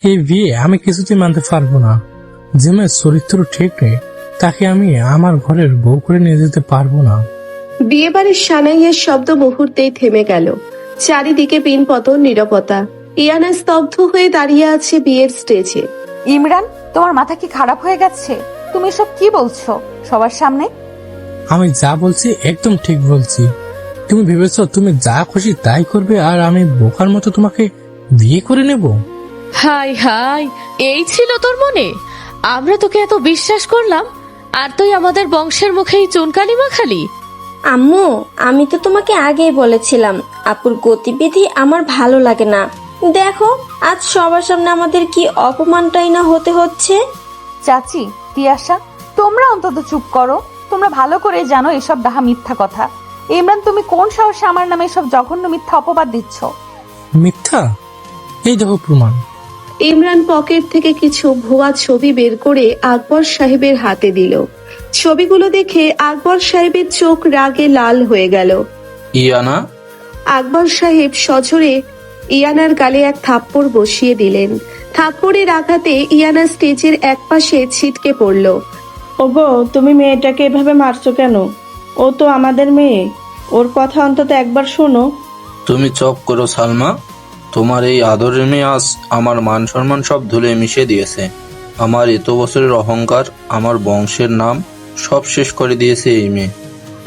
এই বিয়ে আমি কিছুতেই মানতে পারবো না। যে মেয়ের চরিত্র ঠিক নেই তাকে আমি আমার ঘরের বউ করে নিয়ে যেতে পারবো না। বিয়ে বাড়ির সানাইয়ের শব্দ মুহূর্তেই থেমে গেল। চারিদিকে পিনপতন নীরবতা। ইয়ানা স্তব্ধ হয়ে দাঁড়িয়ে আছে বিয়ের স্টেজে। ইমরান, তোমার মাথা কি খারাপ হয়ে গেছে? তুমি সব কি বলছো সবার সামনে? আমি যা বলছি একদম ঠিক বলছি। তুমি ভেবেছো তুমি যা খুশি তাই করবে আর আমি বোকার মতো তোমাকে বিয়ে করে নেব? হাই হাই, এই ছিল তোর মনে? আমরা তোকে এত বিশ্বাস করলাম আর তুই আমাদের বংশের মুখেই চুনকালি মাখালি। আম্মু, আমি তো তোমাকে আগেই বলেছিলাম আপুর গতিবিধি আমার ভালো লাগে না। দেখো আজ সবার সামনে আমাদের কি অপমানটাই না হতে হচ্ছে। চাচি, তিয়াশা, তোমরা অন্তত চুপ করো। তোমরা ভালো করে জানো এসব ডাহা মিথ্যা কথা। ইমরান, তুমি কোন সাহসে আমার নামে এসব জঘন্য মিথ্যা অপবাদ দিচ্ছ? মিথ্যা? এই দেখো প্রমাণ। ইমরান পকেট থেকে কিছু ভুয়া ছবি বের করে আকবর সাহেবের হাতে দিল। ছবিগুলো দেখে আকবর সাহেবের চোখ রাগে লাল হয়ে গেল। ইয়ানা, আকবর সাহেব সজোরে ইয়ানার গালে এক থাপ্পড় বসিয়ে দিলেন। থাপ্পড়ের আঘাতে ইয়ানা স্টেজের একপাশে ছিটকে পড়ল। ওগো, তুমি মেয়েটাকে এভাবে মারছো কেন? ও তো আমাদের মেয়ে, ওর কথা অন্তত একবার শোনো। তুমি চুপ করো সালমা। তোমার এই আদরের মেয়ে আজ আমার মান সম্মান সব ধুলে মিশিয়ে দিয়েছে। আমার এত বছরের অহংকার, আমার বংশের নাম সব শেষ করে দিয়েছে এই মেয়ে।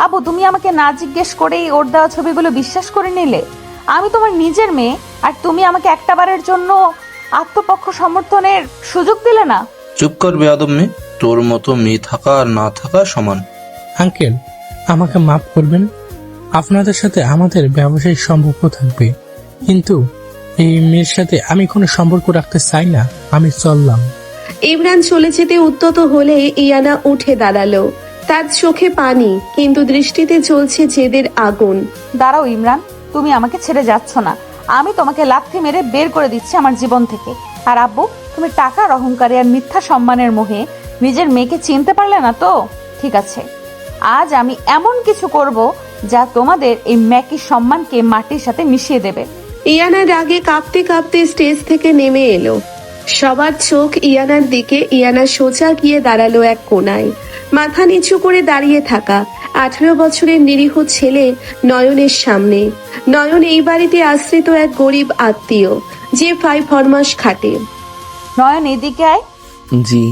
আবু, তুমি আমাকে না জিজ্ঞেস করেই ওর দেওয়া ছবিগুলো বিশ্বাস করে নিলে? আমি তোমার নিজের মেয়ে, আর তুমি আমাকে একটাবারের জন্য আত্মপক্ষ সমর্থনের সুযোগ দিলে না। চুপ কর বেয়াদব মেয়ে। তোর মতো মেয়ে থাকা আর না থাকা সমান। আঙ্কেল, আমাকে মাফ করবেন। আপনাদের সাথে আমাদের ব্যবসায়িক সম্পর্ক থাকবে, কিন্তু এই মেয়ের সাথে আমি কোনো সম্পর্ক রাখতে চাই না। আমি চললাম। ইমরান চলে যেতে উদ্যত হলে ইয়ানা উঠে দাঁড়ালো। তার চোখে পানি, কিন্তু দৃষ্টিতে চলছে জেদের আগুন। দাঁড়াও ইমরান, তুমি আমাকে ছেড়ে যাচ্ছ না। আমি তোমাকে লাথি মেরে বের করে দিচ্ছি আমার জীবন থেকে। আর আব্বু, তুমি টাকার অহংকারে আর মিথ্যা সম্মানের মোহে নিজের মেয়েকে চিনতে পারলে না তো? ঠিক আছে, আজ আমি এমন কিছু করব যা তোমাদের এই ম্যাকি সম্মানকে মাটির সাথে মিশিয়ে দেবে। ইয়ানা রাগে কাঁপতে কাঁপতে স্টেজ থেকে নেমে এলো। সবার চোখ ইয়ানার দিকে। ইয়ানা সোজা গিয়ে দাঁড়ালো এক কোনায়। মাথা নিচু করে দাঁড়িয়ে থাকা 18 বছরের নিরীহ ছেলে নয়নের সামনে। নয়ন এই বাড়িতে আশ্রিত এক গরিব আত্মীয়, যে 5 ফরমাস খাটে। নয়ন, এদিকে আয়। জি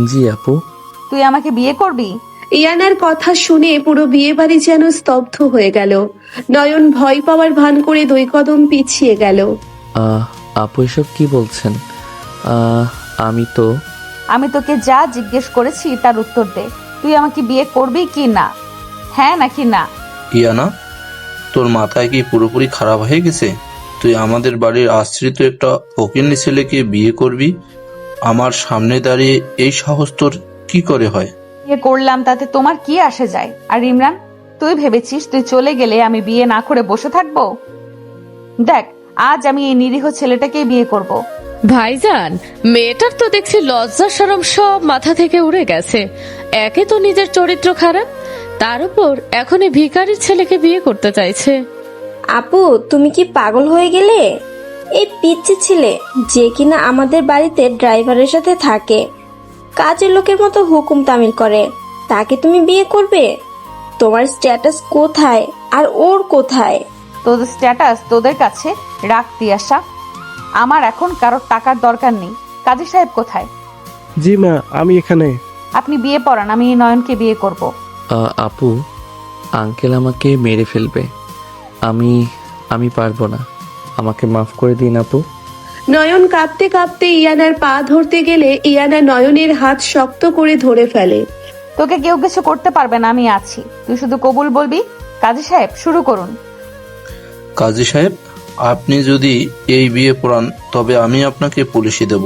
জি আপু। তুই আমাকে বিয়ে করবি? ইয়ানার কথা শুনে পুরো বিয়ে বাড়ি যেন স্তব্ধ হয়ে গেল। নয়ন ভয় পাওয়ার ভান করে 2 কদম পিছিয়ে গেল। আপু এসব কি বলছেন? আমি তোকে যা জিজ্ঞেস করেছি তার উত্তর দে। তুই আমাকে বিয়ে করবি কি না? হ্যাঁ নাকি না? ইয়ানা, তোর মাথায় কি পুরোপুরি খারাপ হয়ে গেছে? তুই আমাদের বাড়ির আশ্রিত একটা ফকিন্নি ছেলেকে বিয়ে করবি? আমার সামনে দাঁড়িয়ে এই সাহস তোর কি করে হয়? বিয়ে করলাম তাতে তোমার কি আসে যায়? আর ইমরান, তুই ভেবেছিস তুই চলে গেলে আমি বিয়ে না করে বসে থাকবো? দেখ, আজ আমি এই নিরীহ ছেলেটাকেই বিয়ে করব। ভাইজান, মেয়েটার তো দেখছি লজ্জা শরম সব মাথা থেকে উড়ে গেছে। একে তো নিজের চরিত্র খারাপ, তার উপর এখন এই ভিখারির ছেলেকে বিয়ে করতে চাইছে। আপু, তুমি কি পাগল হয়ে গেলে? এই পিচ্চি ছেলে যে কিনা আমাদের বাড়িতে ড্রাইভারের সাথে থাকে, কাজের লোকের মতো হুকুম তামিল করে, তাকে তুমি বিয়ে করবে? তোমার স্ট্যাটাস কোথায় আর ওর কোথায়? তোদের স্ট্যাটাস তোদের কাছে রাখতি আসা। আমার এখন কারোর টাকার দরকার নেই। কাজী সাহেব কোথায়? জি মা, আমি এখানে। আপনি বিয়ে পড়ান, আমি এই নয়নকে বিয়ে করব। আপু, আঙ্কেল আমাকে মেরে ফেলবে। আমি পারবো না। আমাকে মাফ করে দিন আপু। নয়ন কাঁপতে কাঁপতে ইয়ানার পা ধরতে গেলে ইয়ানা নয়নের হাত শক্ত করে ধরে ফেলে। তোকে কেউ কিছু করতে পারবে না, আমি আছি। তুই শুধু কবুল বলবি। কাজী সাহেব, শুরু করুন। কাজী সাহেব, আপনি যদি এই বিয়ে পড়ান তবে আমি আপনাকে পুলিশে দেব।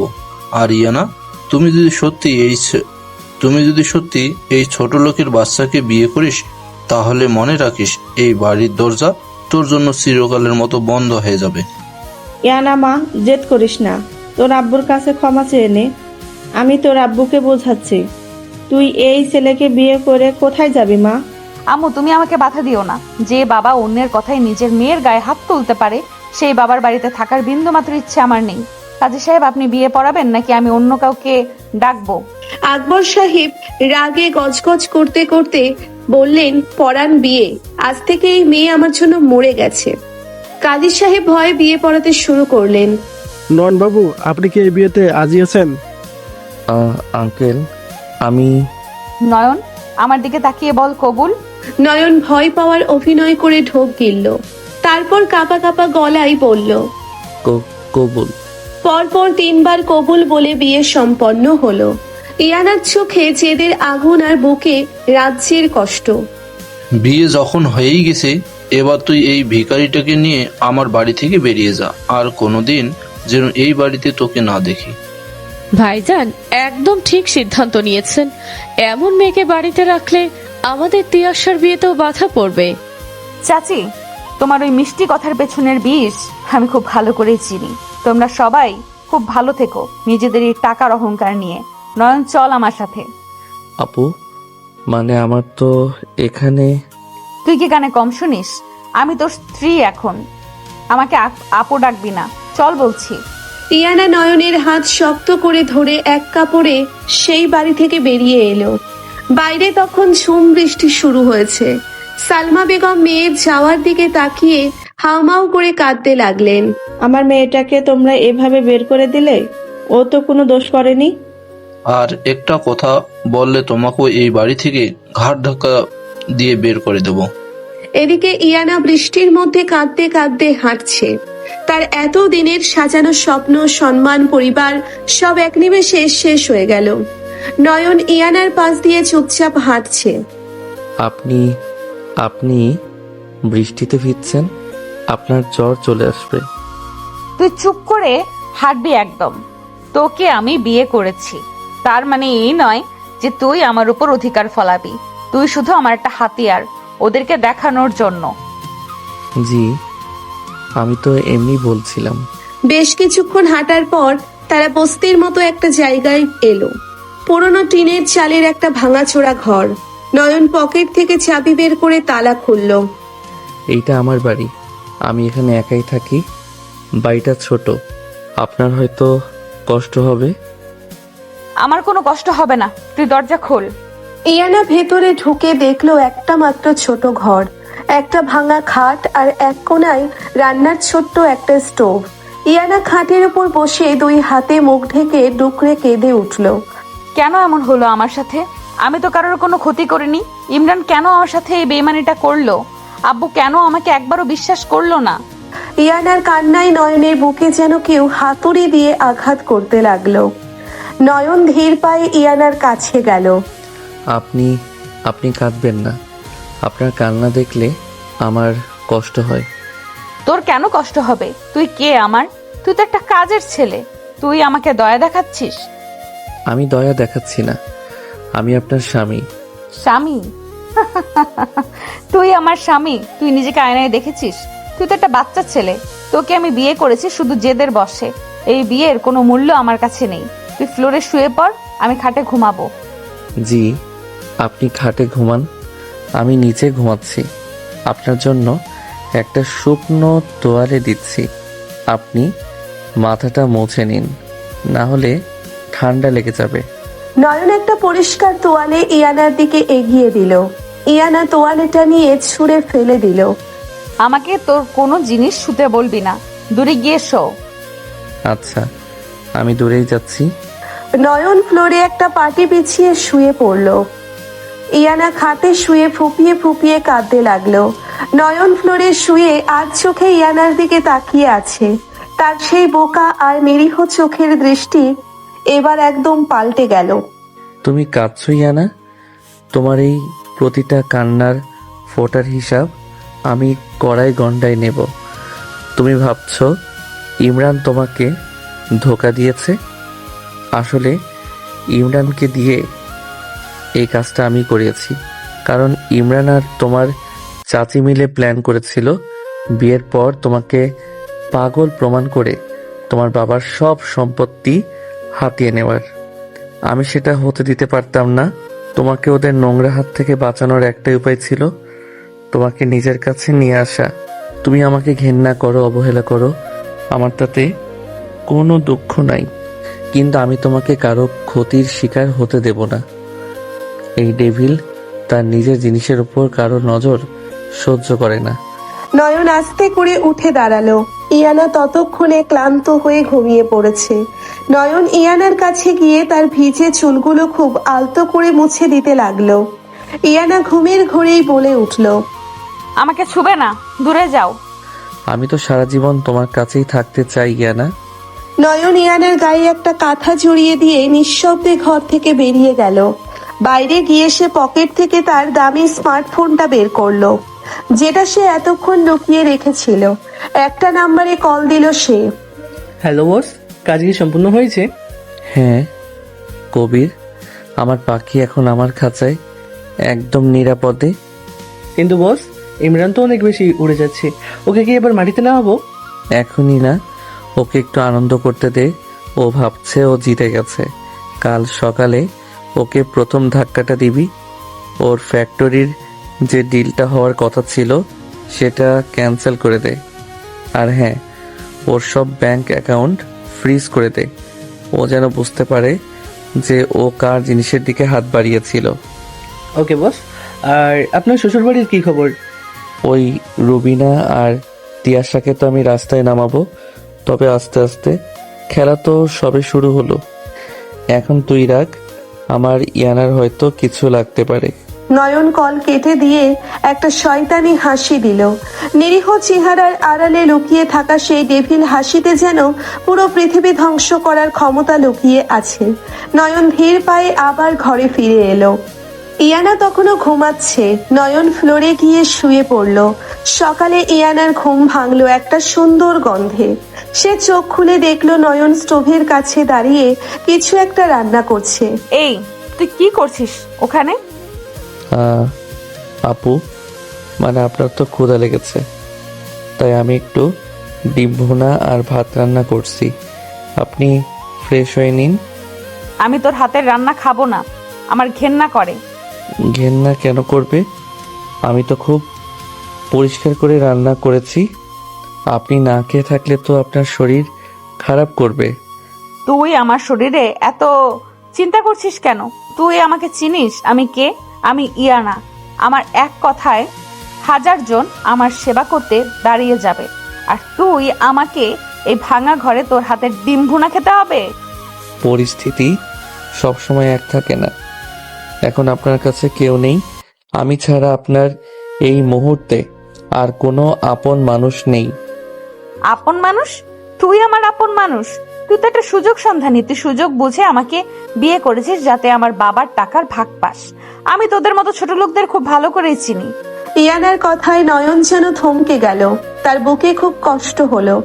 আর ইয়ানা, তুমি যদি সত্যি এই ছোট লোকের বাচ্চাকে বিয়ে করিস, তাহলে মনে রাখিস এই বাড়ির দরজা তোর জন্য চিরকালের মতো বন্ধ হয়ে যাবে। ইয়ানা মা, জেদ করিস না। তোর আব্বুর কাছে ক্ষমা চেয়ে নে। আমি তোর আব্বুকে বোঝাচ্ছি। তুই এই ছেলেকে বিয়ে করে কোথায় যাবি মা? আম্মু, তুমি আমাকে বাধা দিও না। যে বাবা অন্যের কথায় নিজের মেয়ের গায়ে হাত তুলতে পারে, সেই বাবার বাড়িতে থাকার বিন্দুমাত্র ইচ্ছে আমার নেই। কাজী সাহেব, আপনি বিয়ে পড়াবেন নাকি আমি অন্য কাউকে ডাকবো? আকবর সাহেব রাগে গজগজ করতে করতে বললেন, পড়ান বিয়ে, আজ থেকে এই মেয়ে আমার জন্য মরে গেছে। কাজী সাহেব ভয়ে বিয়ে পড়াতে শুরু করলেন। নয়ন বাবু, আপনি কি এই বিয়েতে রাজি আছেন? আঙ্কেল, আমি নয়ন, আমার দিকে তাকিয়ে বল কবুল। নয়ন ভয় পাওয়ার অভিনয় করে ঢোক গিলল, তারপর কাঁপা কাঁপা গলায় বলল, কবুল। পরপর 3 বার কবুল বলে বিয়ে সম্পন্ন হলো। ইয়ানার চোখে জেদের আগুন আর বুকে রাজ্যের কষ্ট। বিয়ে যখন হয়েই গেছে, এবার তুই এই ভিখারিটাকে নিয়ে আমার বাড়ি থেকে বেরিয়ে যা, আর কোনোদিন যেন এই বাড়িতে তোকে না দেখি। ভাইজান একদম ঠিক সিদ্ধান্ত নিয়েছেন। এমন মেয়েকে বাড়িতে রাখলে আমাদের তিয়াশার বিয়েতেও বাধা পড়বে। চাচি, তোমার ওই মিষ্টি কথার পেছনের বিষ আমি খুব ভালো করেই চিনি। তোমরা সবাই খুব ভালো থেকো নিজেদের এই টাকার অহংকার নিয়ে। নয়ন, চল আমার সাথে। আপু, মানে আমার তো এখানে। তুই কি কানে কম শুনিস? আমি তোর স্ত্রী এখন, আমাকে আপু ডাকবি না, চল বলছি। ইয়ানা নয়নের হাত শক্ত করে ধরে এক কাপড়ে সেই বাড়ি থেকে বেরিয়ে এলো। বাইরে তখন ঝুম বৃষ্টি শুরু হয়েছে। সালমা বেগম মেয়ের যাওয়ার দিকে তাকিয়ে হাউমাউ করে কাঁদতে লাগলেন। আমার মেয়েটাকে তোমরা এভাবে বের করে দিলে? ও তো কোনো দোষ করেনি। আর একটা কথা বললে তোমাকেও এই বাড়ি থেকে ঘাট ধাক্কা দিয়ে বের করে দেব। এদিকে ইয়ানা বৃষ্টির মধ্যে কাঁদতে কাঁদতে হাঁটছে। তার এত দিনের সাজানো স্বপ্ন, সম্মান, পরিবার সব এক নিমেষে শেষ হয়ে গেল। নয়ন ইয়ানার পাশ দিয়ে চুপচাপ হাঁটছে। আপনি আপনি বৃষ্টিতে ভিজছেন, আপনার জ্বর চলে আসবে। তুই চুপ করে হাঁটবি একদম। তোকে আমি বিয়ে করেছি, তার মানে এই নয় যে তুই আমার উপর অধিকার ফলাবি। তুই শুধু আমার একটা হাতিয়ার, ওদেরকে দেখানোর জন্য। জি, আমি তো এমনি বলছিলাম। বেশ কিছুক্ষণ হাঁটার পর তারা বস্তির মতো একটা জায়গায় এলো। পুরনো টিনের চালের একটা ভাঙাচোরা ঘর। নয়ন পকেট থেকে চাবি বের করে তালা খুলল। এইটা আমার বাড়ি, আমি এখানে একাই থাকি। বাড়িটা ছোট, আপনার হয়তো কষ্ট হবে। আমার কোনো কষ্ট হবে না, তুই দরজা খোল। ইয়ানা ভেতরে ঢুকে দেখলো একটা মাত্র ছোট ঘর, একটা ভাঙা খাট আর এক কোনায় রান্নার ছোট্ট একটা স্টোভ। ইয়ানা খাটের উপর বসে 2 হাতে মুখ ঢেকে ডুকরে কেঁদে উঠল। কেন এমন হলো আমার সাথে? আমি তো কারোর কোনো ক্ষতি করিনি। ইমরান কেন আমার সাথে এই বেইমানিটা করলো? আব্বু কেন আমাকে একবারও বিশ্বাস করলো না? ইয়ানার কান্নায় নয়নের বুকে যেন কেউ হাতুড়ি দিয়ে আঘাত করতে লাগলো। নয়ন ধীর পায়ে ইয়ানার কাছে গেল। আপনি আপনি কাঁদবেন না, আপনার কান্না দেখলে আমার কষ্ট হয়। তোর কেন কষ্ট হবে? তুই কে আমার? তুই তো একটা কাজের ছেলে, তুই আমাকে দয়া দেখাচ্ছিস? আমি দয়া দেখাচ্ছি না, আমি আপনার স্বামী। স্বামী? তুই আমার স্বামী? তুই নিজেকে আয়নায় দেখেছিস? তুই তো একটা বাচ্চা ছেলে। তোকে আমি বিয়ে করেছি শুধু জেদের বশে। এই বিয়ের কোনো মূল্য আমার কাছে নেই। তুই ফ্লোরে শুয়ে পড়, আমি খাটে ঘুমাবো। জি, আপনি খাটে ঘুমান, আমি নিচে ঘুমাচ্ছি। আপনার জন্য একটা শুকনো তোয়ালে দিচ্ছি, আপনি মাথাটা মুছে নিন, না হলে ঠান্ডা লেগে যাবে। নয়ন একটা পরিষ্কার তোয়ালে ইয়ানার দিকে এগিয়ে দিল। ইয়ানা তোয়ালেটা নিয়ে ছুঁড়ে ফেলে দিল। আমাকে তোর কোনো জিনিস ছুতে বলবি না, দূরে গিয়ে শো। আচ্ছা, আমি দূরেই যাচ্ছি। নয়ন ফ্লোরে একটা পাটি বিছিয়ে শুয়ে পড়ল। ইয়ানা খাটে শুয়ে ফুপিয়ে ফুপিয়ে কাঁদতে লাগলো। নয়ন ফ্লোরে শুয়ে আর চোখে ইয়ানার দিকে তাকিয়ে আছে। তার সেই বোকা আর নিরীহ চোখের দৃষ্টি এবার একদম পাল্টে গেল। তুমি কাঁদছো ইয়ানা? তোমার এই প্রতিটা কান্নার ফোঁটার হিসাব আমি কড়াই গন্ডায় নেব। তুমি ভাবছো ইমরান তোমাকে ধোঁকা দিয়েছে? আসলে ইমরানকে দিয়ে এই কাজটা আমি করিয়েছি, কারণ ইমরান আর তোমার চাচি মিলে প্ল্যান করেছিল বিয়ের পর তোমাকে পাগল প্রমাণ করে তোমার বাবার সব সম্পত্তি হাতিয়ে নেওয়ার। আমি সেটা হতে দিতে পারতাম না। তোমাকে ওদের নোংরা হাত থেকে বাঁচানোর একটাই উপায় ছিল তোমাকে নিজের কাছে নিয়ে আসা। তুমি আমাকে ঘেন্না করো, অবহেলা করো, আমার তাতে কোনো দুঃখ নাই, কিন্তু আমি তোমাকে কারো ক্ষতির শিকার হতে দেব না। এই ডেভিল তার নিজের জিনিসের উপর কারো নজর সহ্য করে না। নয়ন আস্তে করে উঠে দাঁড়ালো। ইয়ানা ততক্ষণে ক্লান্ত হয়ে ঘুমিয়ে পড়েছে। নয়ন ইয়ানার কাছে গিয়ে তার ভিজে চুলগুলো খুব আলতো করে মুছে দিতে লাগলো। ইয়ানা ঘুমের ঘোরেই বলে উঠল, আমাকে ছুবে না, দূরে যাও। আমি তো সারা জীবন তোমার কাছেই থাকতে চাই ইয়ানা। নয়ন ইয়ানার গায়ে একটা কাঁথা জড়িয়ে দিয়ে নিঃশব্দে ঘর থেকে বেরিয়ে গেল। বাইরে গিয়ে সে পকেট থেকে তার দামি স্মার্টফোনটা বের করলো, যেটা সে এতক্ষণ লুকিয়ে রেখেছিল। একটা নাম্বারে কল দিল সে। হ্যালো বস, কাজ কি সম্পূর্ণ হয়েছে? হ্যাঁ কবির, আমার পাখি এখন আমার খাঁচায় একদম নিরাপদে। কিন্তু বস, ইমরান তো অনেক বেশি উড়ে যাচ্ছে, ওকে কি এবার মাটিতে নামাবো? এখনই না, ওকে একটু আনন্দ করতে দে। ও ভাবছে ও জিতে গেছে। কাল সকালে ওকে প্রথম ধাক্কাটা দিবি। ওর ফ্যাক্টরির যে ডিলটা হওয়ার কথা ছিল সেটা ক্যান্সেল করে দে। আর হ্যাঁ, ওর সব ব্যাংক অ্যাকাউন্ট ফ্রিজ করে দে। ও যেন বুঝতে পারে যে ও কার জিনিসের দিকে হাত বাড়িয়েছিল। ওকে বস। আর আপনার শ্বশুরবাড়ির কি খবর? ওই রুবিনা আর তিয়াশাকে তো আমি রাস্তায় নামাবো, তবে আস্তে আস্তে। খেলা তো সবে শুরু হলো। এখন তুই রাখ, আমার ইয়ানার হয়তো কিছু লাগতে পারে। নয়ন কল কেটে দিয়ে একটা শয়তানি হাসি দিল। নিরীহ চেহারার আড়ালে লুকিয়ে থাকা সেই ডেভিল হাসিতে যেন পুরো পৃথিবী ধ্বংস করার ক্ষমতা লুকিয়ে আছে। নয়ন ধীর পায়ে আবার ঘরে ফিরে এলো। ইয়ানা তখনও ঘুমাচ্ছে। নয়ন ফ্লোরে গিয়ে শুয়ে পড়ল। সকালে ইয়ানার ঘুম ভাঙলো একটা সুন্দর গন্ধে। সে চোখ খুলে দেখলো নয়ন স্টোভের কাছে দাঁড়িয়ে কিছু একটা রান্না করছে। এই, তুই কি করছিস ওখানে? আপু, মানে আপনার তো ক্ষুধা লেগেছে, তাই আমি একটু ডিম ভুনা আর ভাত রান্না করছি। আপনি ফ্রেশ হয়ে নিন। আমি তোর হাতের রান্না খাবো না, আমার ঘেন্না করে। ঘেন্না কেন করবে? আমি তো খুব পরিষ্কার করে রান্না করেছি। আপনি না খেয়ে থাকলে তো আপনার শরীর খারাপ করবে। তুই আমার শরীরে এত চিন্তা করছিস কেন? তুই আমাকে চিনিস আমি কে? আমি ইয়ানা। আমার এক কথায় 1000 জন আমার সেবা করতে দাঁড়িয়ে যাবে, আর তুই আমাকে এই ভাঙা ঘরে তোর হাতের ডিম ভুনা খেতে হবে? পরিস্থিতি সবসময় এক থাকে না। এখন আপনার কাছে কেউ নেই, আমি ছাড়া আপনার এই মুহূর্তে আর কোনো আপন মানুষ নেই। আপন মানুষ? তুই আমার আপন মানুষ? তুই তো একটা সুযোগ সন্ধানী। তুই সুযোগ বুঝে আমাকে বিয়ে করেছিস যাতে আমার বাবার টাকার ভাগ পাস। আমি তোদের মতো ছোট লোকদের খুব ভালো করেই চিনি। ইয়ানার কথায় নয়ন যেন থমকে গেল। তার বুকে খুব কষ্ট হলো,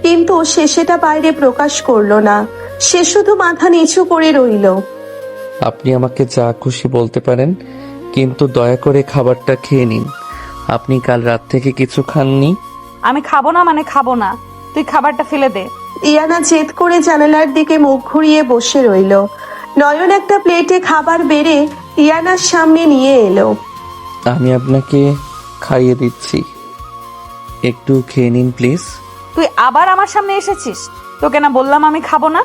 কিন্তু সে সেটা বাইরে প্রকাশ করলো না। সে শুধু মাথা নিচু করে রইল। আপনি আমাকে যা খুশি বলতে পারেন, কিন্তু দয়া করে খাবারটা খেয়ে নিন। আপনি কাল রাত থেকে কিছু খাননি। আমি খাবো না মানে খাবো না, তুই খাবারটা ফেলে দে। ইয়ানা জেদ করে জানালার দিকে মুখ ঘুরিয়ে বসে রইল। নয়ন একটা প্লেটে খাবার বেড়ে ইয়ানার সামনে নিয়ে এলো। আমি আপনাকে খাইয়ে দিচ্ছি, একটু খেয়ে নিন প্লিজ। তুই আবার আমার সামনে এসেছিস? তোকে না বললাম আমি খাবো না?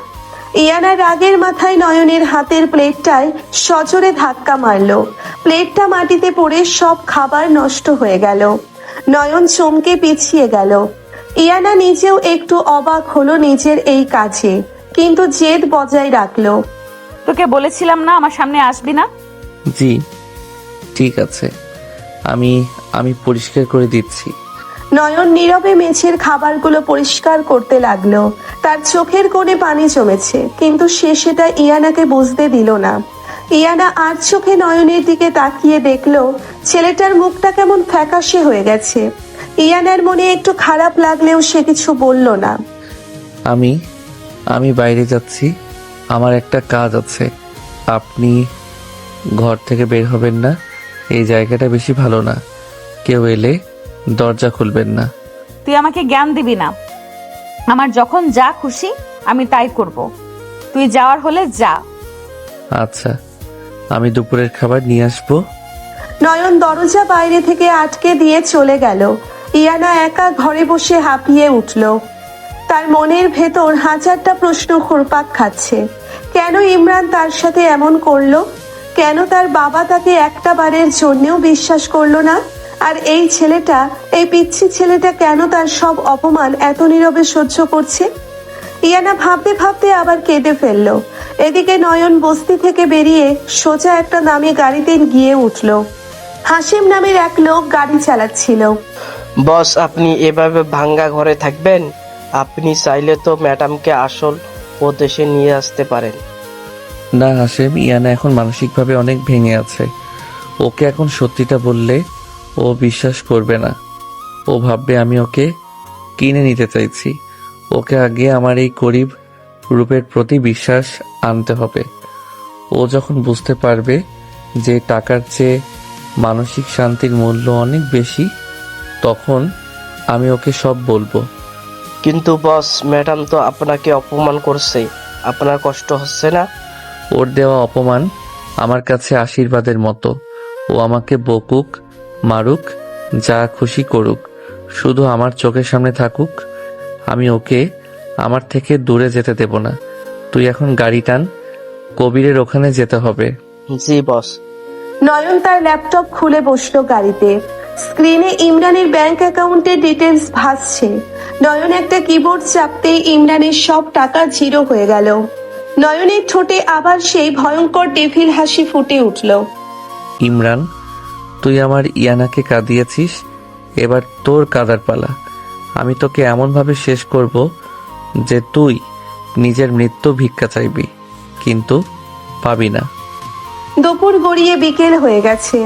ইয়ানা রাগের মাথায় নয়নের হাতের প্লেটটায় সজোরে ধাক্কা মারলো। প্লেটটা মাটিতে পড়ে সব খাবার নষ্ট হয়ে গেল। নয়ন চমকে পিছিয়ে গেল। ইয়ানা নিজেও একটু অবাক হলো নিজের এই কাজে, কিন্তু জেদ বজায় রাখলো। তোকে বলেছিলাম না আমার সামনে আসবি না? জি ঠিক আছে, আমি পরিষ্কার করে দিচ্ছি। নয়ন নীরবে মেঝের খাবারগুলো পরিষ্কার করতে লাগলো। তার চোখের কোণে পানি জমেছে, কিন্তু সে সেটা ইয়ানাকে বুঝতে দিল না। ইয়ানা আর চোখে নয়নের দিকে তাকিয়ে দেখলো ছেলেটার মুখটা কেমন ফ্যাকাশে হয়ে গেছে। ইয়ানার মনে একটু খারাপ লাগলেও সে কিছু বলল না। আমি বাইরে যাচ্ছি, আমার একটা কাজ আছে। আপনি ঘর থেকে বের হবেন না, এই জায়গাটা বেশি ভালো না। কেউ এলে দরজা খুলবেন না। তুই আমাকে জ্ঞান দিবি না। আমার যখন যা খুশি আমি তাই করব। তুই যাওয়ার হলে যা। আচ্ছা, আমি দুপুরের খাবার নিয়ে আসবো। নয়ন দরজা বাইরে থেকে আটকে দিয়ে চলে গেল। ইয়ানা একা ঘরে বসে হাঁপিয়ে উঠল। তার মনের ভেতর হাজারটা প্রশ্ন ঘুরপাক খাচ্ছে। কেন ইমরান তার সাথে এমন করলো? কেন তার বাবা তাকে একটা বারের জন্যেও বিশ্বাস করলো না? আর এই ছেলেটা, এই পিচ্ছি ছেলেটা কেন তার সব অপমান এত নীরবে সহ্য করছে? ইয়ানা ভাবতে ভাবতে আবার কেঁদে ফেললো। এদিকে নয়ন বস্তি থেকে বেরিয়ে সোজা একটা নামে গাড়িতে গিয়ে উঠলো। হাসিম নামের এক লোক গাড়ি চালাচ্ছিল। বস, আপনি এভাবে ভাঙ্গা ঘরে থাকবেন? আপনি চাইলে তো ম্যাডামকে আসল প্রদেশে নিয়ে আসতে পারেন। না হাসেম, ইয়ানা এখন মানসিকভাবে অনেক ভেঙে আছে। ওকে এখন সত্যিটা বললে ও বিশ্বাস করবে না। ও ভাববে আমি ওকে কিনে নিতে চাইছি। ওকে আগে আমার এই গরিব রূপের প্রতি বিশ্বাস আনতে হবে। ও যখন বুঝতে পারবে যে টাকার চেয়ে মানসিক শান্তির মূল্য অনেক বেশি, তখন আমি ওকে সব বলবো। কিন্তু বস, ম্যাডাম তো আপনাকে অপমান করছে, আপনার কষ্ট হচ্ছে না? ওর দেওয়া অপমান আমার কাছে আশীর্বাদের মতো। ও আমাকে বকুক, মারুক, যা খুশি করুক, শুধু আমার চোখের সামনে থাকুক। আমি ওকে আমার থেকে দূরে যেতে দেব না। তুই এখন গাড়ি টান, কবিরের ওখানে যেতে হবে। জি বস। নয়ন তার ল্যাপটপ খুলে বসলো গাড়িতে। স্ক্রিনে ইমরানের ব্যাংক অ্যাকাউন্টের ডিটেলস ভাসছে। নয়ন একটা কিবোর্ড চাপতেই ইমরানের সব টাকা জিরো হয়ে গেল। নয়নের ঠোঁটে আবার সেই ভয়ঙ্কর ডেভিল হাসি ফুটে উঠল। ইমরান, তুই আমার ইয়ানাকে কাঁদিয়েছিস, এবার তোর কাদার পালা। আমি তোকে এমনভাবে শেষ করব যে তুই নিজের মৃত্যু ভিক্ষা চাইবি, কিন্তু পাবি না। দুপুর গড়িয়ে বিকেল হয়ে গেছে।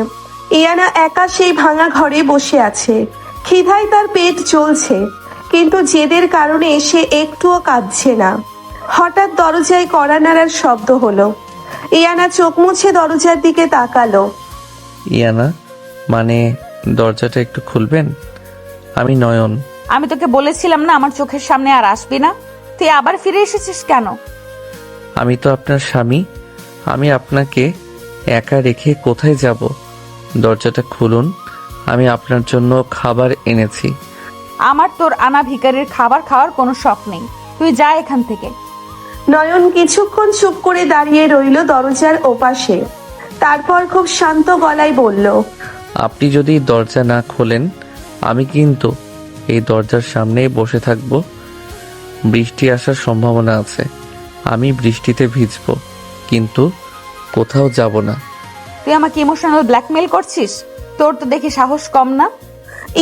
ইয়ানা একা সেই ভাঙা ঘরে বসে আছে। খিদায় তার পেট জ্বলছে, কিন্তু জেদের কারণে সে একটুও কাঁদছে না। হঠাৎ দরজায় কড়া নাড়ার শব্দ হলো। ইয়ানা চোখ মুছে দরজার দিকে তাকালো। ইয়ানা, মানে দরজাটা একটু খুলবেন? আমি নয়ন। আমি তোকে বলেছিলাম না আমার চোখের সামনে আর আসবি না? তুই আবার ফিরে এসেছিস কেন? আমি তো আপনার স্বামী। আমি আপনাকে একা রেখে কোথায় যাব? দরজাটা খুলুন, আমি আপনার জন্য খাবার এনেছি। আমার তোর আনা ভিখারির খাবার খাওয়ার কোনো শখ নেই, তুই যা এখান থেকে। নয়ন কিছুক্ষণ চুপ করে দাঁড়িয়ে রইল দরজার ওপাশে। তারপর খুব শান্ত গলায় বলল, আপনি যদি দরজা না খোলেন, আমি কিন্তু এই দরজার সামনেই বসে থাকব। বৃষ্টি আসার সম্ভাবনা আছে, আমি বৃষ্টিতে ভিজব, কিন্তু কোথাও যাব না। তুই আমাকে ইমোশনাল ব্ল্যাকমেল করছিস? তোর তো দেখি সাহস কম না।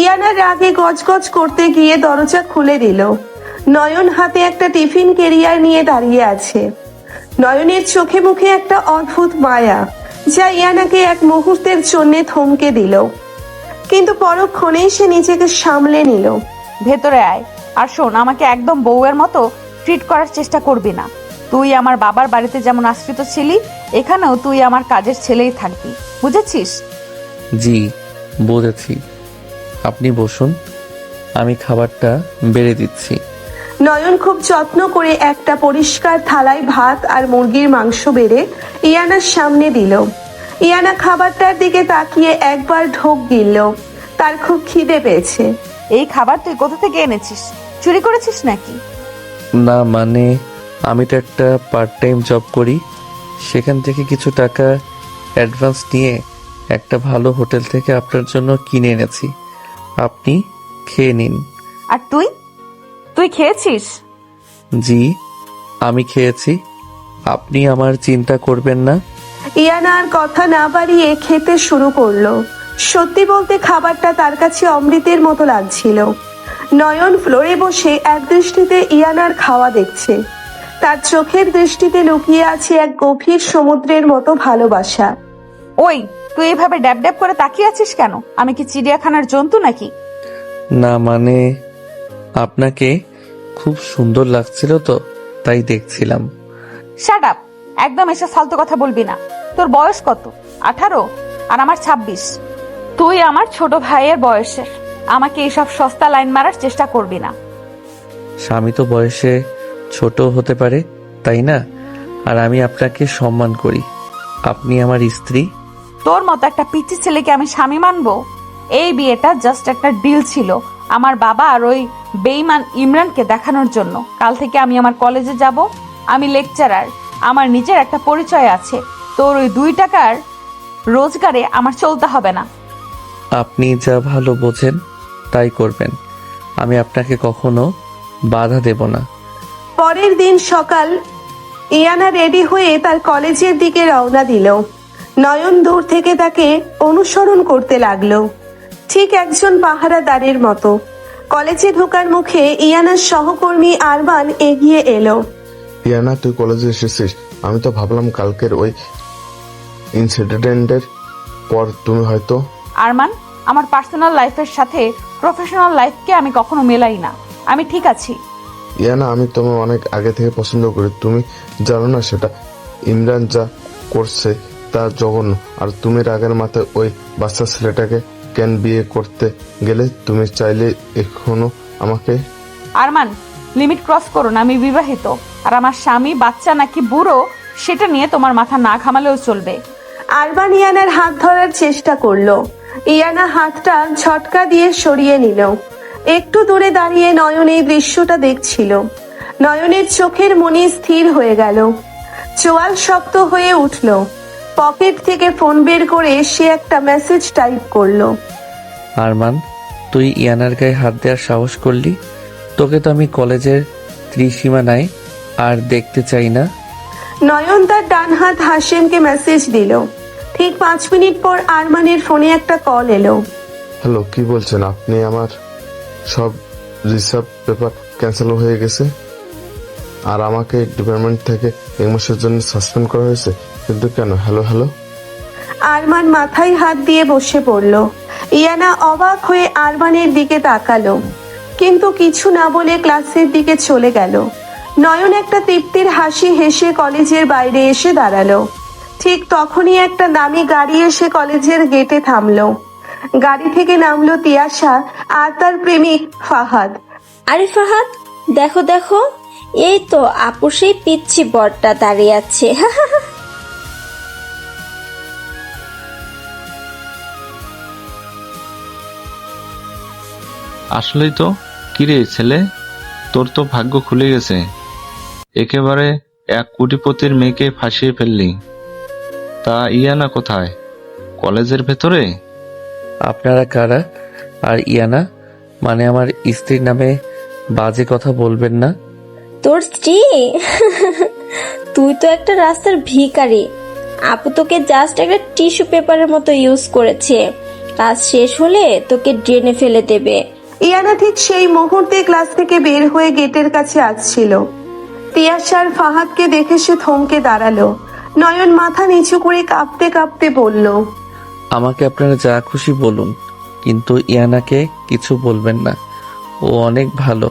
ইয়ানা রাগে গজগজ করতে গিয়ে দরজা খুলে দিল। নয়ন হাতে একটা টিফিন ক্যারিয়ার নিয়ে দাঁড়িয়ে আছে। নয়নের চোখে মুখে একটা অদ্ভুত মায়া, যা ইয়ানাকে এক মুহূর্তের জন্য থমকে দিল, কিন্তু পরক্ষণেই সে নিজেকে সামলে নিল। ভেতরে আয়, আর শোন, আমাকে একদম বউয়ের মতো ট্রিট করার চেষ্টা করবি না। তুই আমার বাবার বাড়িতে যেমন আশ্রিত ছিলি, এখানেও তুই আমার কাজের ছেলেই থাকবি, বুঝেছিস? জি, বুঝেছি। আপনি বসুন, আমি খাবারটা বেড়ে দিচ্ছি। নয়ন খুব যত্ন করে একটা পরিষ্কার থালায় ভাত আর মুরগির মাংস বেড়ে ইয়ানার সামনে দিল। ইয়ানা খাবারটার দিকে তাকিয়ে একবার ঢোক গিলল। তার খুব খিদে পেয়েছে। এই খাবার তুই কোথা থেকে এনেছিস? চুরি করেছিস নাকি? না, মানে আমি তো একটা পার্ট টাইম জব করি, সেখান থেকে কিছু টাকা অ্যাডভান্স নিয়ে একটা ভালো হোটেল থেকে আপনার জন্য কিনে এনেছি। আপনি খেয়ে নিন। আর তুই তুই খেয়েছিস? জি, আমি খেয়েছি। আপনি আমার চিন্তা করবেন না। ইয়ানা আর কথা না বাড়িয়ে খেতে শুরু করলো। সত্যি বলতে খাবারটা তার কাছে অমৃতের মতো লাগছিল। নয়ন ফ্লোরে বসে এক দৃষ্টিতে ইয়ানার খাওয়া দেখছে। তার চোখের দৃষ্টিতে লুকিয়ে আছে এক গভীর সমুদ্রের মতো ভালোবাসা। ওই, তুই এইভাবে ড্যাব ড্যাব করে তাকিয়ে আছিস কেন? আমি কি চিড়িয়াখানার জন্তু নাকি? না, মানে আপনাকে খুব সুন্দর লাগছিল তো, তাই দেখছিলাম। Shut up! একদম এসব ফালতু কথা বলবি না। তোর বয়স কত? 18 আর আমার 26। তুই আমার ছোট ভাইয়ের বয়সের। আমাকে এইসব সস্তা লাইন মারার চেষ্টা করবি না। স্বামী তো বয়সে ছোট হতে পারে, তাই না? আর আমি আপনাকে সম্মান করি। আপনি আমার স্ত্রী। তোর মতো একটা পিচ্চি ছেলেকে আমি স্বামী মানবো? এই বিয়েটা জাস্ট একটা ডিল ছিল আমার বাবা আর ওই বেঈমান ইমরানকে দেখানোর জন্য। কাল থেকে আমি আমার কলেজে যাব। আমি লেকচারার, আমার নিজের একটা পরিচয় আছে। তোর ওই 2 টাকার রোজগারে আমার চলতে হবে না। আপনি যা ভালো বোঝেন তাই করবেন, আমি আপনাকে কখনো বাধা দেব না। পরের দিন সকাল ইয়ানা রেডি হয়ে তার কলেজের দিকে রওনা দিল। নয়ন দূর থেকে তাকে অনুসরণ করতে লাগলো, ঠিক একজন পাহারাদারের মতো। কলেজে ঢোকার মুখে ইয়ানার সহকর্মী আরমান এগিয়ে এলো। ইয়ানা, তুই কলেজে এসেছিস? আমি তো ভাবলাম কালকের ওই ইনসিডেন্টের পর তুমি হয়তো। আরমান, আমার পার্সোনাল লাইফের সাথে প্রফেশনাল লাইফকে আমি কখনো মেলাই না। আমি ঠিক আছি। ইয়ানা, আমি তোমায় অনেক আগে থেকে পছন্দ করি, তুমি জানো না সেটা? ইমরান যা করছে তা জঘন্য। আর তুমি রাগের মাথায় ওই বাচ্চা ছেলেটাকে কেন বিয়ে করতে গেলে? তুমি চাইলে এখনো আমাকে। আরমান, লিমিট ক্রস করো না। আমি বিবাহিত, আর আমার স্বামী বাচ্চা নাকি বুড়ো সেটা নিয়ে তোমার মাথা না ঘামালেও চলবে। আরমান ইয়ানার হাত ধরার চেষ্টা করলো। ইয়ানা হাতটা ঝটকা দিয়ে সরিয়ে নিল। একটু দূরে দাঁড়িয়ে নয়ন এই দৃশ্যটা দেখছিল। নয়নের চোখের মনি স্থির হয়ে গেল, চোয়াল শক্ত হয়ে উঠল। পকেট থেকে ফোন বের করে সে একটা মেসেজ টাইপ করলো। আরমান, তুই ইয়ানার গায়ে হাত দেওয়ার সাহস করলি? তোকে তো আমি কলেজের ত্রিসীমানায় আর দেখতে চাই না। নয়ন তার ডান হাত হাসেমকে মেসেজ দিল। ঠিক 5 মিনিট পর আরমানের ফোনে একটা কল এলো। হ্যালো, কি বলছেন আপনি? আমার সব রিসার্চ পেপার ক্যান্সেল হয়ে গেছে আর আমাকে ডিপার্টমেন্ট থেকে 1 মাসের জন্য সাসপেন্ড করা হয়েছে। কিন্তু কেন? Hello hello. আরমান মাথায় হাত দিয়ে বসে পড়ল। ইয়ানা অবাক হয়ে আরমানের দিকে তাকালো, কিন্তু কিছু না বলে ক্লাসের দিকে চলে গেল। নয়ন একটা তৃপ্তির হাসি হেসে কলেজের বাইরে এসে দাঁড়ালো। ঠিক তখনই একটা দামি গাড়ি এসে কলেজের গেটে থামলো। গাড়ি থেকে নামলো তিয়াশা আর তার প্রেমিক ফাহাদ। আরে ফাহাদ, দেখো দেখো, এই তো আপু সেই পিচ্ছি বরটা দাঁড়িয়ে আছে। আসলেই তো। কিরে ছেলে, তোর তো ভাগ্য খুলে গেছে। একেবারে 1 কোটিপতির মেয়েকে ফাঁসিয়ে ফেললি। তা ইয়ানা কোথায়? কলেজের ভেতরে? আপনারা কারা? আর ইয়ানা মানে আমার স্ত্রীর নামে বাজে কথা বলবেন না। তোর স্ত্রী? তুই তো একটা রাস্তার ভিখারি। আপু তোকে জাস্ট একটা টিস্যু পেপারের মতো ইউজ করেছে। কাজ শেষ হলে তোকে ড্রেনে ফেলে দেবে। ইয়ানা ঠিক সেই মুহূর্তে ক্লাস থেকে বের হয়ে গেটের কাছে আসছিল। তিয়াশার ফাহাদকে দেখে সে থমকে দাঁড়ালো। নয়ন মাথা নিচু করে কাঁপতে কাঁপতে বলল, আমাকে আপনারা যা খুশি বলুন, কিন্তু ইয়ানাকে কিছু বলবেন না। ও অনেক ভালো।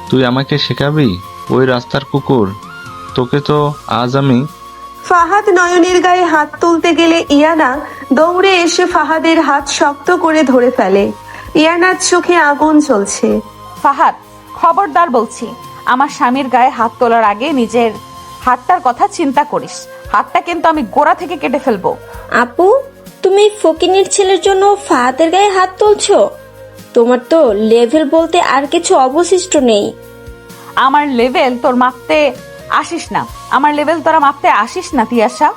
তুই আমাকে শেখাবি? ওই রাস্তার কুকুর, তোকে তো আজ আমি। ফাহাদ নয়নের গায়ে হাত তুলতে গেলে ইয়ানা দৌড়ে এসে ফাহাদের হাত শক্ত করে ধরে ফেলে। ইয়ানার চোখে আগুন জ্বলছে। ফাহাদ, খবরদার বলছি, আমার স্বামীর গায়ে হাত তোলার আগে নিজের হাতটার কথা চিন্তা করিস। হাতটা কিন্তু আমি গোড়া থেকে কেটে ফেলবো। আপু, তুমি ফকিনীর ছেলের জন্য ফাহাদের গায়ে হাত তুলছো? তোমার তো লেভেল বলতে আর কিছু অবশিষ্ট নেই। আমার লেভেল তোর মাপতে আসিস না। আমার লেভেল তোরা মাপতে আসিস না তিয়াশা।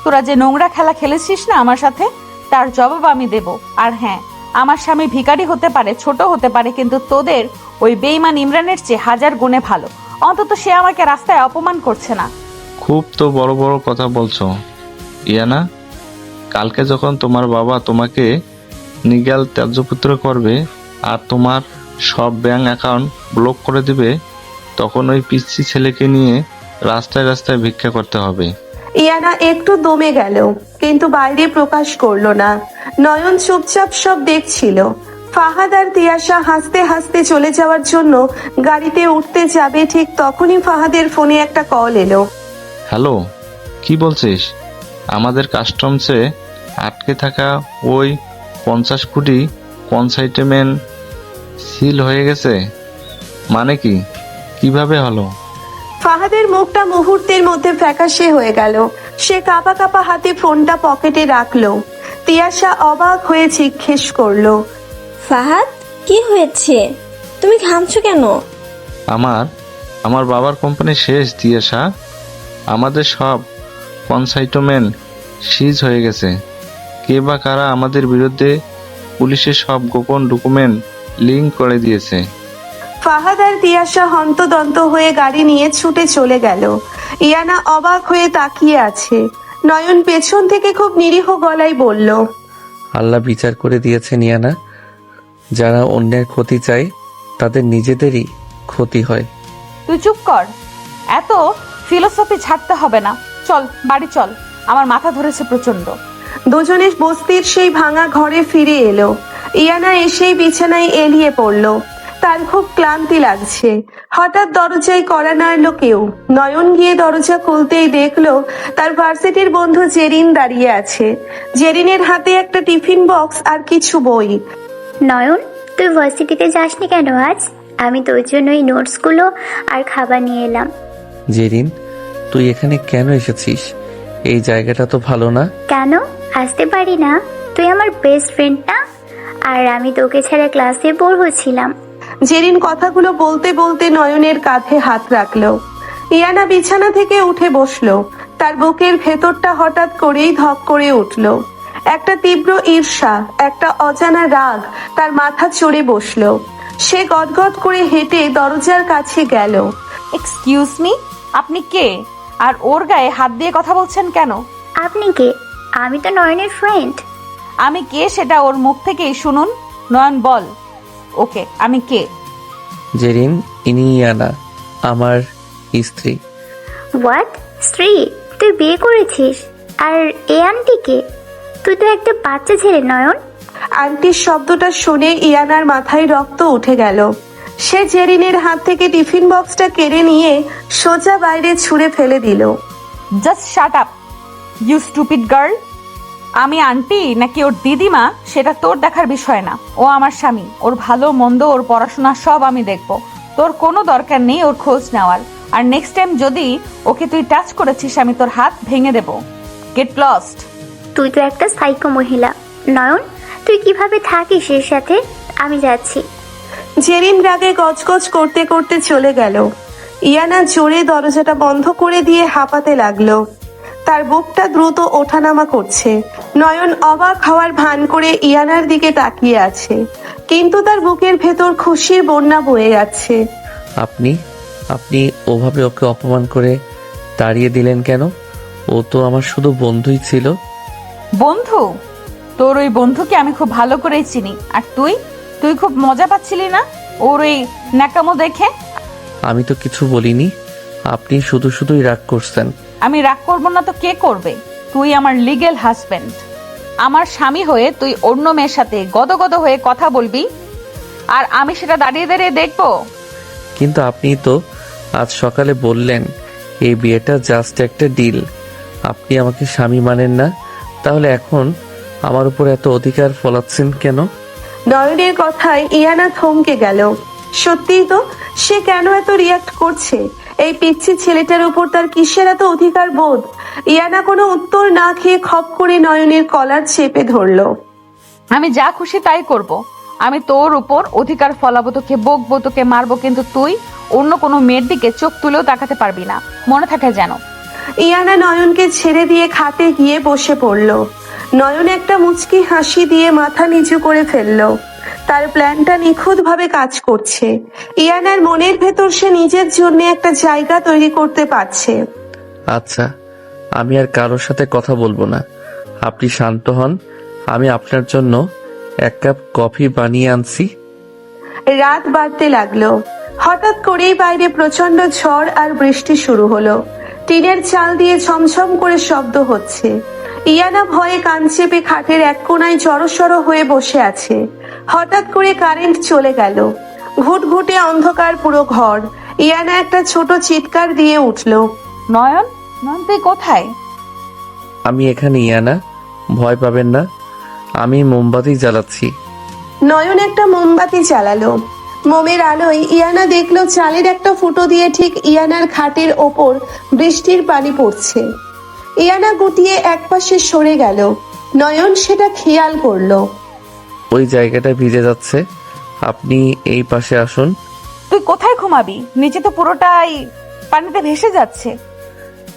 তোরা যে নোংরা খেলা খেলেছিস না আমার সাথে, তার জবাব আমি দেব। আর হ্যাঁ, আমার স্বামী ভিখারি হতে পারে, ছোট হতে পারে, কিন্তু তোদের ওই বেঈমান ইমরানের চেয়ে 1000 গুণে ভালো। অন্তত সে আমাকে রাস্তায় অপমান করছে না। খুব তো বড় বড় কথা বলছো ইয়ানা। কালকে যখন তোমার বাবা তোমাকে নিগাল ত্যায্যপুত্র করবে আর তোমার সব ব্যাংক অ্যাকাউন্ট ব্লক করে দিবে, তখন ওই পিচ্ছি ছেলেকে নিয়ে রাস্তায় রাস্তায় ভিক্ষা করতে হবে। ইয়ানা একটু দমে গেল, কিন্তু বাইরে প্রকাশ করলো না। নয়ন চুপচাপ সব দেখছিল। ফাহাদ আর তিয়াশা হাসতে হাসতে চলে যাওয়ার জন্য গাড়িতে উঠতে যাবে, ঠিক তখনই ফাহাদের ফোনে একটা কল এলো। হ্যালো, কি বলছিস? আমাদের কাস্টমসে আটকে থাকা ওই 50 কোটি কনসাইনমেন্ট সিল হয়ে গেছে? মানে কি? কিভাবে হলো? ফাহাদের মুখটা মুহূর্তের মধ্যে ফ্যাকাশে হয়ে গেল। সে কাঁপা কাঁপা হাতে ফোনটা পকেটে রাখলো। তিয়াশা অবাক হয়ে জিজ্ঞেস করলো, ফাহাদ, কি হয়েছে? তুমি ঘামছো কেন? আমার বাবার কোম্পানি শেষ দিয়েশা। আমাদের সব কনসাইনমেন্ট সিজ হয়ে গেছে। কে বা কারা আমাদের বিরুদ্ধে পুলিশের সব গোপন ডকুমেন্ট লিঙ্ক করে দিয়েছে। ফাহাদ আর তিয়াশা হন্তদন্ত হয়ে গাড়ি নিয়ে ছুটে চলে গেল। ইয়ানা অবাক হয়ে তাকিয়ে আছে। নয়ন পেছন থেকে খুব নিরীহ গলায় বলল, আল্লাহ বিচার করে দিয়েছেন ইয়ানা, যারা অন্যের ক্ষতি চায় তাদের নিজেদেরই ক্ষতি হয়। তুই চুপ কর, এত ফিলোসফি ছাড়তে হবে না। চল বাড়ি চল, আমার মাথা ধরেছে প্রচন্ড। দুজনে বস্তির সেই ভাঙা ঘরে ফিরে এলো। ইয়ানা এসেই বিছানায় এলিয়ে পড়ল। তার খুব ক্লান্তি লাগছে। হঠাৎ দরজায় কড়া নাড়ল কেউ। নয়ন গিয়ে দরজা খুলতেই দেখলো তার ভার্সিটির বন্ধু জেরিন দাঁড়িয়ে আছে। জেরিনের হাতে একটা টিফিন বক্স আর কিছু বই। নয়ন, তুই ভার্সিটিতে যাসনি কেন আজ? আমি তোর জন্য এই নোটসগুলো আর খাবার নিয়ে এলাম। জেরিন, তুই এখানে কেন এসেছিস? এই জায়গাটা তো ভালো না। কেন আসতে পারি না? তুই আমার বেস্ট ফ্রেন্ড না? আর আমি তোকে ছেড়ে ক্লাসে বোর হচ্ছিলাম। জেরিন কথাগুলো বলতে বলতে নয়নের কাঁধে হাত রাখলো। ইয়ানা বিছানা থেকে উঠে বসলো। তার বুকের ভেতরটা হঠাৎ করেই ধক করে উঠলো। একটা তীব্র ঈর্ষা, একটা অজানা রাগ তার মাথা চড়ে বসলো। সে গদগদ করে হেঁটে দরজার কাছে গেল। এক্সকিউজ মি, আপনি কে? আর ওর গায়ে হাত দিয়ে কথা বলছেন কেন? আপনি কে? আমি তো নয়নের ফ্রেন্ড। আমি কে সেটা ওর মুখ থেকেই শুনুন। নয়ন বল ওকে আমি কে। জেরিন, ইনি ইয়ানা, আমার স্ত্রী। হোয়াট? স্ত্রী? তুই বিয়ে করেছিস? আর এ আন্টিকে? তুই তো একটা বাচ্চা ছেলে নয়ন। আন্টির শব্দটা শুনে ইয়ানার মাথায় রক্ত উঠে গেল। সে জেরিনের হাত থেকে টিফিন বক্সটা কেড়ে নিয়ে সোজা বাইরে ছুঁড়ে ফেলে দিল। Just shut up you stupid girl. আমি আন্টি নাকি ওর দিদিমা সেটা তোর দেখার বিষয় না। ও আমার স্বামী, ওর ভালো মন্দ ওর পড়াশোনা সব আমি দেখব। তোর কোনো দরকার নেই ওর খোঁজ নেওয়ার। আর নেক্সট টাইম যদি ওকে তুই টাচ করেছিস আমি তোর হাত ভেঙে দেব। Get lost. তুই তো একটা সাইকো মহিলা। নয়ন, তুই কিভাবে থাকিস এর সাথে? আমি যাচ্ছি। জেরিন রাগে গজগজ করতে করতে চলে গেল। ইয়ানা জোরে দরজাটা বন্ধ করে দিয়ে হাঁপাতে লাগলো। তার বুকটা দ্রুত ওঠানামা করছে। নয়ন অবাক হওয়ার ভান করে ইয়ানার দিকে তাকিয়ে আছে, কিন্তু তার বুকের ভেতর খুশির বন্যা বয়ে যাচ্ছে। আপনি আপনি ওভাবে ওকে অপমান করে তাড়িয়ে দিলেন কেন? ও তো আমার শুধু বন্ধুই ছিল। বন্ধু? তোর ওই বন্ধুকে আমি খুব ভালো করেই চিনি। আর তুই তুই খুব মজা পাচ্ছিলি না ওর ওই ন্যাকামো দেখে? আমি তো কিছু বলিনি, আপনি শুধু শুধুই রাগ করছেন। আমি রাগ করবো না তো কে করবে? তুই আমার লিগ্যাল হাজবেন্ড। আমার স্বামী হয়ে তুই অন্য মেয়ের সাথে গদগদ হয়ে কথা বলবি আর আমি সেটা দাঁড়িয়ে দাঁড়িয়ে দেখবো? কিন্তু আপনি তো আজ সকালে বললেন এই বিয়েটা জাস্ট একটা ডিল। আপনি আমাকে স্বামী মানেন না, তাহলে এখন আমার উপর এত অধিকার ফলাচ্ছেন কেন? নয়নের কথায় ইয়ানা থমকে গেল। সত্যিই তো, সে কেন এত রিয়াক্ট করছে? এই পিচ্ছি ছেলেটার উপর তার কিসের এত অধিকার বোধ? ইয়ানা কোনো উত্তর না খেয়ে খপ করে নয়নের কলার চেপে ধরলো। আমি যা খুশি তাই করব। আমি তোর উপর অধিকার ফলাবো, তোকে বকবো, তোকে মারবো, কিন্তু তুই অন্য কোনো মেয়ের দিকে চোখ তুলেও তাকাতে পারবি না, মনে থাকে যেন। ইয়ানা নয়নকে ছেড়ে দিয়ে খাটে গিয়ে বসে পড়ল। নয়ন একটা মুচকি হাসি দিয়ে মাথা নিচু করে ফেললো। তার প্ল্যানটা নিখুঁতভাবে কাজ করছে। ইয়ানার মনের ভেতর সে নিজের জন্য একটা জায়গা তৈরি করতে পারছে। আচ্ছা, আমি আর কারোর সাথে কথা বলবো না। আপনি শান্ত হন, আমি আপনার জন্য এক কাপ কফি বানিয়ে আনছি। রাত বাড়তে লাগলো। হঠাৎ করেই বাইরে প্রচন্ড ঝড় আর বৃষ্টি শুরু হলো। টিনের চাল দিয়ে ঝমঝম করে শব্দ হচ্ছে। ইয়ানা ভয়ে কান চেপে খাটের এক কোণায় জড়সড় হয়ে বসে আছে। হঠাৎ করে কারেন্ট চলে গেল। ঘুটঘুটে অন্ধকার পুরো ঘর। ইয়ানা একটা ছোট চিৎকার দিয়ে উঠল। নয়ন, নয়ন তুই কোথায়? আমি এখানে ইয়ানা, ভয় পাবেন না, আমি মোমবাতি জ্বালাচ্ছি। নয়ন একটা মোমবাতি জ্বালালো। মোমের আলোয় ইয়ানা দেখলো চালের একটা ফুটো দিয়ে ঠিক ইয়ানার খাটের ওপর বৃষ্টির পানি পড়ছে। ইয়ানা গুটিয়ে একপাশে সরে গেল। নয়ন সেটা খেয়াল করলো। ওই জায়গাটা ভিজে যাচ্ছে, আপনি এই পাশে আসুন। তুই কোথায় ঘুমাবি? নিচে তো পুরোটাই পানিতে ভেসে যাচ্ছে।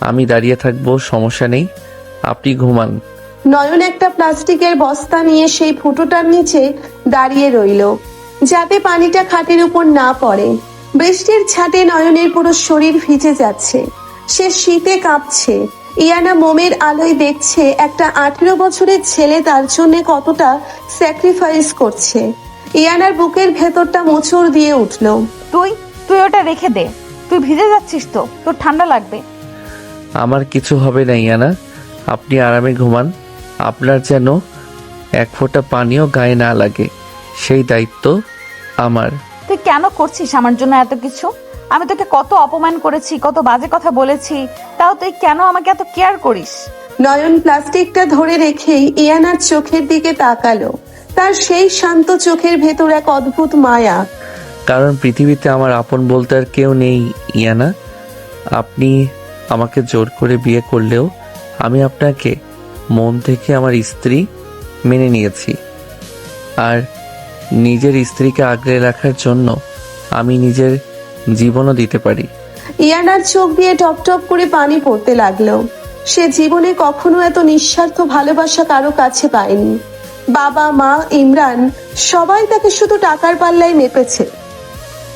আমি দাঁড়িয়ে থাকবো, সমস্যা নেই, আপনি ঘুমান। নয়ন একটা প্লাস্টিকের বস্তা নিয়ে সেই ফুটোটার নিচে দাঁড়িয়ে রইল, যাতে পানিটা খাটের উপর না পড়ে। বৃষ্টির ছাটে নয়নের পুরো শরীর ভিজে যাচ্ছে, সে শীতে কাঁপছে। ইয়ানা মোমের আলোয় দেখছে একটা 18 বছরের ছেলে তার জন্য কতটা স্যাক্রিফাইস করছে। ইয়ানার বুকের ভেতরটা মোচড় দিয়ে উঠল। তুই তুই ওটা রেখে দে, তুই ভিজে যাচ্ছিস তো, তোর ঠান্ডা লাগবে। আমার কিছু হবে না ইয়ানা, আপনি আরামে ঘুমান। আপনার যেন এক ফোঁটা পানিও গায়ে না লাগে, সেই দায়িত্ব আমার। তুই কেন করছিস আমার জন্য এত কিছু? আমি তোকে কত অপমান করেছি, কত বাজে কথা বলেছি, তাও তুই কেন আমাকে এত কেয়ার করিস? নয়ন প্লাস্টিকটা ধরে রেখেই ইয়ানার চোখের দিকে তাকালো। তার সেই শান্ত চোখের ভেতর এক অদ্ভুত মায়া। কারণ পৃথিবীতে আমার আপন বলতে আর কেউ নেই ইয়ানা। আপনি আমাকে জোর করে বিয়ে করলেও আমি আপনাকে মন থেকে আমার স্ত্রী মেনে নিয়েছি। আর নিজের স্ত্রীকে আগলে রাখার জন্য আমি নিজের জীবনও দিতে পারি। ইয়ানার চোখ দিয়ে টপ টপ করে পানি পড়তে লাগলো। সে জীবনে কখনো এত নিঃস্বার্থ ভালোবাসা কারো কাছে পায়নি। বাবা, মা, ইমরান সবাই তাকে শুধু টাকার পাল্লায় মেপেছে,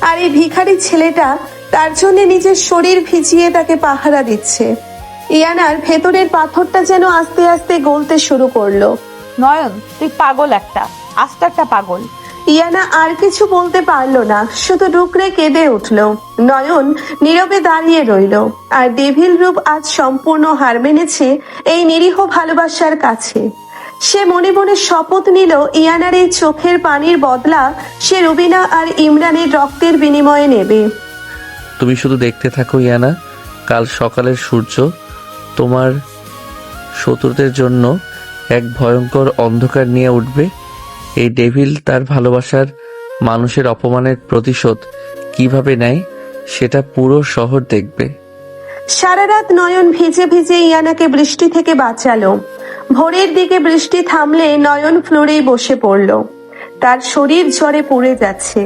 আর এই ভিখারি ছেলেটা তার জন্য নিজের শরীর ভিজিয়ে তাকে পাহারা দিচ্ছে। ইয়ানার ভেতরের পাথরটা যেন আস্তে আস্তে গলতে শুরু করলো। নয়ন, তুই পাগল, আস্ত একটা পাগল। ইয়ানা আর কিছু বলতে পারলো না, শুধু ডুকরে কেঁদে উঠল। নয়ন নীরবে দাঁড়িয়ে রইল, আর ডেভিল রূপ আজ সম্পূর্ণ হার মেনেছে এই নিরীহ ভালোবাসার কাছে। সে মনে মনে শপথ নিল ইয়ানার এই চোখের পানির বদলা সে রুবিনা আর ইমরানের রক্তের বিনিময়ে নেবে। তুমি শুধু দেখতে থাকো ইয়ানা, কাল সকালের সূর্য তোমার শত্রুদের জন্য এক ভয়ঙ্কর অন্ধকার নিয়ে উঠবে। এই ডেভিল তার ভালোবাসার মানুষের অপমানের প্রতিশোধ কিভাবে নেয় সেটা পুরো শহর দেখবে। সারা রাত নয়ন ভিজে ভিজে ইয়ানাকে বৃষ্টি থেকে বাঁচালো। ভোরের দিকে বৃষ্টি থামলে নয়ন ফ্লোরেই বসে পড়ল। তার শরীর জ্বরে পড়ে যাচ্ছে।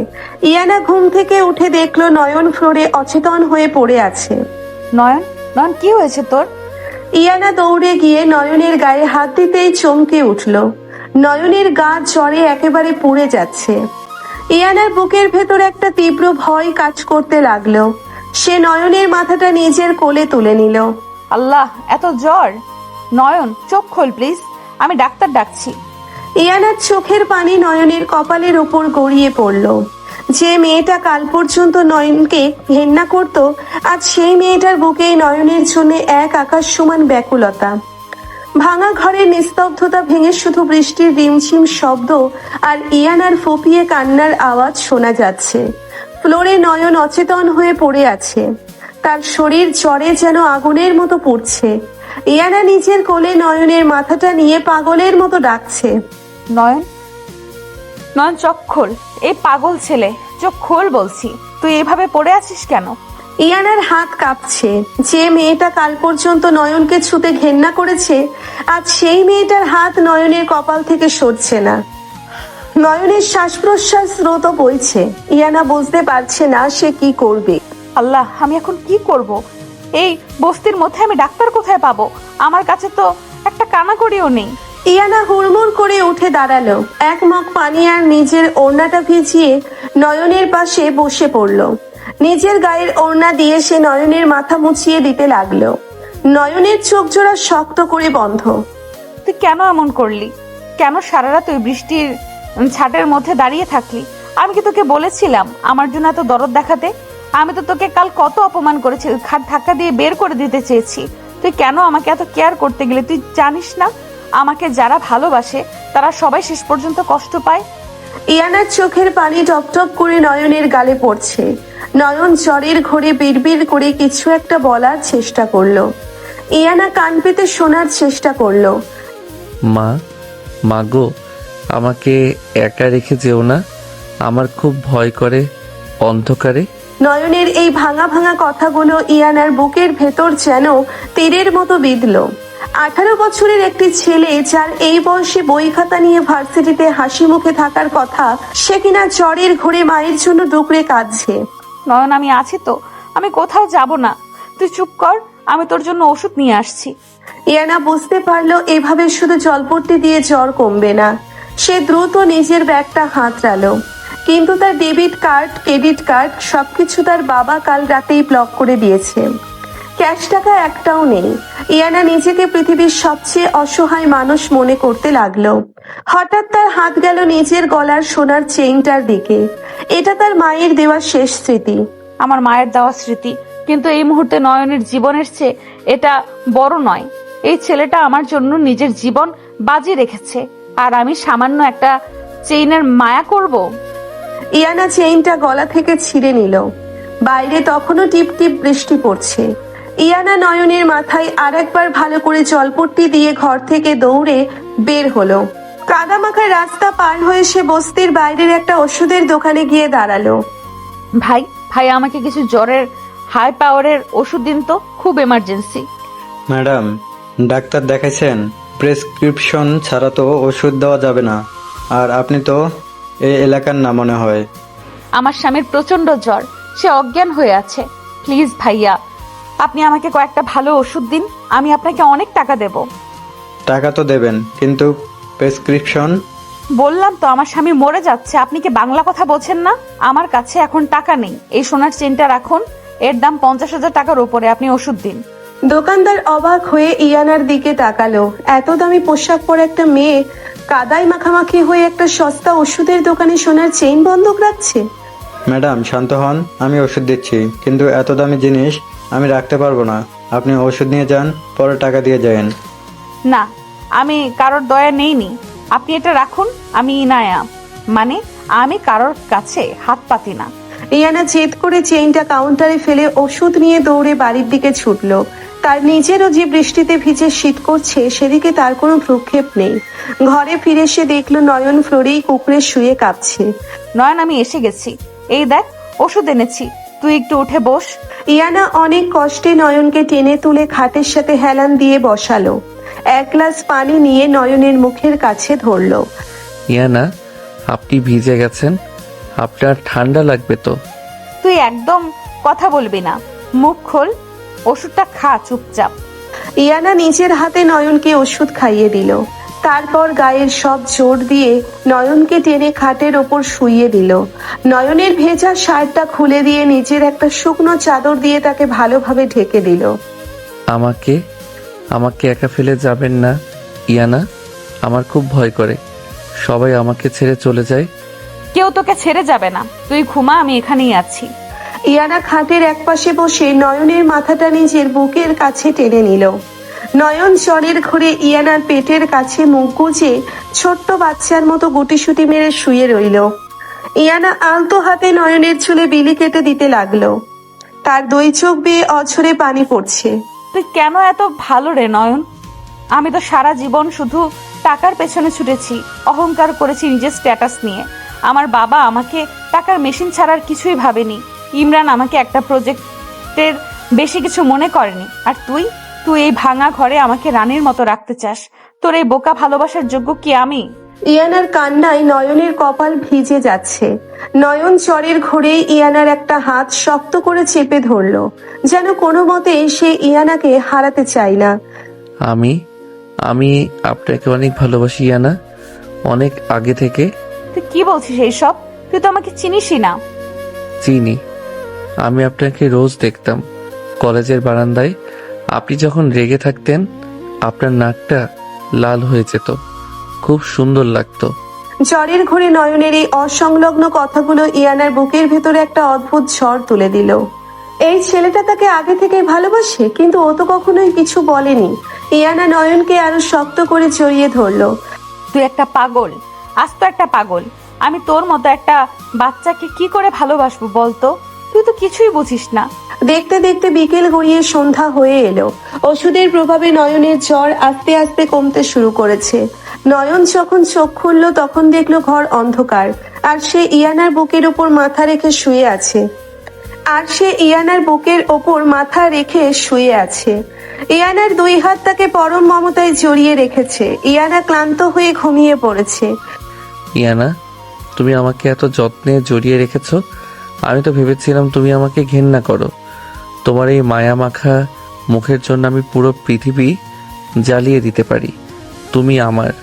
ইয়ানা ঘুম থেকে উঠে দেখলো নয়ন ফ্লোরে অচেতন হয়ে পড়ে আছে। নয়ন, নয়ন, কি হয়েছে তোর? ইয়ানা দৌড়ে গিয়ে নয়নের গায়ে হাত দিতেই চমকে উঠল। নয়নের গা জ্বরে একেবারে পুড়ে যাচ্ছে। ইয়ানার বুকের ভেতর একটা তীব্র ভয় কাজ করতে লাগলো। সে নয়নের মাথাটা নিজের কোলে তুলে নিল। আল্লাহ, এত জ্বর! নয়ন, চোখ খোল প্লিজ, আমি ডাক্তার ডাকছি। ইয়ানার চোখের পানি নয়নের কপালের ওপর গড়িয়ে পড়ল। যে মেয়েটা কাল পর্যন্ত নয়নকে ঘেন্না করত, আজ সেই মেয়েটার বুকেই নয়নের জন্য এক আকাশ সমান ব্যাকুলতা। ভাঙা ঘরের নিস্তব্ধতা ভেঙে শুধু বৃষ্টির রিমঝিম শব্দ আর ইয়ানার ফোপিয়ে কান্নার আওয়াজ শোনা যাচ্ছে। ফ্লোরে নয়ন অচেতন হয়ে পড়ে আছে, তার শরীর জ্বরে যেন আগুনের মতো পুড়ছে। ইয়ানা নিজের কোলে নয়নের মাথাটা নিয়ে পাগলের মতো ডাকছে, নয়ন, নয়ন, চোখ খোল। এই পাগল ছেলে, চোখ খোল বলছি। তুই এভাবে পড়ে আছিস কেন? ইয়ানার হাত কাঁপছে। যে মেয়েটা কাল পর্যন্ত নয়নকে ছুতে ঘেন্না করেছে, আজ সেই মেয়েটার হাত নয়নের কপাল থেকে সরছে না। নয়নের শ্বাস প্রশ্বাস স্রোত বইছে। ইয়ানা বুঝতে পারছে না সে কি করবে। আল্লাহ, আমি এখন কি করব? এই বস্তির মধ্যে আমি ডাক্তার কোথায় পাবো? আমার কাছে তো একটা কানাকড়িও নেই। ইয়ানা হুড়মুড় করে উঠে দাঁড়ালো। এক মগ পানি আর নিজের ওড়নাটা ভিজিয়ে নয়নের পাশে বসে পড়ল। নিজের গায়ের ওড়না দিয়ে সে নয়নের মাথা মুছিয়ে দিতে লাগলো। নয়নের চোখ জোড়া শক্ত করে বন্ধ। তুই কেন এমন করলি? কেন সারা রাত ওই বৃষ্টির ছাটের মধ্যে দাঁড়িয়ে থাকলি? আমি কি তোকে বলেছিলাম আমার জন্য এত দরদ দেখাতে? আমি তো তোকে কাল কত অপমান করেছি, খাট ধাক্কা দিয়ে বের করে দিতে চেয়েছি। তুই কেন আমাকে এত কেয়ার করতে গেলে? তুই জানিস না আমাকে যারা ভালোবাসে তারা সবাই শেষ পর্যন্ত কষ্ট পায়? ইয়ানার চোখের পানি টপ টপ করে নয়নের গালে পড়ছে। নয়ন জ্বরের ঘোরে বিড়বিড় করে কিছু একটা বলার চেষ্টা করলো। ইয়ানা কান পেতে শোনার চেষ্টা করলো। মা গো, আমাকে একা রেখে যেও না, আমার খুব ভয় করে অন্ধকারে। নয়নের এই ভাঙা ভাঙা কথাগুলো ইয়ানার বুকের ভেতর যেন তীরের মতো বিঁধল। 18 বছরের একটি ছেলে, যার এই বয়সে বই খাতা নিয়ে ভার্সিটিতে হাসি মুখে থাকার কথা, সে কিনা জ্বরের ঘোরে মায়ের জন্য ডুকরে কাঁদছে। নয়ন, আমি আছি তো, আমি কোথাও যাব না। তুই চুপ কর, আমি তোর জন্য ওষুধ নিয়ে আসছি। ইয়ানা বুঝতে পারলো এভাবে শুধু জলপট্টি দিয়ে জ্বর কমবে না। সে দ্রুত নিজের ব্যাগটা হাতড়ালো, কিন্তু তার ডেবিট কার্ড, ক্রেডিট কার্ড সবকিছু তার বাবা কাল রাতেই ব্লক করে দিয়েছে। ক্যাশ টাকা একটাও নেই। ইয়ানা নিজেকে পৃথিবীর সবচেয়ে অসহায় মানুষ মনে করতে লাগলো। হঠাৎ তার হাত গেল নিজের গলার সোনার চেইনটার দিকে। এটা তার মায়ের দেওয়া শেষ স্মৃতি। আমার মায়ের দেওয়া স্মৃতি, কিন্তু এই মুহূর্তে নয়নের জীবনের চেয়ে এটা বড় নয়। এই ছেলেটা আমার জন্য নিজের জীবন বাজি রেখেছে, আর আমি সামান্য একটা চেইনের মায়া করব? ইয়ানা চেইনটা গলা থেকে ছিঁড়ে নিল। বাইরে তখনও টিপ টিপ বৃষ্টি পড়ছে। ইয়ানা নয়নের মাথায় আরেকবার ভালো করে জলপট্টি দিয়ে ঘর থেকে দৌড়ে বের হলো। কাদামাখা রাস্তা পার হয়ে সে বস্তির বাইরের একটা ওষুধের দোকানে গিয়ে দাঁড়ালো। ভাই ভাই, আমাকে কিছু জ্বরের হাই পাওয়ারের ওষুধ দিন তো, খুব এমার্জেন্সি। ম্যাডাম, ডাক্তার দেখাইছেন? প্রেসক্রিপশন ছাড়া তো ওষুধ দেওয়া যাবে না। আর আপনি তো এই এলাকার না মনে হয়। আমার স্বামীর প্রচন্ড জ্বর, সে অজ্ঞান হয়ে আছে। প্লিজ ভাইয়া, আপনি আমাকে কয়েকটা ভালো ওষুধ দিন, আমি আপনাকে অনেক টাকা দেব। টাকা তো দেবেন, কিন্তু প্রেসক্রিপশন? বললাম তো আমার স্বামী মরে যাচ্ছে, আপনি কি বাংলা কথা বোঝেন না? আমার কাছে এখন টাকা নেই। এই সোনার চেনটা রাখুন, এর দাম 50,000 টাকার উপরে, আপনি ওষুধ দিন। দোকানদার অবাক হয়ে ইয়ানার দিকে তাকালো। এত দামি পোশাক পরে একটা মেয়ে কাদায় মাখামাখি হয়ে একটা সস্তা ওষুধের দোকানে সোনার চেইন বন্ধক রাখছে। ম্যাডাম শান্ত হন, আমি ওষুধ দিচ্ছি, কিন্তু এত দামি জিনিস আমি রাখতে পারবো না। আপনি ওষুধ নিয়ে যান, পরে টাকা দিয়ে যান। না, আমি কারোর দয়া নেইনি, আপনি এটা রাখুন। আমি ইনায়া, মানে আমি কারোর কাছে হাত পাতি না। ইয়ানা জেদ করে চেইনটা কাউন্টারে ফেলে ওষুধ নিয়ে দৌড়ে বাড়ির দিকে ছুটলো। তার নিজেরও যে বৃষ্টিতে ভিজে শীত করছে, সেদিকে তার কোনো ভ্রুক্ষেপ নেই। ঘরে ফিরে সে দেখলো নয়ন ফ্লোরেই কুকুরে শুয়ে কাঁপছে। নয়ন, আমি এসে গেছি, এই দেখ ওষুধ এনেছি, তুই একটু উঠে বস। ইয়ানা অনেক কষ্টে নয়নকে টেনে তুলে খাটের সাথে হেলান দিয়ে বসালো। এক গ্লাস পানি নিয়ে নয়নের মুখের কাছে ধরলো। ইয়ানা, আপনি ভিজে গেছেন, আপনার ঠান্ডা লাগবে তো। তুই একদম কথা বলবি না, মুখ খোল, ওষুধটা খা চুপচাপ। ইয়ানা নিজের হাতে নয়নকে ওষুধ খাইয়ে দিল। তারপর গায়ের সব জোর দিয়ে নয়নকে টেনে খাটের ওপর শুইয়ে দিল। নয়নের ভেজা শার্টটা খুলে দিয়ে নিজের একটা শুকনো চাদর দিয়ে তাকে ভালোভাবে ঢেকে দিল। আমাকে আমাকে একা ফেলে যাবেন না ইয়ানা, আমার খুব ভয় করে। সবাই আমাকে ছেড়ে চলে যায়। কেউ তোকে ছেড়ে যাবে না, তুই ঘুমা, আমি এখানেই আছি। ইয়ানা খাটের একপাশে বসে নয়নের মাথাটা নিজের বুকের কাছে টেনে নিল। নয়ন জ্বরের ঘরে ইয়ানার পেটের কাছে মুখ গুজে ছোট্ট বাচ্চার মতো গুটিসুটি মেরে শুয়ে রইল। ইয়ানা আলতো হাতে নয়নের চুলে বিলি কেটে দিতে লাগলো। তার দুই চোখ বেয়ে অঝরে পানি পড়ছে। তুই কেন এত ভালো রে নয়ন? আমি তো সারা জীবন শুধু টাকার পেছনে ছুটেছি, অহংকার করেছি নিজের স্ট্যাটাস নিয়ে। আমার বাবা আমাকে টাকার মেশিন ছাড়ার কিছুই ভাবেনি। ইমরান আমাকে একটা প্রজেক্টের বেশি কিছু মনে করেনি। আর তুই এই ভাঙা ঘরে আমাকে রানীর মতো রাখতে চাস। তোর এই বোকা ভালোবাসার যোগ্য কি আমি? ইয়ানার কান্নায় নয়নের কপাল ভিজে যাচ্ছে। নয়ন জ্বরের ঘোরেই ইয়ানার একটা হাত শক্ত করে চেপে ধরলো, যেন কোনো মতে সে ইয়ানাকে হারাতে চায় না। আমি আপনাকে অনেক ভালোবাসি ইয়ানা, অনেক আগে থেকে। তুই কি বলছিস এইসব? তুই তো আমাকে চিনিসই না। চিনি, আমি আপনাকে রোজ দেখতাম কলেজের বারান্দায়। আপনি যখন রেগে থাকতেন আপনার নাকটা লাল হয়ে যেত, খুব সুন্দর লাগতো। জ্বরের ঘোরে নয়নের এই অসংলগ্ন কথাগুলো ইয়ানার বুকের ভেতরে একটা অদ্ভুত ঝড় তুলে দিল। এই ছেলেটা তাকে আগে থেকে ভালোবাসে, কিন্তু ও তো কখনোই কিছু বলেনি। ইয়ানা নয়নকে আরো শক্ত করে জড়িয়ে ধরলো। তুই একটা পাগল, আস্ত একটা পাগল। আমি তোর মতো একটা বাচ্চাকে কি করে ভালোবাসবো বলতো? তুই তো কিছুই বুঝিস না। দেখতে দেখতে বিকেল গড়িয়ে সন্ধ্যা হয়ে এলো। ওষুধের প্রভাবে নয়নের জ্বর আস্তে আস্তে কমতে শুরু করেছে। নয়ন যখন চোখ খুললো তখন দেখলো ঘর অন্ধকার, আর সে ইয়ানার বুকের উপর মাথা রেখে শুয়ে আছে। ইয়ানার দুই হাত তাকে পরম মমতায় জড়িয়ে রেখেছে। ইয়ানা ক্লান্ত হয়ে ঘুমিয়ে পড়েছে। ইয়ানা, তুমি আমাকে এত যত্নে জড়িয়ে রেখেছো। আমি তো ভেবেছিলাম তুমি আমাকে ঘেন্না করো। তোমার এই মায়া মাখা মুখের জন্য আমি পুরো পৃথিবী জ্বালিয়ে দিতে পারি। তুমি আমার,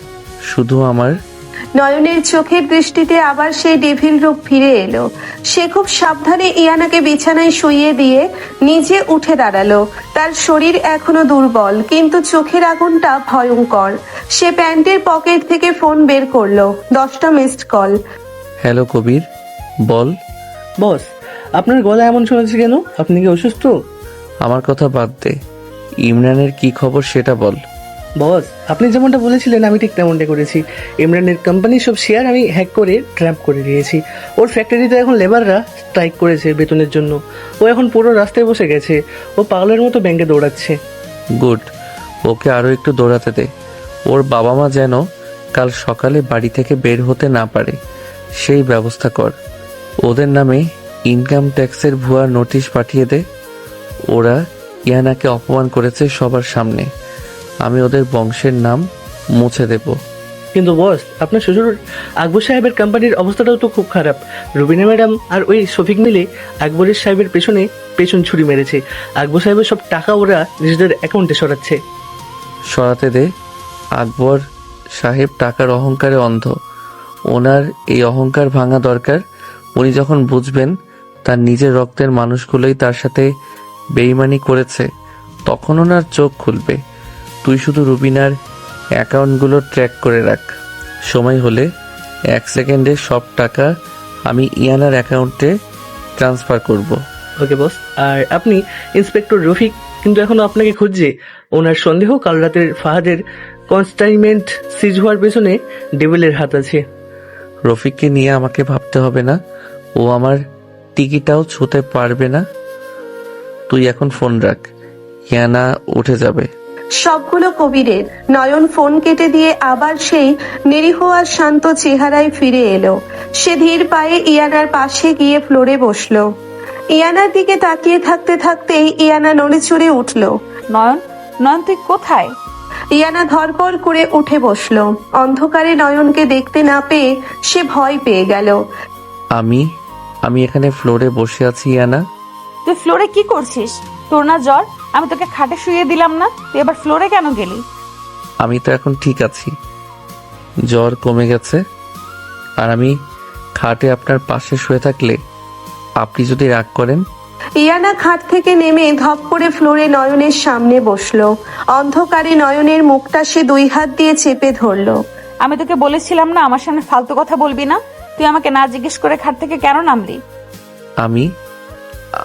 শুধু আমার। নয়নের চোখের দৃষ্টিতে আবার সেই ডেভিল রূপ ফিরে এলো। সে খুব সাবধানে ইয়ানাকে বিছানায় শুইয়ে দিয়ে নিজে উঠে দাঁড়ালো। তার শরীর এখনো দুর্বল, কিন্তু চোখের আগুনটা ভয়ঙ্কর। সে প্যান্টের পকেট থেকে ফোন বের করলো। 10টা মিসড কল। হ্যালো কবির, বল। বস, আপনার গলা এমন শুনেছি কেন? আপনি কি অসুস্থ? আমার কথা বাদ দে, ইমরানের কি খবর সেটা বল। বস, আপনি যেমনটা বলেছিলেন আমি ঠিক তেমনটা করেছি। ইমরানের কোম্পানির সব শেয়ার আমি হ্যাক করে ট্র্যাপ করে দিয়েছি। ওর ফ্যাক্টরিতে এখন লেবাররা স্ট্রাইক করেছে বেতনের জন্য। ও এখন পুরো রাস্তায় বসে গেছে। ও পাগলের মতো ব্যাংকে দৌড়াচ্ছে। গুড, ওকে আরও একটু দৌড়াতে দে। ওর বাবা মা যেন কাল সকালে বাড়ি থেকে বের হতে না পারে, সেই ব্যবস্থা কর। ওদের নামে ইনকাম ট্যাক্সের ভুয়া নোটিশ পাঠিয়ে দে। ওরা ইয়ানাকে অপমান করেছে সবার সামনে। আমি ওদের বংশের নাম মুছে দেব। কিন্তু বস, আপনার শ্বশুর আকবর সাহেবের কোম্পানির অবস্থাটাও তো খুব খারাপ। রুবিনা ম্যাডাম আর ওই শফিক মিলে আকবরের সাহেবের পেছন ছুরি মেরেছে। আকবর সাহেবের সব টাকা ওরা নিজেদের অ্যাকাউন্টে সরাচ্ছে। সরাতে দে। আকবর সাহেব টাকার অহংকারে অন্ধ। ওনার এই অহংকার ভাঙা দরকার। উনি যখন বুঝবেন তার নিজের রক্তের মানুষগুলোই তার সাথে বেইমানি করেছে, তখন ওনার চোখ খুলবে। তুই শুধু রুবিনার অ্যাকাউন্টগুলো ট্র্যাক করে রাখ। সময় হলে 1 সেকেন্ডে সব টাকা আমি ইয়ানার অ্যাকাউন্টে ট্রান্সফার করব। ওকে বস। আর আপনি ইন্সপেক্টর রফিক কিন্তু এখনো আপনাকে খুঁজছে। ওনার সন্দেহ কাল রাতের ফাহাদের কনস্টাইনমেন্ট সিজ হওয়ার পেছনে ডেভিলের হাত আছে। রফিককে নিয়ে আমাকে ভাবতে হবে না, ও আমার টিকিটাও ছুঁতে পারবে না। তুই এখন ফোন রাখ, ইয়ানা উঠে যাবে। সবগুলো কবিরের। নয়ন ফোন কেটে দিয়ে আবার সেই নিরীহ আর শান্ত চেহারায় ফিরে এলো। সে ধীর পায়ে ইয়ানার পাশে গিয়ে ফ্লোরে বসলো। ইয়ানার দিকে তাকিয়ে থাকতে থাকতেই ইয়ানা নড়ে চড়ে উঠল। নয়ন, নয়ন তুই কোথায়? ইয়ানা ধরপড় করে উঠে বসলো। অন্ধকারে নয়নকে দেখতে না পেয়ে সে ভয় পেয়ে গেল। আমি এখানে ফ্লোরে বসে আছি ইয়ানা। তুই ফ্লোরে কি করছিস? তোর না জ্বর? আমি তোকে খাটে শুয়ে দিলাম না? তুই এবার ফ্লোরে কেন গেলি? আমি তো এখন ঠিক আছি, জ্বর কমে গেছে। আর আমি খাটে আপনার পাশে শুয়ে থাকলে আপনি যদি রাগ করেন। ইয়ানা খাট থেকে নেমে ধপ করে ফ্লোরে নয়নের সামনে বসলো। অন্ধকারে নয়নের মুখটা সে 2 হাত দিয়ে চেপে ধরলো। আমি তোকে বলেছিলাম না আমার সামনে ফালতু কথা বলবি না? তুই আমাকে না জিজ্ঞেস করে খাট থেকে কেন নামলি?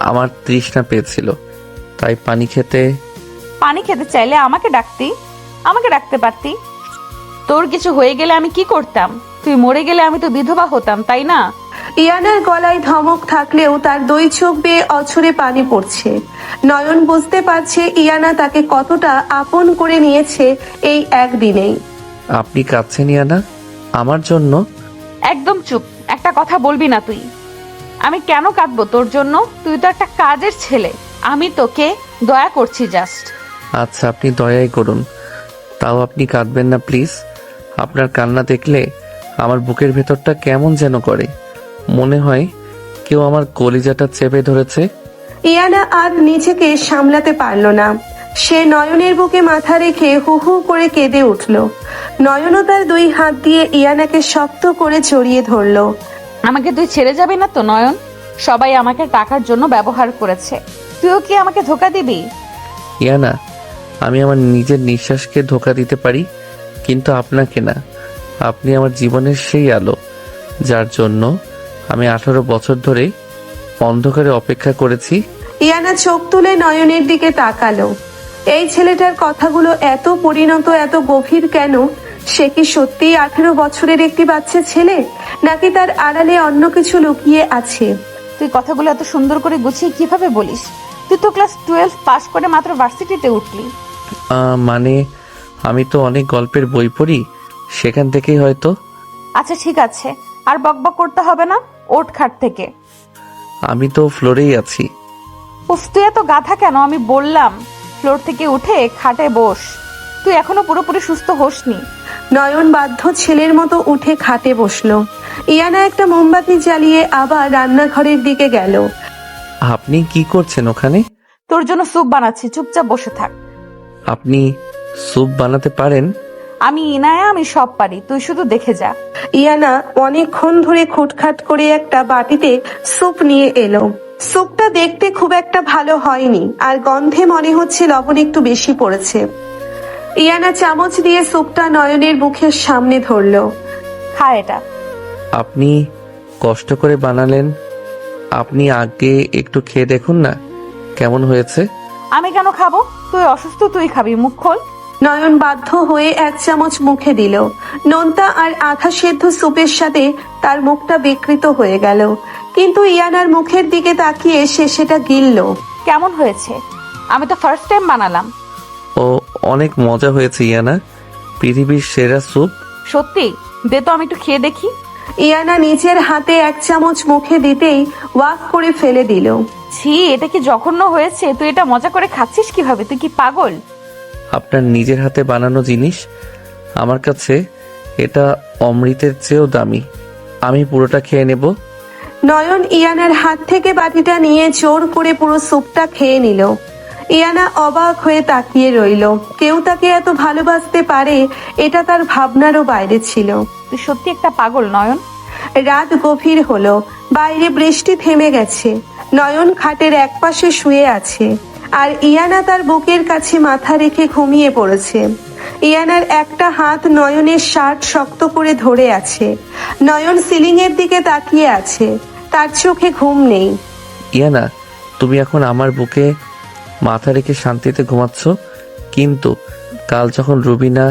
আমার তৃষ্ণা পেয়েছিল, তাই পানি খেতে চাইলে আমাকে ডাকতে পারতি। তোর কিছু হয়ে গেলে আমি কি করতাম? তুই মরে গেলে আমি তো বিধবা হতাম, তাই না? ইয়ানার গলায় ধমক থাকলেও তার 2 চোখ বেয়ে অঝরে পানি পড়ছে। নয়ন বুঝতে পারছে ইয়ানা তাকে কতটা আপন করে নিয়েছে এই একদিনেই। আপনি কাঁদছেন ইয়ানা আমার জন্য? একদম চুপ, একটা কথা বলবি না তুই। আমি কেন কাঁদবো তোর জন্য? তুই তো একটা কাজের ছেলে। আমি তোকে দয়া করছি জাস্ট। আচ্ছা, আপনি দয়াই করুন, তাও আপনি কাঁদবেন না প্লিজ। আপনার কান্না দেখলে আমার বুকের ভেতরটা কেমন যেন করে। মনে হয় কেউ আমার কলিজাটা চেপে ধরেছে। ইয়ানা আর নিজেকে সামলাতে পারল না। সে নয়নের বুকে মাথা রেখে হু হু করে কেঁদে উঠল। নয়নও তার 2 হাত দিয়ে ইয়ানাকে শক্ত করে জড়িয়ে ধরল। আমাকে তুই ছেড়ে যাবি না তো নয়ন? সবাই আমাকে টাকার জন্য ব্যবহার করেছে, তুইও কি আমাকে ধোকা দিবি? ইয়ানা, আমি আমার নিজের নিঃশ্বাসকে ধোকা দিতে পারি, কিন্তু আপনাকে না। আপনি আমার জীবনের সেই আলো, যার জন্য আমি 18 বছর ধরে অন্ধকারে অপেক্ষা করেছি। ইয়ানা চোখ তুলে নয়নের দিকে তাকালো। এই ছেলেটার কথাগুলো এত পরিণত, এত গভীর কেন? সে কি সত্যিই 18 বছরের একটি বাচ্চা ছেলে, নাকি তার আড়ালে অন্য কিছু লুকিয়ে আছে? তুই কথাগুলো এত সুন্দর করে গুছিয়ে কিভাবে বলিস? তুই তো ক্লাস 12 পাস করে মাত্র ভার্সিটিতে উঠলি। মানে আমি তো অনেক গল্পের বই পড়ি, সেখান থেকেই হয়তো। আচ্ছা ঠিক আছে, আর বকবক করতে হবে না, ওঠ খাট থেকে। আমি তো ফ্লোরেই আছি। উফ, তুই এত গাধা কেন? আমি বললাম ফ্লোর থেকে উঠে খাটে বস। তুই এখনো পুরোপুরি সুস্থ হোসনি। নয়ন বাধ্য ছেলের মতো উঠে খাটে বসলো। ইয়ানা একটা মোমবাতি জ্বালিয়ে আবার রান্নাঘরের দিকে গেল। আপনি কি করছেন ওখানে? তোর জন্য স্যুপ বানাচ্ছি, চুপচাপ বসে থাক। আপনি স্যুপ বানাতে পারেন? আমি ইনায়া, আমি সব পারি, তুই শুধু দেখে যা। ইয়ানা অনেকক্ষণ ধরে খুটখাট করে একটা বাটিতে স্যুপ নিয়ে এলো। স্যুপটা দেখতে খুব একটা ভালো হয়নি, আর গন্ধে মনে হচ্ছে লবণ একটু বেশি পড়েছে। ইয়ানা চামচ দিয়ে স্যুপটা নয়নের মুখের সামনে ধরলো। খা এটা। আপনি কষ্ট করে বানালেন, আপনি আগে একটু খেয়ে দেখুন না কেমন হয়েছে। আমি কেন খাবো? তুই অসুস্থ, তুই খাবি, মুখ খোল। নয়ন বাধ্য হয়ে এক চামচ মুখে দিল। নোনতা আর আধা সেদ্ধ স্যুপের সাথে তার মুখটা বিকৃত হয়ে গেল, কিন্তু ইয়ানার মুখের দিকে তাকিয়ে সে সেটা গিলল। কেমন হয়েছে? আমি তো ফার্স্ট টাইম বানালাম। ও অনেক মজা হয়েছে ইয়ানা, পৃথিবীর সেরা স্যুপ। সত্যি? দে তো আমি একটু খেয়ে দেখি। ইয়ানা নিজের হাতে এক চামচ মুখে দিতেই ওয়াক করে ফেলে দিল। ছি, এটা কি জঘন্য হয়েছে? তুই এটা মজা করে খাচ্ছিস কিভাবে? তুই কি পাগল? আপনার নিজের হাতে বানানো জিনিস, আমার কাছে এটা অমৃতের চেয়েও দামি। আমি পুরোটা খেয়ে নেব। নয়ন ইয়ানার হাত থেকে বাটিটা নিয়ে জোর করে পুরো স্যুপটা খেয়ে নিল। ইয়ানা অবাক হয়ে তাকিয়ে রইল। কেউ তাকে এত ভালোবাসতে পারে, এটা তার ভাবনারও বাইরে ছিল। তুই সত্যি একটা পাগল নয়ন। রাত গভীর হলো, বাইরে বৃষ্টি থেমে গেছে। নয়ন খাটের একপাশে শুয়ে আছে, আর ইয়ানা তার বুকের কাছে মাথা রেখে ঘুমিয়ে পড়েছে। ইয়ানার একটা হাত নয়নের শার্ট শক্ত করে ধরে আছে। নয়ন সিলিং এর দিকে তাকিয়ে আছে, তার চোখে ঘুম নেই। ইয়ানা, তুমি এখন আমার বুকে মাথা রেখে শান্তিতে ঘুমাচ্ছ, কিন্তু কাল যখন রুবিনা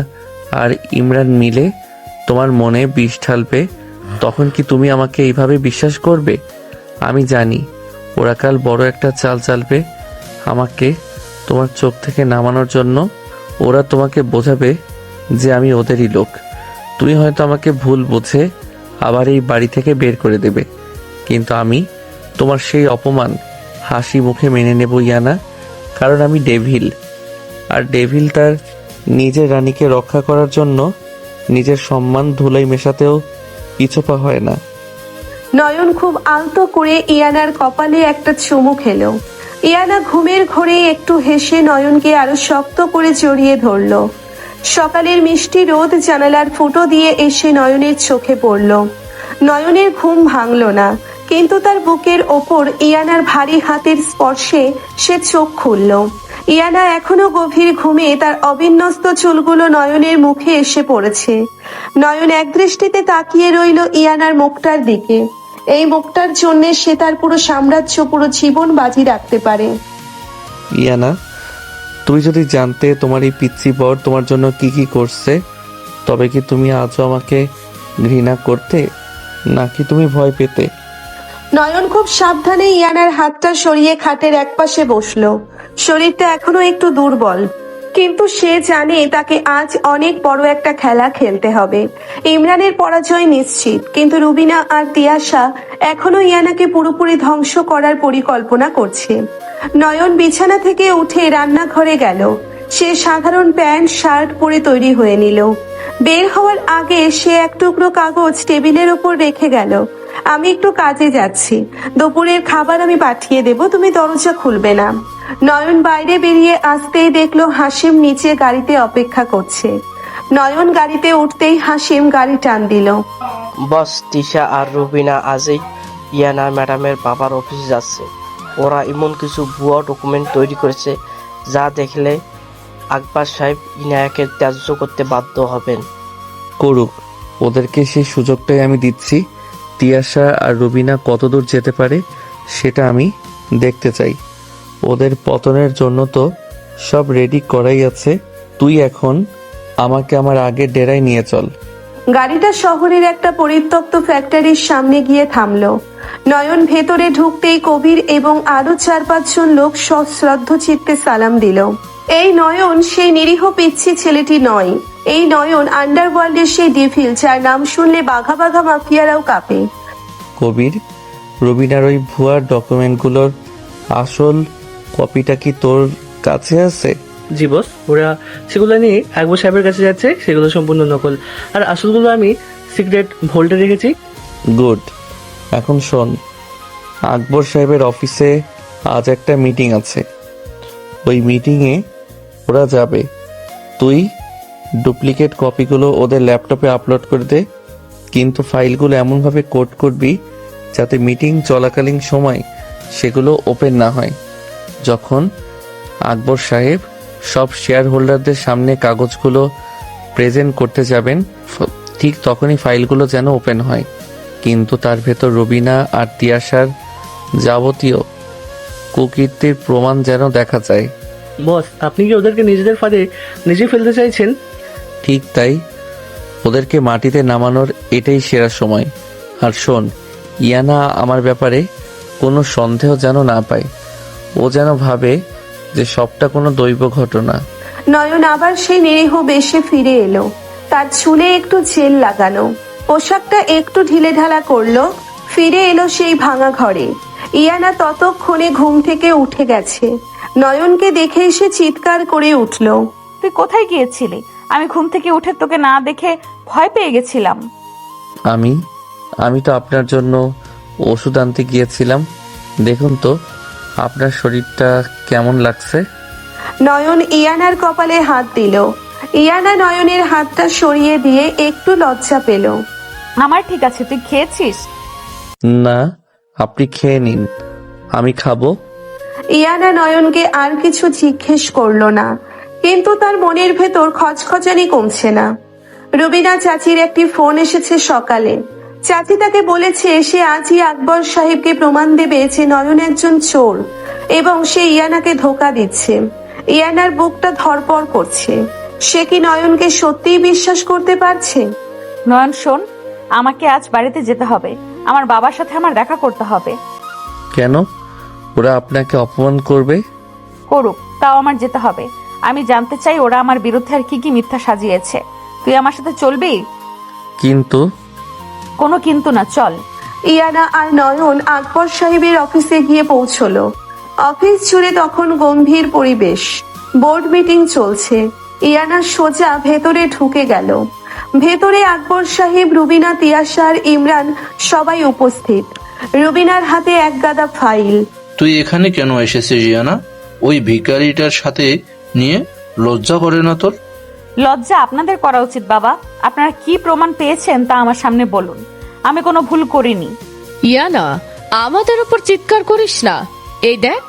আর ইমরান মিলে তোমার মনে বিষ ঢালবে, তখন কি তুমি আমাকে এইভাবে বিশ্বাস করবে? আমি জানি ওরা কাল বড় একটা চাল চালবে আমাকে তোমার চোখ থেকে নামানোর জন্য। ওরা তোমাকে বোঝাবে যে আমি ওদেরই লোক। তুমি হয়তো আমাকে ভুল বুঝে আবার এই বাড়ি থেকে বের করে দেবে, কিন্তু আমি তোমার সেই অপমান হাসি মুখে মেনে নেব ইয়ানা, কারণ আমি ডেভিল। আর ডেভিল তার নিজের রানীকে রক্ষা করার জন্য নিজের সম্মান ধুলাই মেশাতেও পিছপা হয় না। নয়ন খুব আলতো করে ইয়ানার কপালে একটা চুমু খেলো। ইয়ানা ঘুমের ঘোরে একটু হেসে নয়নকে আরো শক্ত করে জড়িয়ে ধরলো। সকালের মিষ্টি রোদ জানালার ফুটো দিয়ে এসে নয়নের চোখে পড়ল। নয়নের ঘুম ভাঙল না, কিন্তু তার বুকের ওপর ইয়ানার ভারী হাতের স্পর্শে সে চোখ খুলল। ইয়ানা এখনো গভীর ঘুমে, তার অবিন্যস্ত চুলগুলো নয়নের মুখে এসে পড়েছে। নয়ন একদৃষ্টিতে তাকিয়ে রইল ইয়ানার মুখটার দিকে। এই মুখটার জন্য সে তার পুরো সাম্রাজ্য, পুরো জীবন বাজি রাখতে পারে। ইয়ানা, তুমি যদি জানতে তোমার এই পিচ্ছি বর তোমার জন্য কি কি করছে, তবে কি তুমি আজও আমাকে ঘৃণা করতে, নাকি তুমি ভয় পেতে? নয়ন খুব সাবধানে ইয়ানার হাতটা সরিয়ে খাটের একপাশে বসলো। শরীরটা এখনো একটু দুর্বল, কিন্তু সে জানে তাকে আজ অনেক বড় একটা খেলা খেলতে হবে। ইমরানের পরাজয় নিশ্চিত, কিন্তু রুবিনা আর তিয়াশা এখনো ইয়ানাকে পুরোপুরি ধ্বংস করার পরিকল্পনা করছে। নয়ন বিছানা থেকে উঠে রান্নাঘরে গেল। সে সাধারণ প্যান্ট শার্ট পরে তৈরি হয়ে নিল। বের হওয়ার আগে সে এক টুকরো কাগজ টেবিলের উপর রেখে গেল। আমি একটু কাজে যাচ্ছি, দুপুরের খাবার আমি পাঠিয়ে দেব, তুমি দরজা খুলবে না। নয়ন বাইরে বেরিয়ে আসতেই দেখলো হাসিম নিচে গাড়িতে অপেক্ষা করছে। নয়ন গাড়িতে উঠতেই হাসিম গাড়ি টান দিল। বস, তিশা আর রুবিনা আজই ইয়ানা ম্যাডামের বাবার অফিসে যাচ্ছে। ওরা এমন কিছু ভুয়া ডকুমেন্ট তৈরি করেছে যা দেখলে আকবর সাহেব ইনায়াকে ত্যায্য করতে বাধ্য হবেন। করুক, ওদেরকে সেই সুযোগটাই আমি দিচ্ছি। তিয়াশা আর রুবিনা কতদূর যেতে পারে সেটা আমি দেখতে চাই। ওদের পতনের জন্য তো সব রেডি করাই আছে। তুই এখন আমাকে আমার আগের ডেরায় নিয়ে চল। গাড়িটা শহরের একটা পরিত্যক্ত ফ্যাক্টরির সামনে গিয়ে থামলো। নয়ন ভেতরে ঢুকতেই কবির এবং আরো 4-5 জন লোক সশ্রদ্ধ চিত্তে সালাম দিল। এই নয়ন সেই নিরীহ পিচ্ছি ছেলেটি নয়। এই নয়ন আন্ডারওয়ার্ল্ডের সেই ডেভিল, যার নাম শুনলে বাঘা বাঘা মাফিয়ারাও কাঁপে। কবির, রুবিনার ওই ভুয়া ডকুমেন্টগুলোর আসল কপিটা কি তোর কাছে আছে? জি বস, ওরা সেগুলো নিয়ে আকবর সাহেবের কাছে যাচ্ছে, সেগুলো সম্পূর্ণ নকল, আর আসলগুলো আমি সিক্রেট ভোল্টে রেখেছি। গুড। এখন শোন, আকবর সাহেবের অফিসে আজ একটা মিটিং আছে। ওই মিটিংয়ে ওরা যাবে। তুই ডুপ্লিকেট কপিগুলো ওদের ল্যাপটপে আপলোড করে দে, কিন্তু ফাইলগুলো এমনভাবে কোড করবি যাতে মিটিং চলাকালীন সময় সেগুলো ওপেন না হয়। যখন আকবর সাহেব সব শেয়ার হোল্ডারদের সামনে কাগজগুলো প্রেজেন্ট করতে যাবেন, ঠিক তখনই ফাইলগুলো যেন ওপেন হয়, কিন্তু তার ভেতর রবিনা আর তিয়াশার যাবতীয় কুকীর্তির প্রমাণ যেন দেখা যায়। বস, আপনি কি ওদেরকে নিজেদের ফাঁদে নিজে ফেলতে চাইছেন? ঠিক তাই, ওদেরকে মাটিতে নামানোর এটাই সেরা সময়। আর শোন, ইয়ানা আমার ব্যাপারে কোনো সন্দেহ যেন না পায়। ও যেন ভাবে যে সবটা কোনো দৈব ঘটনা। নয়ন আবার সেই নিরীহ বেশে ফিরে এলো। তার চুলে একটু জেল লাগানো, পোশাকটা একটু ঢিলেঢালা করলো, ফিরে এলো সেই ভাঙা ঘরে। ইয়ানা ততক্ষণে ঘুম থেকে উঠে গেছে। নয়নকে দেখে সে চিৎকার করে উঠল। তুই কোথায় গিয়েছিলি? আমি ঘুম থেকে উঠে তোকে না দেখে ভয় পেয়ে গেছিলাম। আমি তো আপনার জন্য ওষুধ আনতে গিয়েছিলাম। দেখুন তো আপনার শরীরটা কেমন লাগছে। নয়ন ইয়ানার কপালে হাত দিল। ইয়ানা নয়নের হাতটা সরিয়ে দিয়ে একটু লজ্জা পেল। আমার ঠিক আছে, তুই খেয়েছিস? না, আপনি খেয়ে নিন, আমি খাবো। ইয়ানা নয়নকে আর কিছু জিজ্ঞেস করলো না, কিন্তু তার মনের ভেতর খচখচানি কমছে না। রুবিনা চাচির একটি ফোন এসেছে সকালে। চাচি তাকে বলেছে সে আজই আকবর সাহেবকে প্রমাণ দেবে যে নয়ন একজন চোর এবং সে ইয়ানাকে ধোকা দিচ্ছে। ইয়ানার বুকটা ধড়পড় করছে। সে কি নয়নকে সত্যিই বিশ্বাস করতে পারছে? নয়ন শোন, আমাকে আজ বাড়িতে যেতে হবে। আমার বাবার সাথে আমার দেখা করতে হবে। কেন? ওরা আপনাকে অপমান করবে? করুক, তাও আমার যেতে হবে। আমি জানতে চাই ওরা আমার বিরুদ্ধে আর কি কি মিথ্যা সাজিয়েছে। তুই আমার সাথে চলবি? কিন্তু কোনো কিন্তু না, চল। ইয়ানা আর নয়ন আকবর সাহেবের অফিসে গিয়ে পৌঁছলো। অফিস জুড়ে তখন গম্ভীর পরিবেশ। বোর্ড মিটিং চলছে। ইয়ানা সোজা ভেতরে ঢুকে গেল। ভেতরে আকবর সাহেব, রুবিনা, তিয়াশার, ইমরান সবাই উপস্থিত। রুবিনার হাতে এক গাদা ফাইল। তুই এখানে কেন এসেছিস জিয়ানা? ওই ভিখারিটার সাথে নিয়ে লজ্জা করে না তোর? লজ্জা আপনাদের করা উচিত বাবা। আপনারা কি প্রমাণ পেয়েছেন তা আমার সামনে বলুন। আমি কোনো ভুল করিনি। ইয়ানা, আমাদের উপর চিৎকার করিস না। এই দেখ,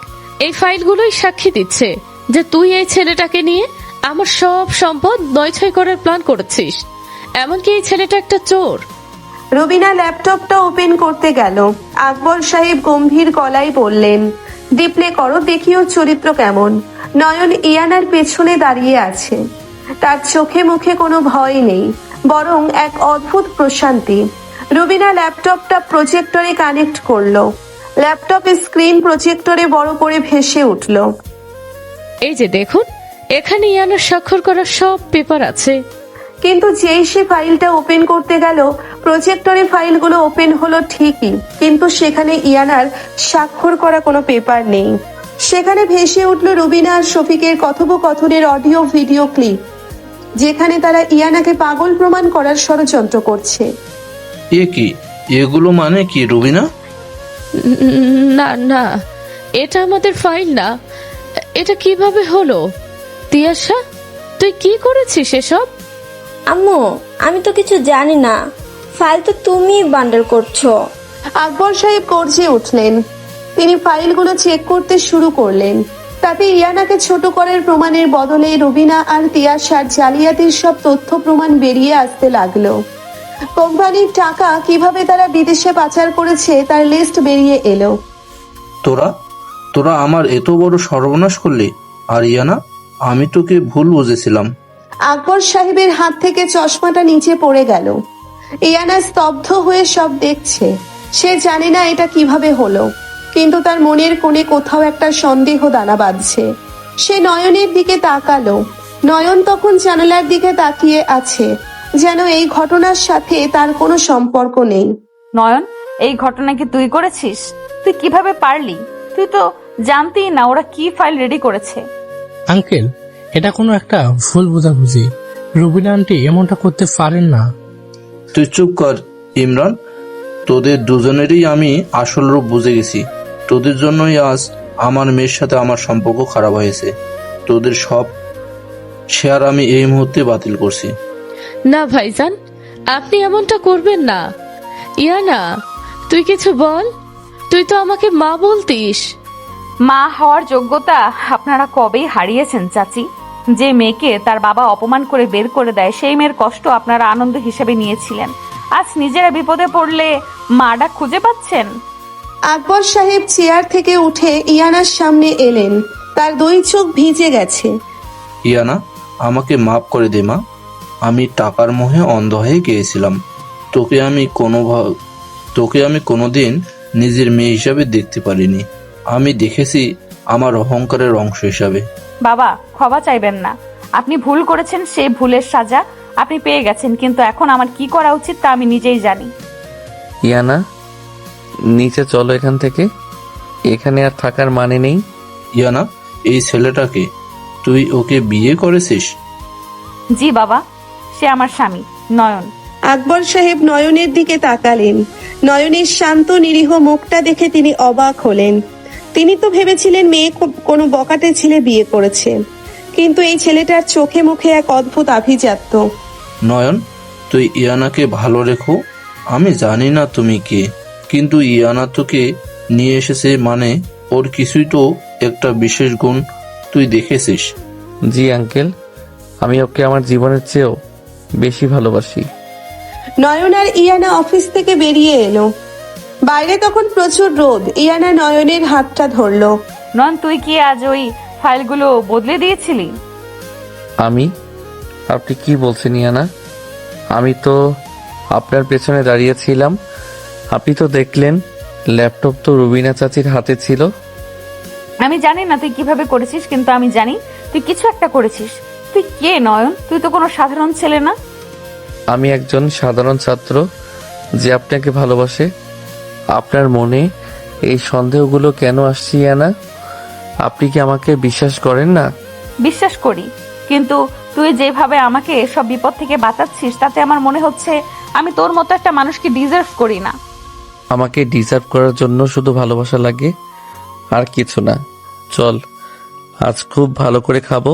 এই ফাইলগুলোই সাক্ষী দিচ্ছে যে তুই এই ছেলেটাকে নিয়ে আমার সব সম্পদ নয়ছয় করার প্ল্যান করেছিস। এমনকি এই ছেলেটা একটা চোর। রুবিনা ল্যাপটপটা ওপেন করতে গেল। আকবর সাহেব গম্ভীর গলায় বললেন, ডিপ্লে করো, দেখি ওর চরিত্র কেমন। নয়ন ইয়ানার পেছনে দাঁড়িয়ে আছে। তার চোখে মুখে কোনো ভয় নেই, বরং এক অদ্ভুত প্রশান্তি। রুবিনা ল্যাপটপটা প্রজেক্টরে কানেক্ট করলো। ল্যাপটপের স্ক্রিন প্রজেক্টরে বড় করে ভেসে উঠল। এই যে দেখুন, এখানে ইয়ানার স্বাক্ষর করা সব পেপার আছে। কিন্তু যেই সে ফাইলটা ওপেন করতে গেল, প্রজেক্টরে ফাইলগুলো ওপেন হলো ঠিকই, কিন্তু সেখানে ইয়ানার স্বাক্ষর করা কোনো পেপার নেই। সেখানে ভেসে উঠল রুবিনা আর শফিকের কথোপকথনের অডিও ভিডিও ক্লিপ, যেখানে তারা ইয়ানাকে পাগল প্রমাণ করার ষড়যন্ত্র করছে। এ কি? এগুলো মানে কি রুবিনা? না না, এটা আমাদের ফাইল না। এটা কিভাবে হলো? তিয়াশা, তুই কি করেছিস এসব? আম্মু, আমি তো কিছু জানি না, ফাইল তো তুমি বান্ডেল করছো। আকবর সাহেব গর্জে উঠলেন। তিনি ফাইলগুলো চেক করতে শুরু করলেন। তাতে ইয়ানাকে ছোট করার প্রমাণের বদলে রুবিনা আর তিয়াশার জালিয়াতির সব তথ্য প্রমাণ বেরিয়ে আসতে লাগলো। কোম্পানির টাকা কিভাবে তারা বিদেশে পাচার করেছে তার লিস্ট বেরিয়ে এলো। তোরা আমার এত বড় সর্বনাশ করলি। আর ইয়ানা, আমি তোকে ভুল বুঝেছিলাম। আকবর সাহেবের হাত থেকে চশমাটা নিচে পড়ে গেল। ইয়ানা স্তব্ধ হয়ে সব দেখছে। সে জানে না এটা কিভাবে হলো, কিন্তু তার মনের কোণে কোথাও একটা সন্দেহ দানা বাঁধছে। সে নয়নের দিকে তাকালো। নয়ন তখন জানালার দিকে তাকিয়ে আছে, যেন এই ঘটনার সাথে তার কোনো সম্পর্ক নেই। নয়ন, এই ঘটনা কি তুই করেছিস? তুই কিভাবে পারলি? তুই তো জানতেই না ওরা কি ফাইল রেডি করেছে। আঙ্কেল, এটা কোনো একটা ভুল বোঝাবুঝি। রুবিনা আন্টি এমনটা করতে পারেন না। তুই চুপ কর ইমরান, তোদের দুজনেরই আমি আসল রূপ বুঝে গেছি। তোদের জন্যই আজ আমার মেয়ের সাথে আমার সম্পর্ক খারাপ হয়েছে। তোদের সব শেয়ার আমি এই মুহূর্তে বাতিল করছি। না ভাইজান, আপনি এমনটা করবেন না। ইয়ানা, তুই কিছু বল। তুই তো আমাকে মা বলতিস। মা হওয়ার যোগ্যতা আপনারা কবেই হারিয়েছেন চাচি। যে মেয়েকে তার বাবা অপমান করে বের করে দেয়, সেই মেয়ের কষ্ট আপনারা আনন্দ হিসেবে নিয়েছিলেন। আজ নিজেরা বিপদে পড়লে মা ডাক খুঁজে পাচ্ছেন। আকবর সাহেব চেয়ার থেকে উঠে ইয়ানার সামনে এলেন। তার দুই চোখ ভিজে গেছে। ইয়ানা, আমাকে মাফ করে দে মা। আমি টাকার মোহে অন্ধ হয়ে গিয়েছিলাম। তোকে আমি কোনোদিন নিজের মেয়ে হিসাবে দেখতে পারিনি। আমি দেখেছি আমার অহংকারের অংশ হিসাবে। বাবা, ক্ষমা চাইবেন না। আপনি ভুল করেছেন, সেই ভুলের সাজা আপনি পেয়ে গেছেন। কিন্তু এখন আমার কি করা উচিত তা আমি নিজেই জানি। ইয়ানা, নিচে চলো এখান থেকে। এখানে আর থাকার মানে নেই। ইয়ানা, এই ছেলেটাকে তুই ওকে বিয়ে করেছিস? জি বাবা, সে আমার স্বামী নয়ন। আকবর সাহেব নয়নের দিকে তাকালেন। নয়নের শান্ত নিরীহ মুখটা দেখে তিনি অবাক হলেন। তিনি তো ভেবেছিলেন মেয়ে কোনো বকাটে ছেলে বিয়ে করেছে, কিন্তু এই ছেলেটার চোখে মুখে এক অদ্ভুত আভিজাত্য। নয়ন, তুই ইয়ানাকে ভালো রেখো। আমি জানি না তুমি কে, কিন্তু ইয়ানা তোকে নিয়ে এসেছে মানে ওর কিছুই তো একটা বিশেষ গুণ তুই দেখেছিস। জি আঙ্কেল, আমি ওকে আমার জীবনের চেয়েও বেশি ভালোবাসি। নয়ন আর ইয়ানা অফিস থেকে বেরিয়ে এলো। বাইরে তখন প্রচুর রোদ। ইয়ানা নয়নের হাতটা ধরলো। নয়ন, তুই কি আজ ওই ফাইলগুলো বদলে দিয়েছিলি? আপনি কি বলছেন ইয়ানা? আমি তো আপনার পেছনে দাঁড়িয়েছিলাম। আপনি তো দেখলেন ল্যাপটপ তো রুবিনা চাচির হাতে ছিল। আমি জানি না তুই কিভাবে করেছিস, কিন্তু আমি জানি তুই কিছু একটা করেছিস। তুই কে নয়ন? তুই তো কোনো সাধারণ ছেলে না। আমি একজন সাধারণ ছাত্র যে আপনাকে ভালোবাসে। আপনার মনে এই সন্দেহগুলো কেন আসছে ইয়ানা? আপনি কি আমাকে বিশ্বাস করেন না? বিশ্বাস করি, কিন্তু তুই যেভাবে আমাকে সব বিপদ থেকে বাঁচাচ্ছিস তাতে আমার মনে হচ্ছে আমি তোর মতো একটা মানুষকে ডিজার্ভ করি না। আমাকে ডিজার্ভ করার জন্য শুধু ভালোবাসা লাগে, আর কিছু না। চল, আজ খুব ভালো করে খাবো।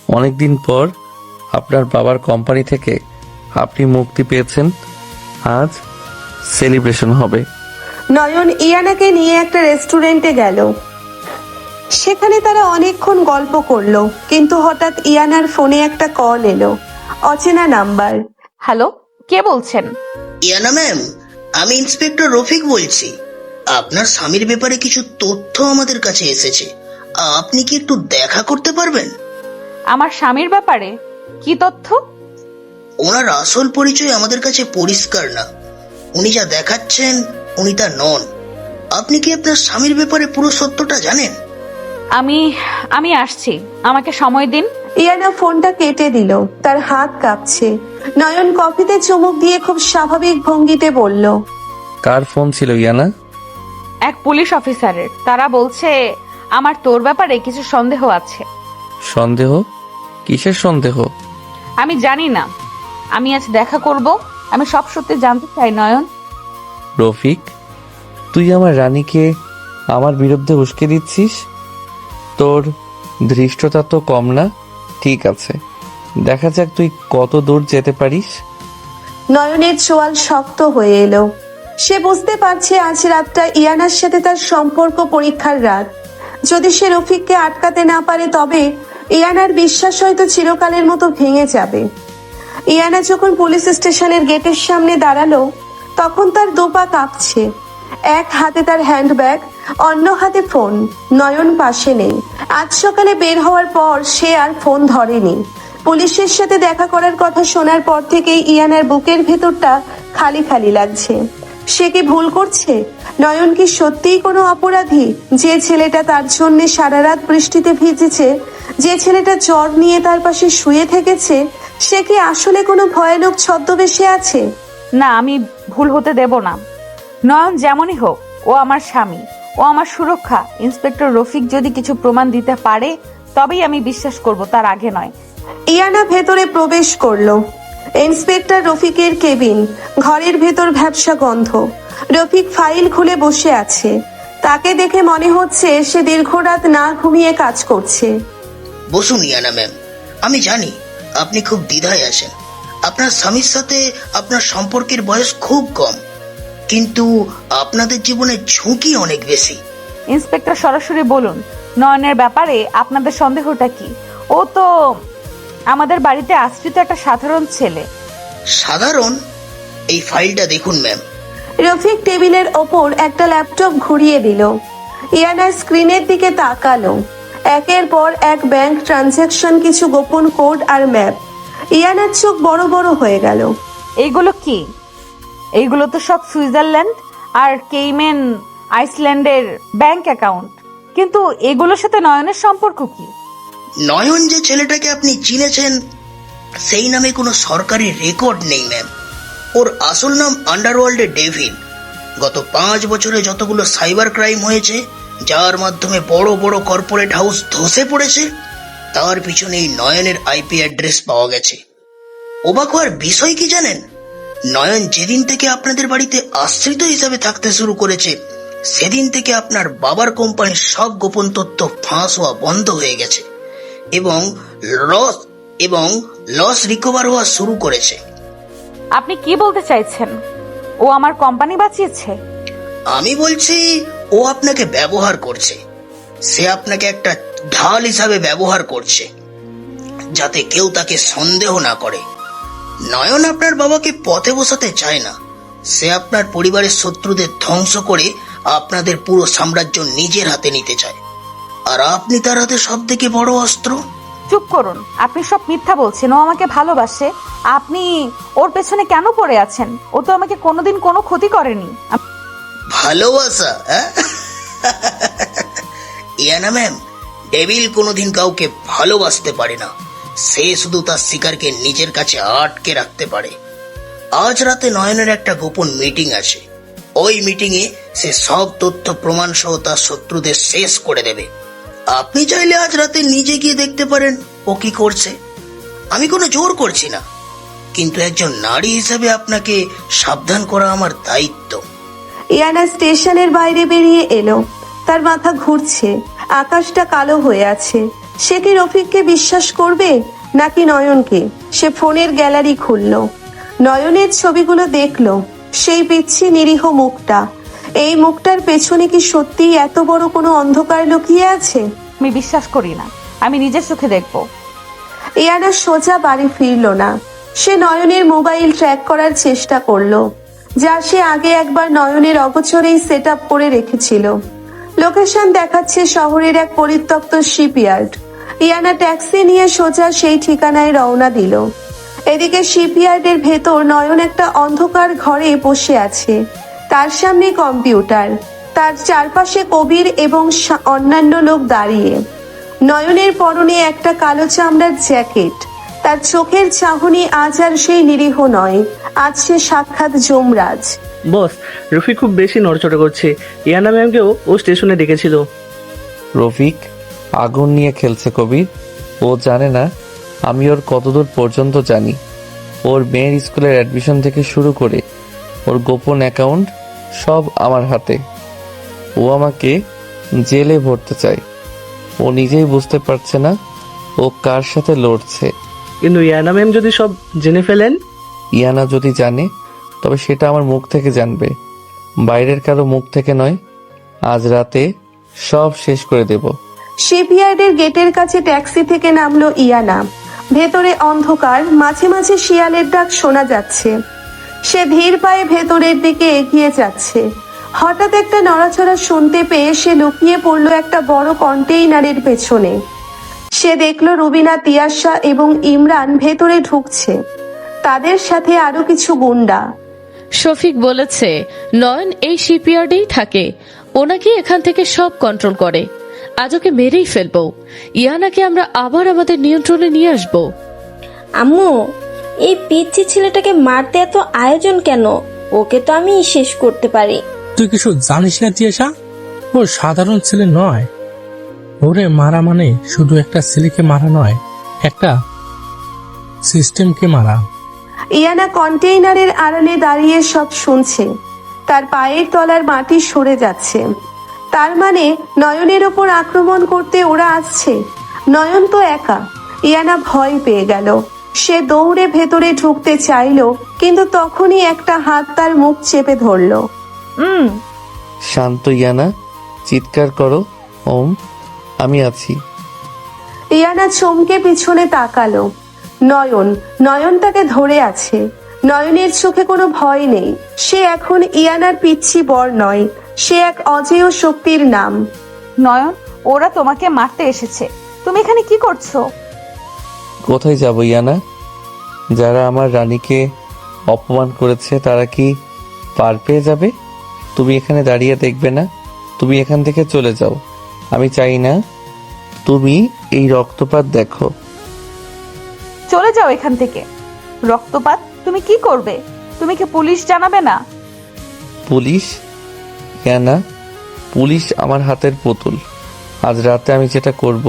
অনেকদিন পর আপনার বাবার কোম্পানি থেকে আপনি মুক্তি পেয়েছেন। আজ সেলিব্রেশন হবে। নয়ন ইয়ানাকে নিয়ে একটা রেস্টুরেন্টে গেল। সেখানে তারা অনেকক্ষণ গল্প করলো, কিন্তু হঠাৎ ইয়ানার ফোনে একটা কল এলো। অচেনা নাম্বার। হ্যালো, কে বলছেন? ইয়ানা ম্যাম, আমি ইন্সপেক্টর রফিক বলছি। আপনার স্বামীর ব্যাপারে কিছু তথ্য আমাদের কাছে এসেছে। আপনি কি একটু দেখা করতে পারবেন? আমার স্বামীর ব্যাপারে কি তথ্য? ওনার আসল পরিচয় আমাদের কাছে পরিষ্কার না। উনি যা দেখাচ্ছেন উনি তা নন। আপনি কি আপনার স্বামীর ব্যাপারে পুরো সত্যটা জানেন? আমি আসছি, আমাকে সময় দিন। ইয়ানা ফোনটা কেটে দিল। তার হাত কাঁপছে। নয়ন কফিতে চুমুক দিয়ে খুব স্বাভাবিক ভঙ্গিতে বলল, কার ফোন ছিল ইয়ানা? এক পুলিশ অফিসারের। তারা বলছে আমার তোর ব্যাপারে কিছু সন্দেহ আছে। সন্দেহ? কিসের সন্দেহ? আমি জানি না। আমি আজ দেখা করব। আমি সব সত্যি জানতে চাই নয়ন। রফিক, তুই আমার রানীকে আমার বিরুদ্ধে উস্কে দিচ্ছিস? তোর ধৃষ্টতা তো কম না। ঠিক আছে, দেখা যাক তুই কত দূর যেতে পারিস। নয়নের চোয়াল শক্ত হয়ে এলো। সে বুঝতে পারছে আজ রাতটা ইয়ানার সাথে তার সম্পর্ক পরীক্ষার রাত। যদি সে রফিককে আটকাতে না পারে তবে ইয়ানার বিশ্বাস হয়তো চিরকালের মতো ভেঙে যাবে। ইয়ানা যখন পুলিশ স্টেশনের গেটের সামনে দাঁড়ালো তখন তার দুপা কাঁপছে। এক হাতে তার হ্যান্ডব্যাগ, অন্য হাতে ফোন। নয়ন পাশে নেই। আজ সকালে বের হওয়ার পর সে আর ফোন ধরেনি। পুলিশের সাথে দেখা করার কথা শোনার পর থেকেই ইয়ানার বুকের ভেতরটা খালি খালি লাগছে। সে কি ভুল করছে? নয়ন কি সত্যিই কোনো অপরাধী? যে ছেলেটা তার জন্য সারা রাত বৃষ্টিতে ভিজেছে, যে ছেলেটা জ্বর নিয়ে তার পাশে শুয়ে থেকেছে, সে কি আসলে কোনো ভয়ানক ছদ্মবেশে আছে? না, আমি ভুল হতে দেব না। নয়ন যেমনই হোক, ও আমার স্বামী, ও আমার সুরক্ষা। ইন্সপেক্টর রফিক যদি কিছু প্রমাণ দিতে পারে তবেই আমি বিশ্বাস করব, তার আগে নয়। ইয়ানা ভেতরে প্রবেশ করলো। ইন্সপেক্টর রফিকের কেবিন, ঘরের ভেতর ভ্যাপসা গন্ধ। রফিক ফাইল খুলে বসে আছে। তাকে দেখে মনে হচ্ছে সে দীর্ঘ রাত না ঘুমিয়ে কাজ করছে। বসুন ইয়ানা ম্যাম, আমি জানি আপনি খুব দ্বিধায় আছেন। আপনার স্বামীর সাথে আপনার সম্পর্কের বয়স খুব কম, কিন্তু আপনাদের জীবনে ঝুঁকি অনেক বেশি। ইন্সপেক্টর সরাসরি বলুন, নয়নের ব্যাপারে আপনাদের সন্দেহটা কি? ও তো আমাদের বাড়িতে আশ্রিত একটা সাধারণ ছেলে। সাধারণ? এই ফাইলটা দেখুন ম্যাম। রফিক টেবিলের ওপর একটা ল্যাপটপ ঘুরিয়ে দিল। ইয়ানা স্ক্রিনের দিকে তাকালো। একের পর এক ব্যাংক ট্রানজাকশন, কিছু গোপন কোড আর ম্যাপ। ইয়ানার চোখ বড় বড় হয়ে গেল। এইগুলো কি? এইগুলো তো সব সুইজারল্যান্ড আর কেইমেন আইসল্যান্ডের ব্যাংক অ্যাকাউন্ট, কিন্তু এগুলোর সাথে নয়নের সম্পর্ক কি? নয়ন যে ছেলেটাকে আপনি চিনেছেন, সেই নামে কোনো সরকারি রেকর্ড নেই ম্যাম। ওর আসল নাম আন্ডারওয়ার্ল্ডে ডেভিল। গত 5 বছরে যতগুলো সাইবার ক্রাইম হয়েছে, যার মাধ্যমে বড় বড় কর্পোরেট হাউস ধসে পড়েছে, তার পিছনে এই নয়নের আইপি অ্যাড্রেস পাওয়া গেছে। অবাক হওয়ার বিষয় কি জানেন? নয়ন যেদিন থেকে আপনাদের বাড়িতে আশ্রিত হিসাবে থাকতে শুরু করেছে, সেদিন থেকে আপনার বাবার কোম্পানির সব গোপন তথ্য ফাঁস হওয়া বন্ধ হয়ে গেছে এবং লস রিকভার হওয়া শুরু করেছে। আপনি কি বলতে চাইছেন? ও আমার কোম্পানি বাঁচিয়েছে? আমি বলছি ও আপনাকে ব্যবহার করছে। সে আপনাকে একটা ঢাল হিসাবে ব্যবহার করছে, যাতে কেউ তাকে সন্দেহ না করে। নয়ন আপনার বাবাকে পথে বসাতে চায় না। সে আপনার পরিবারের শত্রুদের ধ্বংস করে আপনাদের পুরো সাম্রাজ্য নিজের হাতে নিতে চায়, আর আপনি তার হাতে সব থেকে বড় অস্ত্র। চুপ করুন, আপনি সব মিথ্যা বলছেন। ও আমাকে ভালোবাসে। আপনি ওর পেছনে কেন পড়ে আছেন? ও তো আমাকে কোনোদিন কোনো ক্ষতি করেনি। ভালোবাসা? ইয়ানা ম্যাম, ডেভিল কোনোদিন কাউকে ভালোবাসতে পারে না। সে শুধু তার শিকারকে নিজের কাছে আটকে রাখতে পারে। আজ রাতে নয়নের একটা গোপন মিটিং আছে। ওই মিটিং এ সে সব তথ্য প্রমাণ সহ তার শত্রুদের শেষ করে দেবে। আপনি চাইলে আজ রাতে নিজে গিয়ে দেখতে পারেন ও কি করছে। আমি কোনো জোর করছি না, কিন্তু একজন নারী হিসেবে আপনাকে সাবধান করা আমার দায়িত্ব। ইয়ানা স্টেশনের বাইরে বেরিয়ে এলো। তার মাথা ঘুরছে, আকাশটা কালো হয়ে আছে। সে কি রফিককে বিশ্বাস করবে নাকি নয়নকে? সে ফোনের গ্যালারি খুললো, নয়নের ছবিগুলো দেখলো। সেই পিচ্ছি নিরীহ মুখটা, এই মুখটার পেছনে কি সত্যি এত বড় কোনো অন্ধকার লুকিয়ে আছে? আমি বিশ্বাস করি না, আমি নিজের চোখে দেখবো। ইয়ানা সোজা বাড়ি ফিরল না। সে নয়নের মোবাইল ট্র্যাক করার চেষ্টা করলো, যা সে আগে একবার নয়নের অগোচরেই সেট আপ করে রেখেছিল। লোকেশন দেখাচ্ছে শহরের এক পরিত্যক্ত শিপইয়ার্ড। ইয়ানা ট্যাক্সি নিয়ে সোজা সেই ঠিকানায় রওনা দিল। এদিকে শিপইয়ার্ডের ভেতর নয়ন একটা অন্ধকার ঘরে বসে আছে। তার সামনে কম্পিউটার, তার চারপাশে কবির এবং অন্যান্য লোক দাঁড়িয়ে। নয়নের পরনে একটা কালো চামড়ার জ্যাকেট। তার চোখের চাহনি আজ আর সেই নিরীহ নয়, আজ সে সাক্ষাৎ যমরাজ। বস, রফি খুব বেশি নড়চড় করছে। ইয়ানা ম্যামকেও ও স্টেশনে ডেকেছিল। রফিক আগুন নিয়ে খেলছে কবির। ও জানে না আমি ওর কতদূর পর্যন্ত জানি। ওর মেয়ের স্কুলের অ্যাডমিশন থেকে শুরু করে ওর গোপন অ্যাকাউন্ট সব আমার হাতে। ও আমাকে জেলে ভরতে চায়। ও নিজেই বুঝতে পারছে না ও কার সাথে লড়ছে। কিন্তু ইয়ানা ম্যাম যদি সব জেনে ফেলেন? ইয়ানা যদি জানে, তবে সেটা আমার মুখ থেকে জানবে, বাইরের কারো মুখ থেকে নয়। আজ রাতে সব শেষ করে দেব। শিপইয়ার্ডের গেটের কাছে ট্যাক্সি থেকে নামলো ইয়ানা। ভেতরে অন্ধকার, মাঝে মাঝে শিয়ালের ডাক শোনা যাচ্ছে। সে ধীর পায়ে ভেতরের দিকে এগিয়ে যাচ্ছে। হঠাৎ একটা নড়াচড়া শুনতে পেয়ে সে লুকিয়ে পড়লো একটা বড় কন্টেইনারের পেছনে। সে দেখলো রুবিনা, তিয়াশা এবং ইমরান ভেতরে ঢুকছে। তাদের সাথে আরো কিছু গুন্ডা। শফিক বলেছে নয়ন এই শিপইয়ার্ডেই থাকে। ওনাকে এখান থেকে সব কন্ট্রোল করে। আজ ওকে মেরেই ফেলবো। ইয়ানাকে আমরা আবার আমাদের নিয়ন্ত্রণে নিয়ে আসবো। আম্মু, এই পিচ্ছি ছেলেটাকে মারতে এত আয়োজন কেন? ওকে তো আমি শেষ করতে পারি। তুই কিছু জানিস না তিয়াশা, ও সাধারণ ছেলে নয়। ও ওরে মারা মানে শুধু একটা ছেলেকে মারা নয়, একটা সিস্টেমকে মারা। ইয়ানা কন্টেইনারের আড়ালে দাঁড়িয়ে সব শুনছে। তার পায়ের তলার মাটি সরে যাচ্ছে। তার মানে নয়নের ওপর আক্রমণ করতে ওরা আসছে। নয়ন তো একা। ইয়ানা ভয় পেয়ে গেল। সে দৌড়ে ভেতরে ঢুকতে চাইলো, কিন্তু তখনই একটা হাত তার মুখ চেপে ধরলো। শান্ত ইয়ানা, চিৎকার করো ওম, আমি আছি। ইয়ানা চমকে পিছনে তাকালো। নয়ন তাকে ধরে আছে। নয়নের চোখে কোনো ভয় নেই। সে এখন ইয়ানার পিচ্ছি বর নয়, সে এক অজেয় শক্তির নাম। নয়ন, ওরা তোমাকে মারতে এসেছে। তুমি এখানে কি করছো? কোথায় যাব ইয়ানা? যারা আমার রানীকে অপমান করেছে তারা কি পার পেয়ে যাবে? তুমি এখানে দাঁড়িয়ে দেখবে না? তুমি এখান থেকে চলে যাও। আমি চাই না তুমি এই রক্তপাত দেখো। চলে যাও এখান থেকে। রক্তপাত? তুমি কি করবে? তুমি কি পুলিশ জানাবে না? পুলিশ? ইয়ানা, পুলিশ আমার হাতের পুতুল। আজ রাতে আমি যেটা করব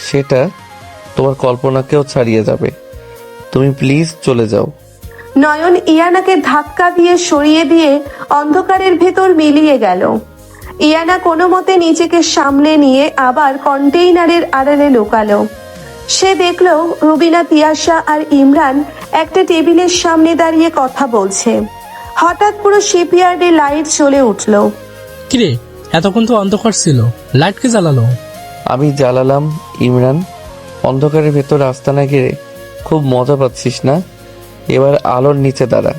সেটা তোমার কল্পনাকেও ছাড়িয়ে যাবে। তুমি প্লিজ চলে যাও। নয়ন ইয়ানাকে ধাক্কা দিয়ে সরিয়ে দিয়ে অন্ধকারের ভেতর মিলিয়ে গেল। ইয়ানা কোনো মতে নিজেকে সামলে নিয়ে আবার কন্টেইনারের আড়ালে লুকালো। সে দেখলো রুবিনা, তিয়াশা আর ইমরান একটা টেবিলের সামনে দাঁড়িয়ে কথা বলছে। হঠাৎ পুরো শিপইয়ার্ডে লাইট জ্বলে উঠলো। কিরে, এতক্ষণ তো অন্ধকার ছিল, লাইট কে জ্বালালো? আমি জ্বালালাম ইমরান। অন্ধকারের ভেতর আস্তানা ঘিরে খুব মজা পাচ্ছিস না? এবার আলোর নিচে দাঁড়া।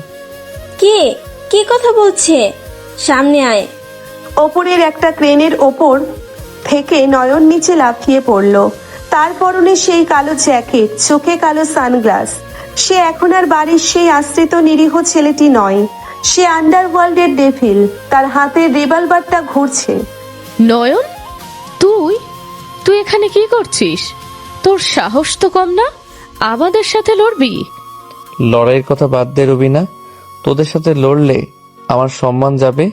কি কথা বলছে? সামনে আয়। ওপরের একটা ক্রেনের ওপর থেকে নয়ন নিচে লাফিয়ে পড়লো। তার পরনে সেই কালো জ্যাকেট, চোখে কালো সানগ্লাস। সে এখন আর বাড়ির সেই আশ্রিত নিরীহ ছেলেটি নয়, সে আন্ডারওয়ার্ল্ডের ডেভিল। তার হাতে রিভলভারটা ঘুরছে। নয়ন, তুই তুই এখানে কি করছিস? তোর সাহস তো কম না, আমাদের সাথে লড়বি? লড়াইয়ের কথা বাদ দে রুবিনা। তোদের সাথে লড়লে আমার সম্মান যাবে।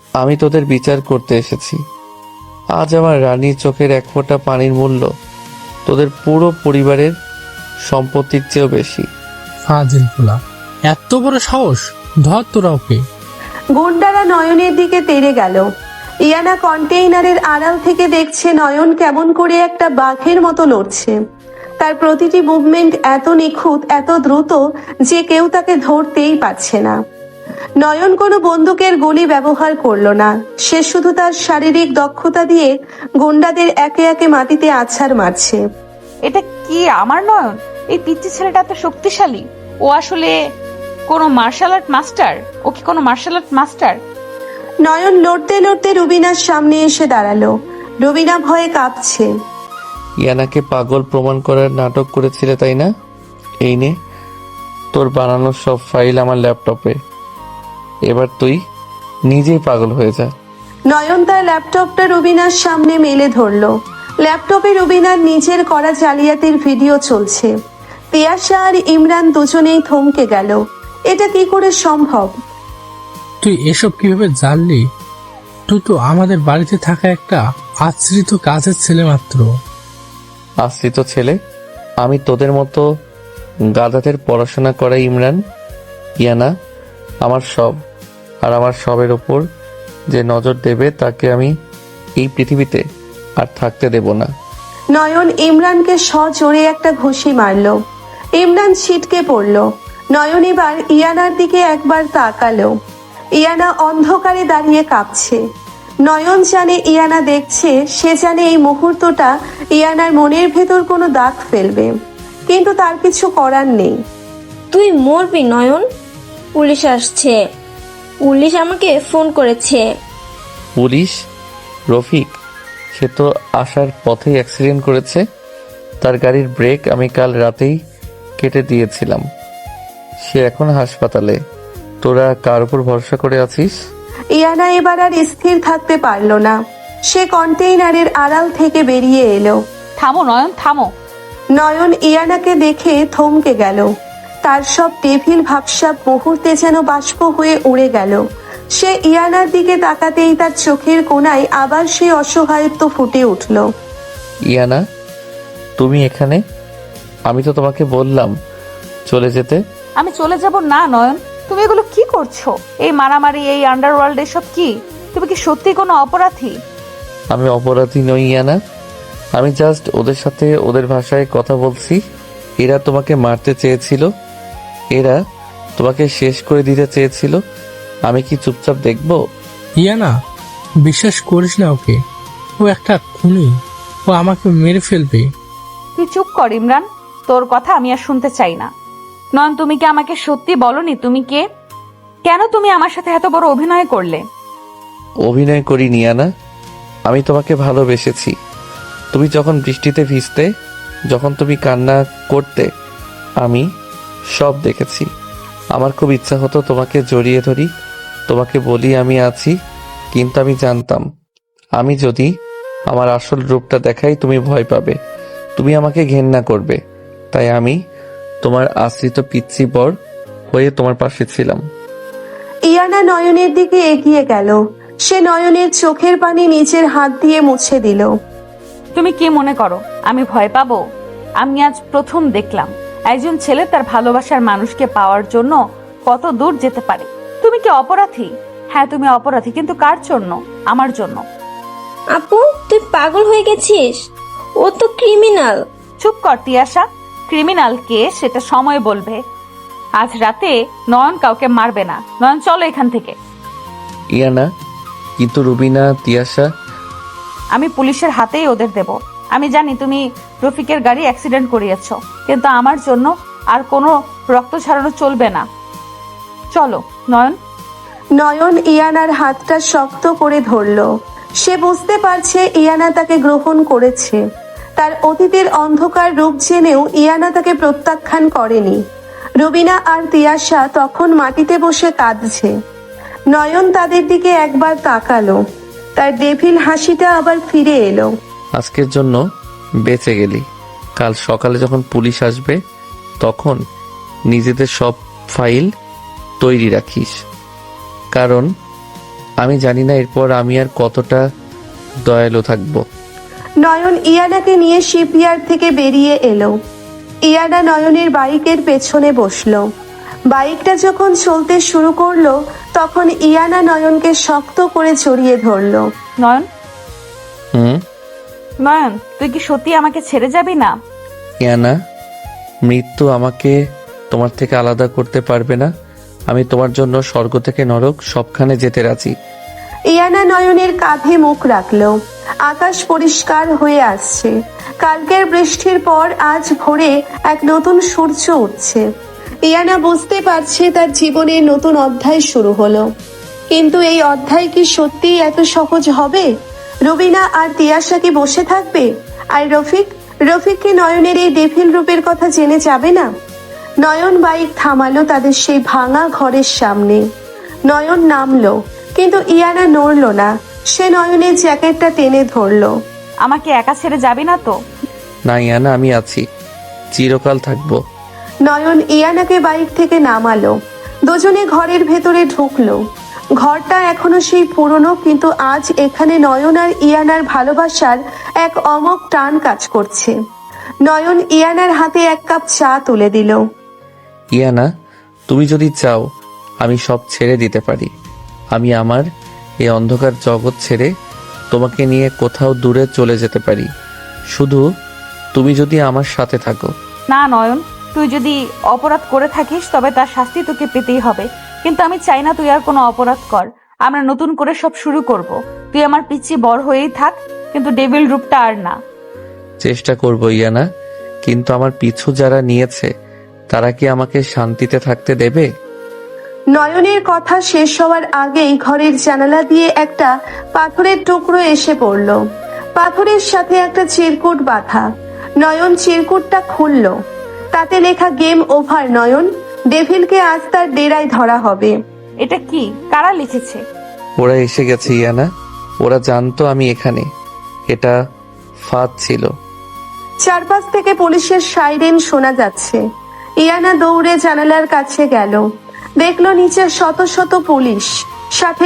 আমি তোদের বিচার করতে এসেছি। আজ আমার রানীর চোখের এক ফোঁটা পানির মূল্য তোদের পুরো পরিবারের সম্পত্তির চেয়েও বেশি। ফাজিল ফুলা, এত বড় সাহস! ধর তোরা ওকে। গুন্ডারা নয়নের দিকে তেড়ে গেল। ইয়ানা কন্টেইনারের আড়াল থেকে দেখছে নয়ন কেমন করে একটা বাঘের মতো লড়ছে। তার প্রতিটি মুভমেন্ট এত নিখুঁত, এত দ্রুত যে কেউ তাকে ধরতেই পারছে না। নয়ন কোনো বন্দুকের গুলি ব্যবহার করলো না। সে শুধু তার শারীরিক দক্ষতা দিয়ে গুন্ডাদের একে একে মাটিতে আছাড় মারছে। এটা কি আমার নয়ন? এই পিচ্চি ছেলেটা এত শক্তিশালী। ও আসলে কোনো মার্শাল আর্ট মাস্টার? ও কি কোনো মার্শাল আর্ট মাস্টার? নয়ন লড়তে লড়তে রুবিনার সামনে এসে দাঁড়ালো। রুবিনা ভয়ে কাঁপছে। ইয়ানাকে পাগল প্রমাণ করার নাটক করেছিলে তাই না? এই নে তোর বানানো সব ফাইল আমার ল্যাপটপে। এবার তুই নিজেই পাগল হয়ে যা। নয়ন তার ল্যাপটপটা রুবিনার সামনে মেলে ধরলো। ল্যাপটপে রুবিনার নিজের করা জালিয়াতির ভিডিও চলছে। তিয়াশা আর ইমরান দুজনেই থমকে গেল। এটা কি করে সম্ভব? তুই এসব কিভাবে জানলি? তুই তো আমাদের বাড়িতে থাকা একটা আশ্রিত কাজের ছেলে মাত্র। আশ্রিত ছেলে? আমি তোদের মতো গাধাদের পড়াশোনা করা ইমরান? ইয়ানা আমার সব, আর আমার সবের ওপর যে নজর দেবে তাকে আমি এই পৃথিবীতে আর থাকতে দেব না। নয়ন ইমরানকে সজোরে একটা ঘুষি মারলো। ইমরান ছিটকে পড়লো। নয়ন এবার ইয়ানার দিকে একবার তাকালো। ইয়ানা অন্ধকারে দাঁড়িয়ে কাঁপছে। নয়ন জানে ইয়ানা দেখছে, সে জানে এই মুহূর্তটা ইয়ানার মনের ভেতর কোনো দাগ ফেলবে, কিন্তু তার কিছু করার নেই। তুই মরবি নয়ন। পুলিশ আসছে। পুলিশ আমাকে ফোন করেছে। পুলিশ? রফিক? সে তো আসার পথেই অ্যাক্সিডেন্ট করেছে। তার গাড়ির ব্রেক আমি কাল রাতেই কেটে দিয়েছিলাম। সে এখন হাসপাতালে। তোরা কার উপর ভরসা করে আছিস? ইয়ানা এবার আর স্থির থাকতে পারলো না। সে কন্টেইনারের আড়াল থেকে বেরিয়ে এলো। থামো নয়ন, থামো। নয়ন ইয়ানাকে দেখে থমকে গেল। তার সব টেভিল ভাবসাব মুহূর্তে যেন বাষ্প হয়ে উড়ে গেল। সে ইয়ানার দিকে তাকাতেই তার চোখের কোণায় আবার সে অসহায়ত্ব ফুটে উঠল। ইয়ানা, তুমি এখানে? আমি তো তোমাকে বললাম চলে যেতে। আমি চলে যাব না নয়ন, তুমি এগুলো কি করছো? এই মারামারি, এই আন্ডারওয়ার্ল্ড, এসব কি? তুমি কি সত্যি কোনো অপরাধী? আমি অপরাধী নই ইয়ানা, আমি জাস্ট ওদের সাথে ওদের ভাষায় কথা বলছি। এরা তোমাকে মারতে চেয়েছিল, এরা তোমাকে শেষ করে দিতে চেয়েছিল। আমি কি চুপচাপ দেখবো? ইয়ানা, বিশ্বাস করিস না ওকে, ও একটা খুনি, ও আমাকে মেরে ফেলবে। তুই চুপ কর ইমরান, তোর কথা আমি আর শুনতে চাই না। নয়ন, তুমি কি আমাকে সত্যি বলনি তুমি কে? কেন তুমি আমার সাথে এত বড় অভিনয় করলে? অভিনয় করিনি ইয়ানা, আমি তোমাকে ভালোবেসেছি। তুমি যখন বৃষ্টিতে ভিজতে, যখন তুমি কান্না করতে, আমি সব দেখেছি। আমার খুব ইচ্ছা হতো তোমাকে জড়িয়ে ধরি, তোমাকে বলি আমি আছি, কিন্তু আমি জানতাম আমি যদি আমার আসল রূপটা দেখাই তুমি ভয় পাবে, তুমি আমাকে ঘেন্না করবে। তাই আমি তোমার আশ্রিত পিচ্ছি বর হয়ে তোমার পাশে ছিলাম। ইয়ানা নয়নের দিকে এগিয়ে গেল। সে নয়নের চোখের পানি নিচের হাত দিয়ে মুছে দিল। তুমি কি মনে করো আমি ভয় পাবো? আমি আজ প্রথম দেখলাম একজন ছেলে তার ভালোবাসার মানুষকে পাওয়ার জন্য কত দূর যেতে পারে। তুমি কি অপরাধী? হ্যাঁ তুমি অপরাধী, কিন্তু কার জন্য? আমার জন্য। আপু, তুই পাগল হয়ে গেছিস? ও তো ক্রিমিনাল। চুপ কর তিয়াশা, ক্রিমিনাল কে সেটা সময় বলবে। আজ রাতে নয়ন কাউকে মারবে না। নয়ন, চলো এখান থেকে। ইয়ানা, কিন্তু রুবিনা, তিয়াশা? আমি পুলিশের হাতেই ওদের দেব। আমি জানি তুমি রফিকের গাড়ি অ্যাক্সিডেন্ট করিয়েছ, কিন্তু আমার জন্য আর কোনো রক্ত ছাড়ানো চলবে না। চলো নয়ন। নয়ন ইয়ানার হাতটা শক্ত করে ধরল। সে বুঝতে পারছে ইয়ানা তাকে গ্রহণ করেছে। তার অতীতের অন্ধকার রূপ জেনেও ইয়ানা তাকে প্রত্যাখ্যান করেনি। রুবিনা আর তিয়াশা তখন মাটিতে বসে কাঁদছে। নয়ন তাদের দিকে একবার তাকালো, তার ডেভিল হাসিটা আবার ফিরে এলো। আজকের জন্য বেঁচে গেলি, কাল সকালে যখন পুলিশ আসবে তখন নিজেদের সব ফাইল তৈরি রাখিস, কারণ আমি জানি না এরপর আমি আর কতটা দয়ালু থাকবো। নয়ন ইয়ানাকে নিয়ে শিপইয়ার্ড থেকে বেরিয়ে এলো। ইয়ানা নয়নের বাইকের পেছনে বসলো। বাইকটা যখন চলতে শুরু করলো তখন ইয়ানা নয়নকে শক্ত করে জড়িয়ে ধরলো। নয়ন, হুম? নয়ন, তুই কি সত্যি আমাকে ছেড়ে যাবি না? ইয়ানা, মৃত্যু আমাকে তোমার থেকে আলাদা করতে পারবে না। আমি তোমার জন্য স্বর্গ থেকে নরক সবখানে যেতে রাজি। ইয়ানা নয়নের কাঁধে মুখ রাখলো। আকাশ পরিষ্কার হয়ে আসছে। কালকের বৃষ্টির পর আজ ভোরে এক নতুন সূর্য উঠছে। ইয়ানা বুঝতে পারছে তার জীবনের নতুন অধ্যায় শুরু হলো। কিন্তু এই অধ্যায় কি সত্যিই এত সহজ হবে? রুবিনা আর তিয়াশা কি বসে থাকবে? আর রফিক কি নয়নের এই ডেভিল রূপের কথা জেনে যাবে না? নয়ন বাইক থামালো তাদের সেই ভাঙা ঘরের সামনে। নয়ন নামলো, কিন্তু ইয়ানা নড়লো না। সে নয়নের জ্যাকেটটা টেনে ধরলো। আমাকে একা ছেড়ে যাবি না তো? না ইয়ানা, আমি আছি, চিরকাল থাকবো। নয়ন ইয়ানাকে বাইক থেকে নামালো। দুজনে ঘরের ভেতরে ঢুকলো। ঘরটা এখনো সেই পুরনো, কিন্তু আজ এখানে নয়ন আর ইয়ানার ভালোবাসার এক অমোঘ টান কাজ করছে। নয়ন ইয়ানার হাতে এক কাপ চা তুলে দিল। ইয়ানা, তুমি যদি চাও আমি সব ছেড়ে দিতে পারি। আমি আমার এই অন্ধকার জগৎ ছেড়ে তোমাকে নিয়ে কোথাও দূরে চলে যেতে পারি, শুধু তুমি যদি আমার সাথে থাকো। না নয়ন, তুই যদি অপরাধ করে থাকিস তবে তার শাস্তি তোকে পেতেই হবে, কিন্তু আমি চাই না তুই আর কোনো অপরাধ কর। আমরা নতুন করে সব শুরু করব। তুই আমার পিচ্ছি বর হয়েই থাক, কিন্তু ডেভিল রূপটা আর না। চেষ্টা করবো ইয়ানা, কিন্তু আমার পিছু যারা নিয়েছে তারা কি আমাকে শান্তিতে থাকতে দেবে? নয়নের কথা শেষ হওয়ার আগেই ঘরের জানালা দিয়ে একটা পাথরের টুকরো এসে পড়ল। পাথরের সাথে একটা চিরকুট বাঁধা। নয়ন চিরকুটটা খুলল। তাতে লেখা গেম ওভার নয়ন, ডেভিলকে আজ তার ডেরায় ধরা হবে। এটা কি? কারা লিখেছে? ওরা এসে গেছে ইয়ানা, ওরা জানতো আমি এখানে। এটা ফাঁদ ছিল। চারপাশ থেকে পুলিশের সাইরেন শোনা যাচ্ছে। ইয়ানা দৌড়ে জানালার কাছে গেল। দেখলো নিচে শত শত পুলিশ, সাথে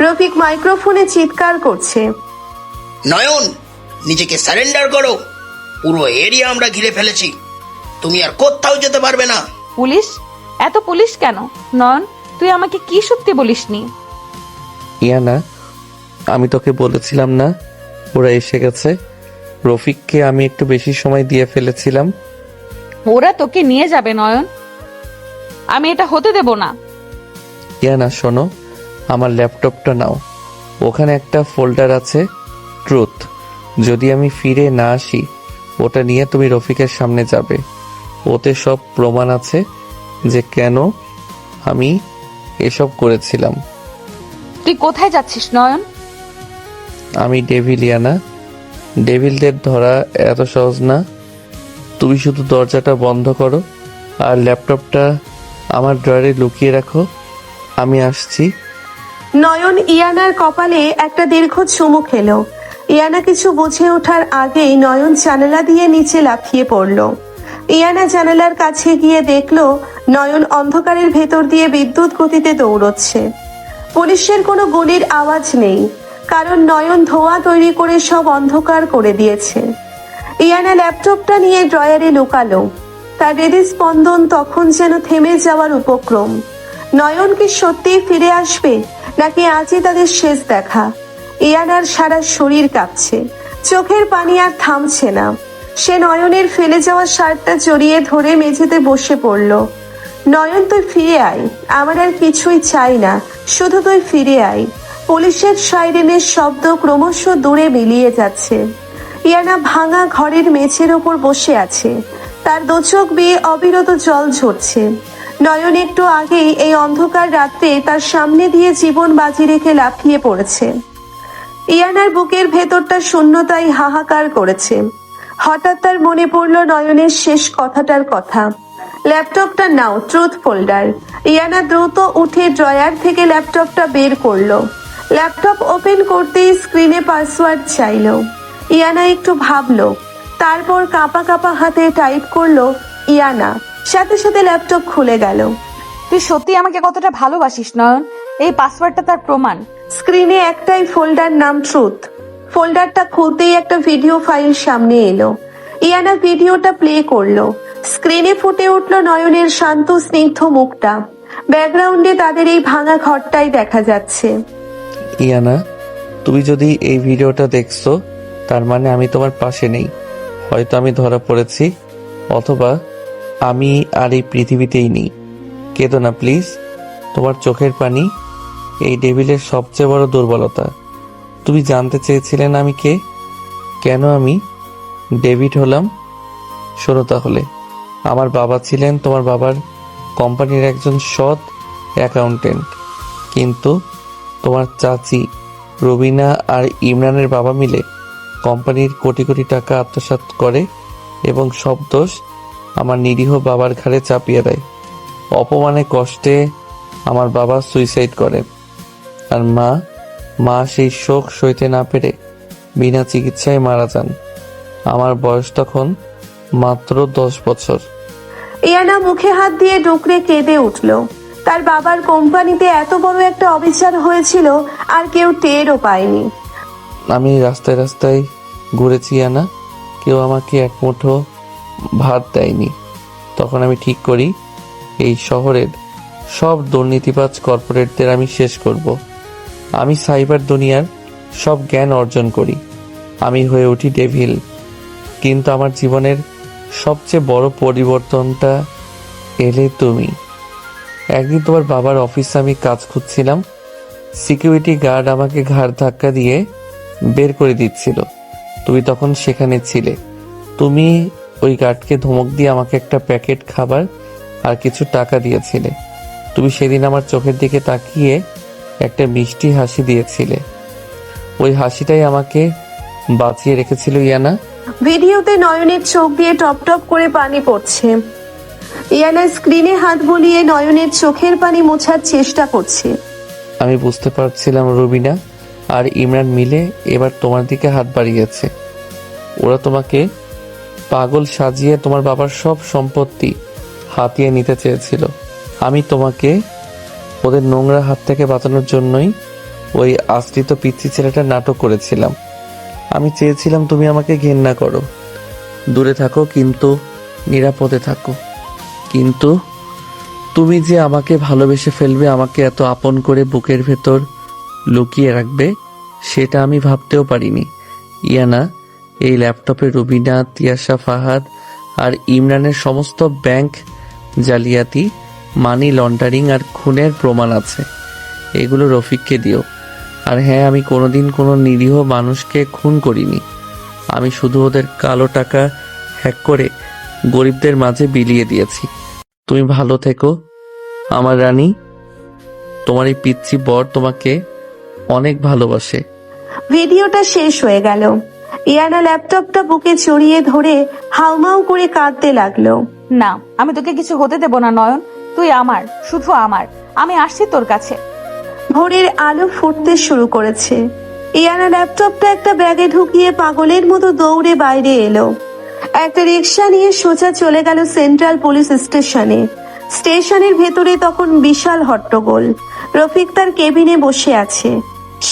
রফিক মাইক্রোফোনে চিৎকার করছে। নয়ন, নিজেকে সারেন্ডার করো। পুরো এরিয়া আমরা ঘিরে ফেলেছি, তুমি আর কোথাও যেতে পারবে না। পুলিশ? এত পুলিশ কেন? নয়ন, তুই আমাকে কি সত্যি বলিসনি? ইয়ানা, আমি তোকে বলেছিলাম না ওরা এসে গেছে? রফিককে আমি একটু বেশি সময় দিয়ে ফেলেছিলাম। ওরা তোকে নিয়ে যাবে নয়ন, আমি এটা হতে দেব না। ইয়ানা শোনো, আমার ল্যাপটপটা নাও, ওখানে একটা ফোল্ডার আছে ট্রুথ। যদি আমি ফিরে না আসি ওটা নিয়ে তুমি রফিকের সামনে যাবে। ওতে সব প্রমাণ আছে যে কেন আমি এসব করেছিলাম। তুই কোথায় যাচ্ছিস নয়ন? আমি ডেভিল ইয়ানা, ডেভিলদের ধরা এত সহজ না। তুমি শুধু দরজাটা বন্ধ করো আর ল্যাপটপটা আমার ড্রয়ারে লুকিয়ে রাখো, আমি আসছি। নয়ন ইয়ানার কপালে একটা দীর্ঘ চুমু খেলো। ইয়ানা কিছু বুঝে ওঠার আগেই নয়ন জানালা দিয়ে নিচে লাফিয়ে পড়ল। ইয়ানা জানালার কাছে গিয়ে দেখলো নয়ন অন্ধকারের ভেতর দিয়ে বিদ্যুৎ গতিতে দৌড়চ্ছে। পুলিশের কোনো গুলির আওয়াজ নেই, কারণ নয়ন ধোঁয়া তৈরি করে সব অন্ধকার করে দিয়েছে। ইয়ানা ল্যাপটপটা নিয়ে ড্রয়ারে লুকালো। তার হৃদস্পন্দন তখন যেন থেমে যাওয়ার উপক্রম। নয়ন কি সত্যিই ফিরে আসবে, নাকি আজই তাদের শেষ দেখা? ইয়ানার সারা শরীর কাঁপছে, চোখের পানি আর থামছে না। সে নয়নের ফেলে যাওয়া শার্টটা জড়িয়ে ধরে মেঝেতে বসে পড়ল। নয়ন, তুই ফিরে আয়, আমার আর কিছুই চাই না, শুধু তুই ফিরে আয়। পুলিশের সাইরেনের শব্দ ক্রমশ দূরে মিলিয়ে যাচ্ছে। ইয়ানা ভাঙা ঘরের মেঝের ওপর বসে আছে, তার দোচোখ বেয়ে অবিরত জল ঝরছে। নয়ন একটু আগেই এই অন্ধকার রাত্রে তার সামনে দিয়ে জীবন বাজি রেখে লাফিয়ে পড়েছে। ইয়ানার বুকের ভেতরটা শূন্যতায় হাহাকার করেছে। হঠাৎ তার মনে পড়ল নয়নের শেষ কথাটার কথা। ল্যাপটপটা নাও, ট্রুথ ফোল্ডার। ইয়ানা দ্রুত উঠে ড্রয়ার থেকে ল্যাপটপটা বের করলো। ল্যাপটপ ওপেন করতেই স্ক্রিনে পাসওয়ার্ড চাইলো। ইয়ানা একটু ভাবলো, তারপর কাঁপা কাঁপা হাতে টাইপ করলো ইয়ানা। সাথে সাথে ল্যাপটপ খুলে গেল। তুই সত্যি আমাকে কতটা ভালোবাসিস নয়ন, এই পাসওয়ার্ডটা তার প্রমাণ। স্ক্রিনে একটাই ফোল্ডার, নাম ট্রুথ। ফোল্ডারটা খুলতেই একটা ভিডিও ফাইল সামনে এলো। ইয়ানা ভিডিওটা প্লে করলো। স্ক্রিনে ফুটে উঠলো নয়নের শান্ত স্নিগ্ধ মুখটা। ব্যাকগ্রাউন্ডে তাদের এই ভাঙা ঘরটাই দেখা যাচ্ছে। ইয়ানা, তুমি যদি এই ভিডিওটা দেখছো তার মানে আমি তোমার পাশে নেই। হয়তো আমি ধরা পড়েছি, অথবা আমি আর এই পৃথিবীতেই নেই। কেঁদো না প্লিজ, তোমার চোখের পানি এই ডেভিলের সবচেয়ে বড় দুর্বলতা। তুমি জানতে চেয়েছিলে না আমি কে, কেন আমি ডেভিড হলাম? শোনো তাহলে, আমার বাবা ছিলেন তোমার বাবার কোম্পানির একজন সৎ অ্যাকাউন্টেন্ট, কিন্তু তোমার চাচি রবিনা আর ইমরানের বাবা মিলে কোম্পানির কোটি কোটি টাকা আত্মসাৎ করে এবং সব দোষ আমার নিরীহ বাবার ঘাড়ে চাপিয়ে দেয়। অপমানে কষ্টে আমার বাবা সুইসাইড করেন, আর মা সেই শোক সইতে না পেরে বিনা চিকিৎসায় মারা যান। আমার বয়স তখন মাত্র 10 বছর। ইয়ানা মুখে হাত দিয়ে ডুকরে কেঁদে উঠল। তার বাবার কোম্পানিতে এত বড় একটা অবিচার হয়েছিল আর কেউ টেরও পায়নি। আমি রাস্তায় রাস্তায় ঘুরেছি ইয়ানা, কেউ আমাকে এক মুঠো ভাত দেয়নি। তখন আমি ঠিক করি এই শহরের সব দুর্নীতিবাজ কর্পোরেটদের আমি শেষ করব। আমি সাইবার দুনিয়ার সব জ্ঞান অর্জন করি, আমি হয়ে উঠি ডেভিল। কিন্তু আমার জীবনের সবচেয়ে বড় পরিবর্তনটা এলে তুমি। একদিন তোমার বাবার অফিসে আমি কাজ খুঁজছিলাম, সিকিউরিটি গার্ড আমাকে ঘাড় ধাক্কা দিয়ে বের করে দিচ্ছিল। তুমি তখন সেখানে ছিলে। তুমি ওই গার্ডকে ধমক দিয়ে আমাকে একটা প্যাকেট খাবার আর কিছু টাকা দিয়েছিলে। তুমি সেদিন আমার চোখের দিকে তাকিয়ে একটা মিষ্টি হাসি দিয়েছিলে। ওই হাসিটাই আমাকে বাঁচিয়ে রেখেছিল ইয়ানা। ভিডিওতে নয়নের চোখ দিয়ে টপ টপ করে পানি পড়ছে। ইয়ানা স্ক্রিনে হাত বুলিয়ে নয়নের চোখের পানি মোছার চেষ্টা করছে। আমি বুঝতে পারছিলাম রুবিনা আর ইমরান মিলে এবার তোমার দিকে হাত বাড়িয়েছে। ওরা তোমাকে পাগল সাজিয়ে তোমার বাবার সব সম্পত্তি হাতিয়ে নিতে চেয়েছিল। আমি তোমাকে ওদের নোংরা হাত থেকে বাঁচানোর জন্যই ওই আশ্রিত পিচ্ছি ছেলেটা নাটক করেছিলাম। আমি চেয়েছিলাম তুমি আমাকে ঘেন্না করো, দূরে থাকো, কিন্তু নিরাপদে থাকো। কিন্তু তুমি যে আমাকে ভালোবেসে ফেলবে, আমাকে এত আপন করে বুকের ভেতর লুকিয়ে রাখবে, সেটা আমি ভাবতেও পারিনি। ইয়ানা, এই ল্যাপটপে রুবিনা, তিয়াশা, ফাহাদ আর ইমরানের সমস্ত ব্যাংক জালিয়াতি, মানি লন্ডারিং আর খুনের প্রমাণ আছে। এগুলো রফিককে দিও। আর হ্যাঁ, আমি কোনোদিন কোনো নিরীহ মানুষকে খুন করিনি। আমি শুধু ওদের কালো টাকা হ্যাক করে গরিবদের মাঝে বিলিয়ে দিয়েছি। তুমি ভালো থেকো আমার রানী। তোমার এই পিচ্চি বর তোমাকে অনেক ভালোবাসে। ভিডিওটা শেষ হয়ে গেল। ইয়ানা ল্যাপটপটা বুকে জড়িয়ে ধরে হাউমাউ করে কাঁদতে লাগলো। না, আমি তোকে কিছু হতে দেব না নয়ন। তুই আমার, শুধু আমার। আমি আসছি তোর কাছে। ভোরের আলো ফুটতে শুরু করেছে। ইয়ানা ল্যাপটপটা একটা ব্যাগে ঢুকিয়ে পাগলের মতো দৌড়ে বাইরে এলো। একটা রিক্সা নিয়ে সোজা চলে গেল সেন্ট্রাল পুলিশ স্টেশনে। স্টেশনের ভেতরে তখন বিশাল হট্টগোল। রফিক তার কেবিনে বসে আছে।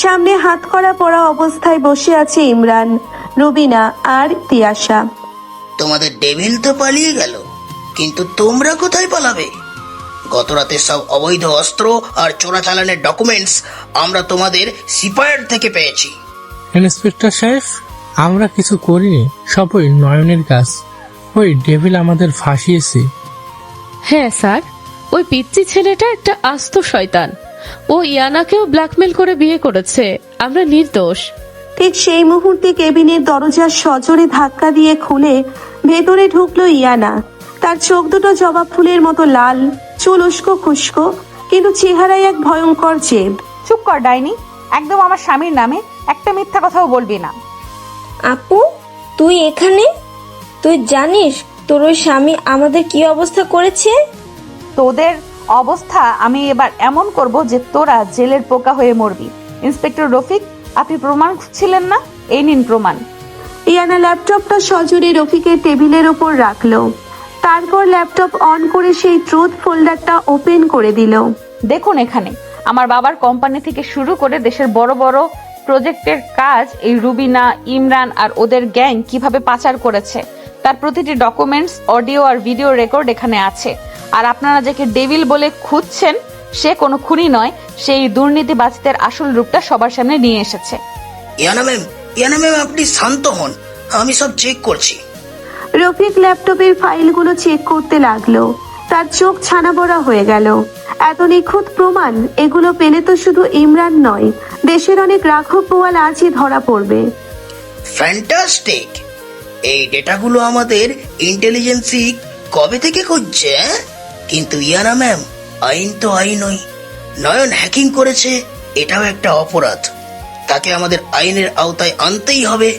সামনে হাতকড়া পরা অবস্থায় বসে আছে ইমরান, রুবিনা আর তিয়াশা। তোমাদের ডেভিল তো পালিয়ে গেল, কিন্তু তোমরা কোথায় পালাবে? গত রাতে সব অবৈধ অস্ত্র আর চোরাচালানের ডকুমেন্টস আমরা তোমাদের সিপায়ার থেকে পেয়েছি। ইন্সপেক্টর সাহেব, আমরা কিছু করিনি, সব ওই নয়নের কাজ। ওই ডেভিল আমাদের ফাঁসিয়েছে। হ্যাঁ স্যার, ওই পিচ্চি ছেলেটা একটা আস্ত শয়তান। ও ইয়ানাকেও ব্ল্যাকমেল করে বিয়ে করেছে। আমরা নির্দোষ। ঠিক সেই মুহূর্তে কেবিনের দরজা সজোরে ধাক্কা দিয়ে খুলে ভেতরে ঢুকলো ইয়ানা। তার চোখ দুটো জবা ফুলের মতো লাল, চুল উস্কো খুস্কো, কিন্তু চেহারায় এক ভয়ঙ্কর জেদ। চুপ কর ডাইনি, একদম আমার স্বামীর নামে একটা মিথ্যা কথাও বলবি না। আপু, তুই এখানে? তুই জানিস তোর ওই স্বামী আমাদের কি অবস্থা করেছে? তোদের অবস্থা আমি এবার এমন করব যে তোরা জেলের পোকা হয়ে মরবি। ইন্সপেক্টর রফিক, আপনি প্রমাণ খুঁজছিলেন না? এই নিন প্রমাণ। ইয়ানা ল্যাপটপটা সজোরে রফিকের টেবিলের ওপর রাখলো। তারপর ল্যাপটপ অন করে সেই ট্রুথ ফোল্ডারটা ওপেন করে দিল। দেখুন, এখানে আমার বাবার কোম্পানি থেকে শুরু করে দেশের বড় বড় প্রজেক্টের কাজ এই রুবিনা, ইমরান আর ওদের গ্যাং কিভাবে পাচার করেছে তার প্রতিটি ডকুমেন্টস, অডিও আর ভিডিও রেকর্ড এখানে আছে। আর আপনারা যাকে ডেভিল বলে খুঁজছেন, সে কোনো খুনি নয়। সেই দুর্নীতিবাজদের আসল রূপটা সবার সামনে নিয়ে এসেছে। ইয়ানা ম্যাম, আপনি শান্ত হন, আমি সব চেক করছি। রফিক ল্যাপটপের ফাইলগুলো চেক করতে লাগলো। তার চোখ ছানা বড়া হয়ে গেল। এত নিখুঁত প্রমাণ, এগুলো পেলে তো শুধু ইমরান নয়, দেশের অনেক রাঘব বোয়াল আজই ধরা পড়বে। ফ্যান্টাস্টিক! এই ডেটাগুলো আমাদের ইন্টেলিজেন্সি কবে থেকে খুঁজছে। কিন্তু ইয়ানা ম্যাম, আইন তো আইনই। নয়ন হ্যাকিং করেছে, এটাও একটা অপরাধ। তাকে আমাদের আইনের আওতায় আনতেই হবে।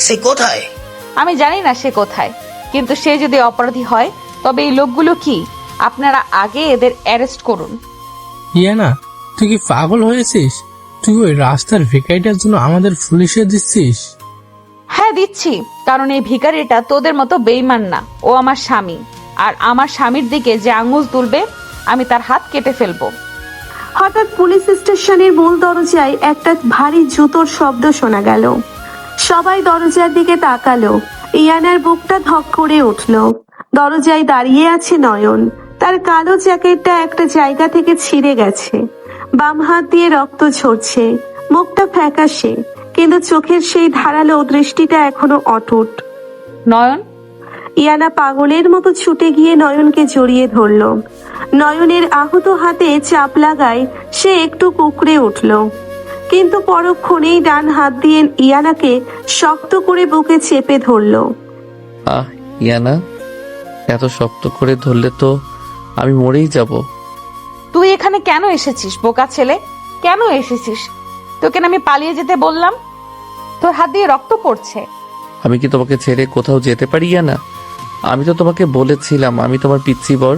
সে কোথায়? আমি জানি না সে কোথায়, কিন্তু সে যদি অপরাধী হয় তবে এই লোকগুলো কি? আপনারা আগে এদের অ্যারেস্ট করুন। ইয়ানা, তুই কি পাগল হয়েছিস? তুই ওই রাস্তার ভিকারিটার জন্য আমাদের পুলিশে দিচ্ছিস? হ্যাঁ দিচ্ছি, কারণ এই ভিখারিটা তোদের মতো বেইমান না। ও আমার স্বামী, আর আমার স্বামীর দিকে যে আঙুল তুলবে আমি তার হাত কেটে ফেলবো। হঠাৎ পুলিশ স্টেশনের মূল দরজায় একটা ভারী জুতোর শব্দ শোনা গেল। সবাই দরজার দিকে তাকালো। ইয়ানার বুকটা ধক করে উঠল। দরজায় দাঁড়িয়ে আছে নয়ন। তার কালো জ্যাকেটটা একটা জায়গা থেকে ছিঁড়ে গেছে। বাম হাত দিয়ে রক্ত ঝরছে। মুখটা ফ্যাকাশে, কিন্তু চোখের সেই ধারালো দৃষ্টিটা এখনো অটুট। নয়ন! ইয়ানা পাগলের মতো ছুটে গিয়ে নয়নকে জড়িয়ে ধরল। নয়নের আহত হাতে চাপ লাগায় সে একটু কুকড়ে উঠল, কিন্তু পরক্ষণেই ডান হাত দিয়ে ইয়ানাকে শক্ত করে বুকে চেপে ধরল। ইয়ানা, এত শক্ত করে ধরলে তো আমি মরেই যাব। তুই এখানে কেন এসেছিস বোকা ছেলে? কেন এসেছিস? তোকে না আমি পালিয়ে যেতে বললাম? তোর হাত দিয়ে রক্ত পড়ছে। আমি কি তোমাকে ছেড়ে কোথাও যেতে পারি ইয়ানা? আমি তো তোমাকে বলেছিলাম আমি তোমার পিচ্চি বর।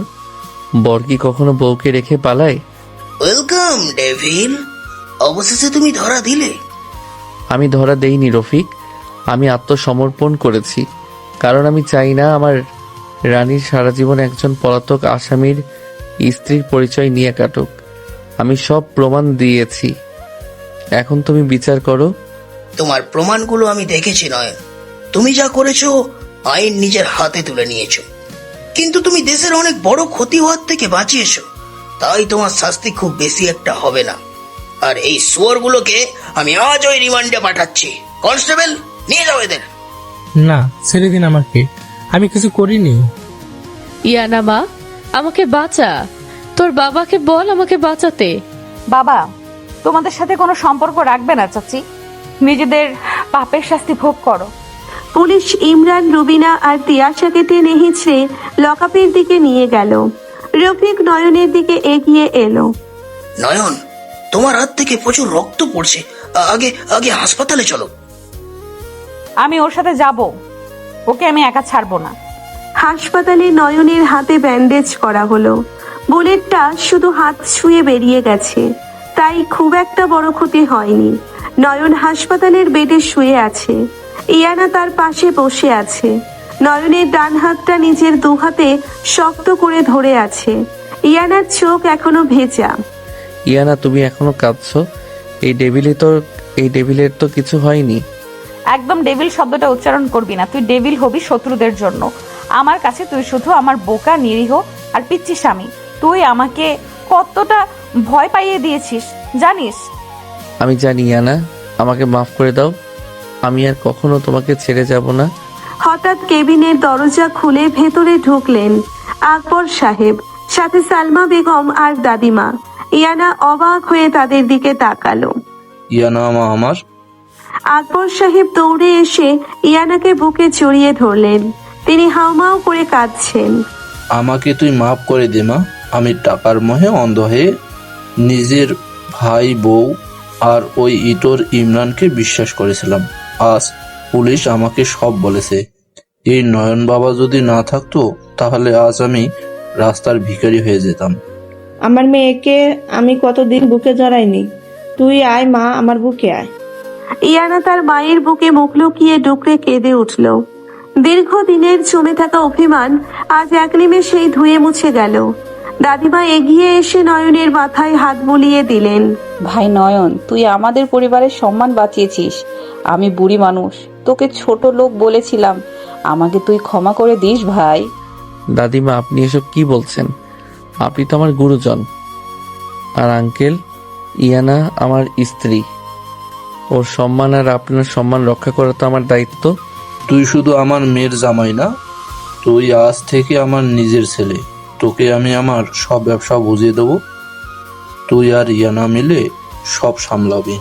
বর কি কখনো বউকে রেখে পালায়? ওয়েলকাম ডেভিল, অবশেষে তুমি ধরা দিলে। আমি ধরা দেইনি রফিক, আমি আত্মসমর্পণ করেছি, কারণ আমি চাই না আমার রানীর সারা জীবন একজন পলাতক আসামির স্ত্রীর পরিচয় নিয়ে কাটুক। আমি সব প্রমাণ দিয়েছি, এখন তুমি বিচার করো। তোমার প্রমাণগুলো আমি দেখেছি নয়ন। তুমি যা করেছো আইন নিজের হাতে তুলে নিয়েছো, কিন্তু তুমি দেশের অনেক বড় ক্ষতি হওয়ার থেকে বাঁচিয়েছো, তাই তোমার শাস্তি খুব বেশি একটা হবে না। আর এই শুয়োরগুলোকে আমি আজ ওই রিমান্ডে পাঠাচ্ছি। কনস্টেবল, নিয়ে যাও এদের। না, ছেড়ে দিন আমাকে, আমি কিছু করিনি। ইয়ানা মা, আমাকে বাঁচা। তোর বাবাকে বল আমাকে বাঁচাতে। বাবা তোমাদের সাথে কোনো সম্পর্ক রাখবে না চাচি, নিজেদের পাপের শাস্তি ভোগ করো। পুলিশ ইমরান, রুবিনা আর তিয়াশাকে টেনে হিঁচড়ে লকআপের দিকে নিয়ে গেল। রফিক নয়নের দিকে এগিয়ে এলো। নয়ন, তোমার হাত থেকে প্রচুর রক্ত পড়ছে, আগে আগে হাসপাতালে চলো। আমি ওর সাথে যাব, ওকে আমি একা ছাড়বো না। হাসপাতালে নয়নের হাতে ব্যান্ডেজ করা হলো। বুলেটটা শুধু হাত ছুঁয়ে বেরিয়ে গেছে, তাই খুব একটা বড় ক্ষতি হয়নি। নয়ন হাসপাতালের বেডে শুয়ে আছে, ইয়ানা তার পাশে বসে আছে। নয়নের ডান হাতটা নিজের দু হাতে শক্ত করে ধরে আছে। ইয়ানার চোখ এখনো ভেজা। ইয়ানা, তুমি এখনো কাঁদছো? এই ডেভিলের তো কিছু হয়নি। একদম ডেভিল শব্দটা উচ্চারণ করবি না, তুই ডেভিল হবি শত্রুদের জন্য। আমার কাছে তুই শুধু আমার বোকা, নিরীহ আর পিচ্চি স্বামী। তুই আমাকে কতটা ভয় পাইয়ে দিয়েছিস জানিস? আমি জানি ইয়ানা, আমাকে মাফ করে দাও। আমি আর কখনো তোমাকে ছেড়ে যাব না। হঠাৎ কেবিনের দরজা খুলে ভেতরে ঢুকলেন আকবর সাহেব, সাথে সালমা বেগম আর দাদিমা। ইয়ানা অবাক হয়ে তাদের দিকে তাকালো। ইয়ানা মা আমার। আকবর সাহেব দৌড়ে এসে ইয়ানাকে বুকে জড়িয়ে ধরলেন। তিনি হাউমাউ করে কাঁদছেন। আমাকে তুই মাফ করে দে মা। আমি টাকার মোহে অন্ধ হয়ে নিজের ভাই, বউ আর ওই ইতর ইমরানকে বিশ্বাস করেছিলাম। আজ পুলিশ আমাকে সব বলেছে। এই নয়ন বাবা যদি না থাকতো তাহলে আজ আমি রাস্তার ভিখারি হয়ে যেতাম। আমার মেয়েকে আমি কতদিন বুকে জড়াইনি। তুই আয় মা, আমার বুকে আয়। ইয়ানা তার মায়ের বুকে মুখ লুকিয়ে ডুকরে কেঁদে উঠল। দীর্ঘদিনের জমে থাকা অভিমান আজ এক নিমেষেই ধুয়ে মুছে গেল। দাদিমা এগিয়ে এসে নয়নের মাথায় হাত বুলিয়ে দিলেন। ভাই নয়ন, তুই আমাদের পরিবারের সম্মান বাঁচিয়েছিস। আমি বুড়ি মানুষ, তোকে ছোট লোক বলেছিলাম, আমাকে তুই ক্ষমা করে দিস ভাই। দাদিমা, আপনি এসব কি বলছেন? আপনি তো আমার গুরুজন। আর আঙ্কেল, ইয়ানা আমার স্ত্রী, ওর সম্মান আর আপনার সম্মান রক্ষা করা তো আমার দায়িত্ব। তুই শুধু আমার মেয়ের জামাই না, তুই আজ থেকে আমার নিজের ছেলে। তোকে আমি আমার সব ব্যবসা বুঝিয়ে দেবো। তুই আর ইয়ানা মিলে সব সামলাবি।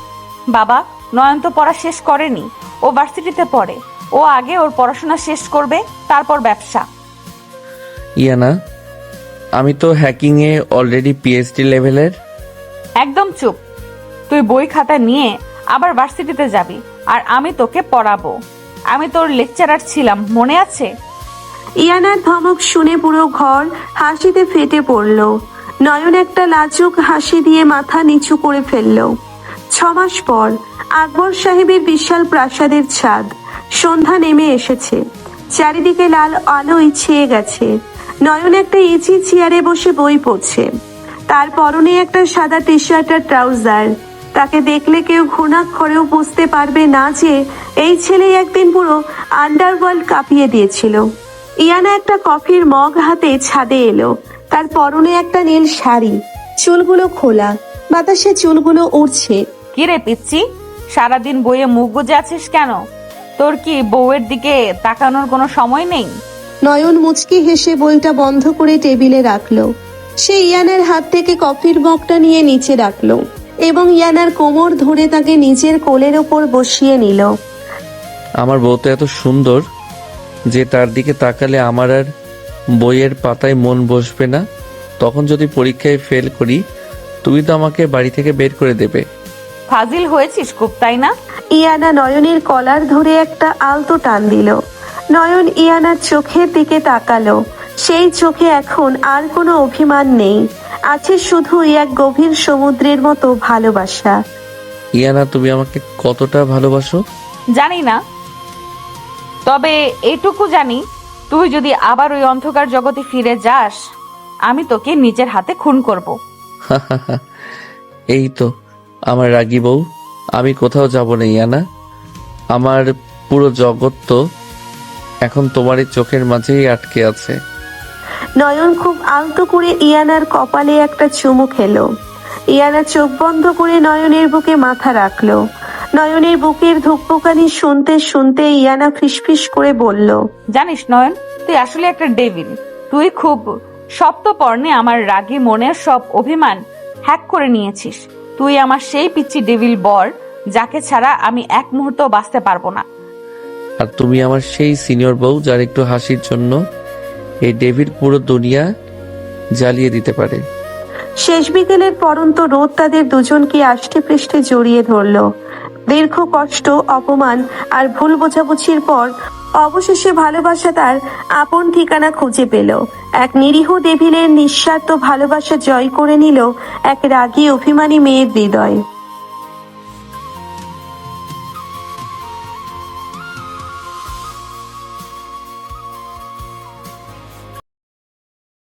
বাবা, নয়ন তো পড়া শেষ করেনি, ও ভার্সিটিতে পড়ে। ও আগে ওর পড়াশোনা শেষ করবে, তারপর ব্যবসা। ইয়ানা, আমি তো হ্যাকিংয়ে অলরেডি পিএইচডি লেভেলের। একদম চুপ। তুই বই খাতা নিয়ে আবার ভার্সিটিতে যাবি, আর আমি তোকে পড়াবো। আমি তোর লেকচারার ছিলাম, মনে আছে? ইয়ানার ধমক শুনে পুরো ঘর হাসিতে ফেটে পড়ল। নয়ন একটা লাজুক হাসি দিয়ে মাথা নিচু করে ফেলল। 6 মাস পর আকবর সাহেবের বিশাল প্রাসাদের ছাদ। সন্ধ্যা নেমে এসেছে, চারিদিকে লাল আলোয় ছেয়ে গেছে। নয়ন একটা ইজি চেয়ারে বসে বই পড়ছে। তার পরনে একটা সাদা টি শার্ট আর ট্রাউজার। তাকে দেখলে কেউ ঘুণাক্ষরেও বুঝতে পারবে না যে এই ছেলে একদিন পুরো আন্ডারওয়ার্ল্ড কাঁপিয়ে দিয়েছিল। ইয়ানা একটা কফির মগ হাতে ছাদে এলো। তার পরনে একটা নীল শাড়ি, চুলগুলো খোলা, বাতাসে চুলগুলো উড়ছে। কি রে পিচ্ছি, সারাদিন বইয়ে মুখ বুজে আছিস কেন? তোর কি বউয়ের দিকে তাকানোর কোনো সময় নেই? নয়ন মুচকি হেসে বইটা বন্ধ করে টেবিলে রাখলো। সে ইয়ানার হাত থেকে কফির মগটা নিয়ে নিচে রাখলো এবং ইয়ানার কোমর ধরে তাকে নিজের কোলের ওপর বসিয়ে নিল। আমার বউ তো এত সুন্দর যে তার দিকে তাকালে আমার আর বইয়ের পাতায় মন বসবে না। তখন যদি পরীক্ষায় ফেল করি, তুমি তো আমাকে বাড়ি থেকে বের করে দেবে। ফাজিল হয়েছিস খুব, তাই না? ইয়ানা নয়নের কলার ধরে একটা আলতো টান দিল। নয়ন ইয়ানার চোখের দিকে তাকালো। সেই চোখে এখন আর কোনো অভিমান নেই, আছে শুধুই এক গভীর সমুদ্রের মতো ভালোবাসা। ইয়ানা, তুমি আমাকে কতটা ভালোবাসো? জানি না, তবে এইটুকু জানি, তুই যদি আবার ওই অন্ধকার জগতে ফিরে যাস, আমি তোকে নিজের হাতে খুন করব। এই তো আমার রাগী বউ। আমি কোথাও যাব না ইয়ানা, আমার পুরো জগৎ তো এখন তোমার এই চোখের মাঝেই আটকে আছে। নয়ন খুব আলতো করে ইয়ানার কপালে একটা চুমু খেলো। ইয়ানা চোখ বন্ধ করে নয়নের বুকে মাথা রাখলো। নয়নের বুকের ধুকপুকানি শুনতে শুনতে ইয়ানা ফিসফিস করে বলল, জানিস নয়ন, তুই আসলে একটা ডেভিল। তুই খুব সপ্তপর্ণে আমার রাগী মনের সব অভিমান হ্যাক করে নিয়েছিস। তুই আমার সেই পিচ্চি ডেভিল বর, যাকে ছাড়া আমি এক মুহূর্ত বাঁচতে পারবো না। আর তুমি আমার সেই সিনিয়র বউ, যার একটু হাসির জন্য এই ডেভিড পুরো দুনিয়া জ্বালিয়ে দিতে পারে। শেষ বিকেলের পরন্ত রোদ তাদের দুজনকে আষ্টে পৃষ্ঠে জড়িয়ে ধরল। দীর্ঘ কষ্ট, অপমান আর ভুল বোঝাবুঝির পর অবশেষে ভালোবাসা তার আপন ঠিকানা খুঁজে পেল। এক নিরীহ ডেভিলের নিঃস্বার্থ ভালোবাসা জয় করে নিল এক রাগী অভিমানী মেয়ের হৃদয়।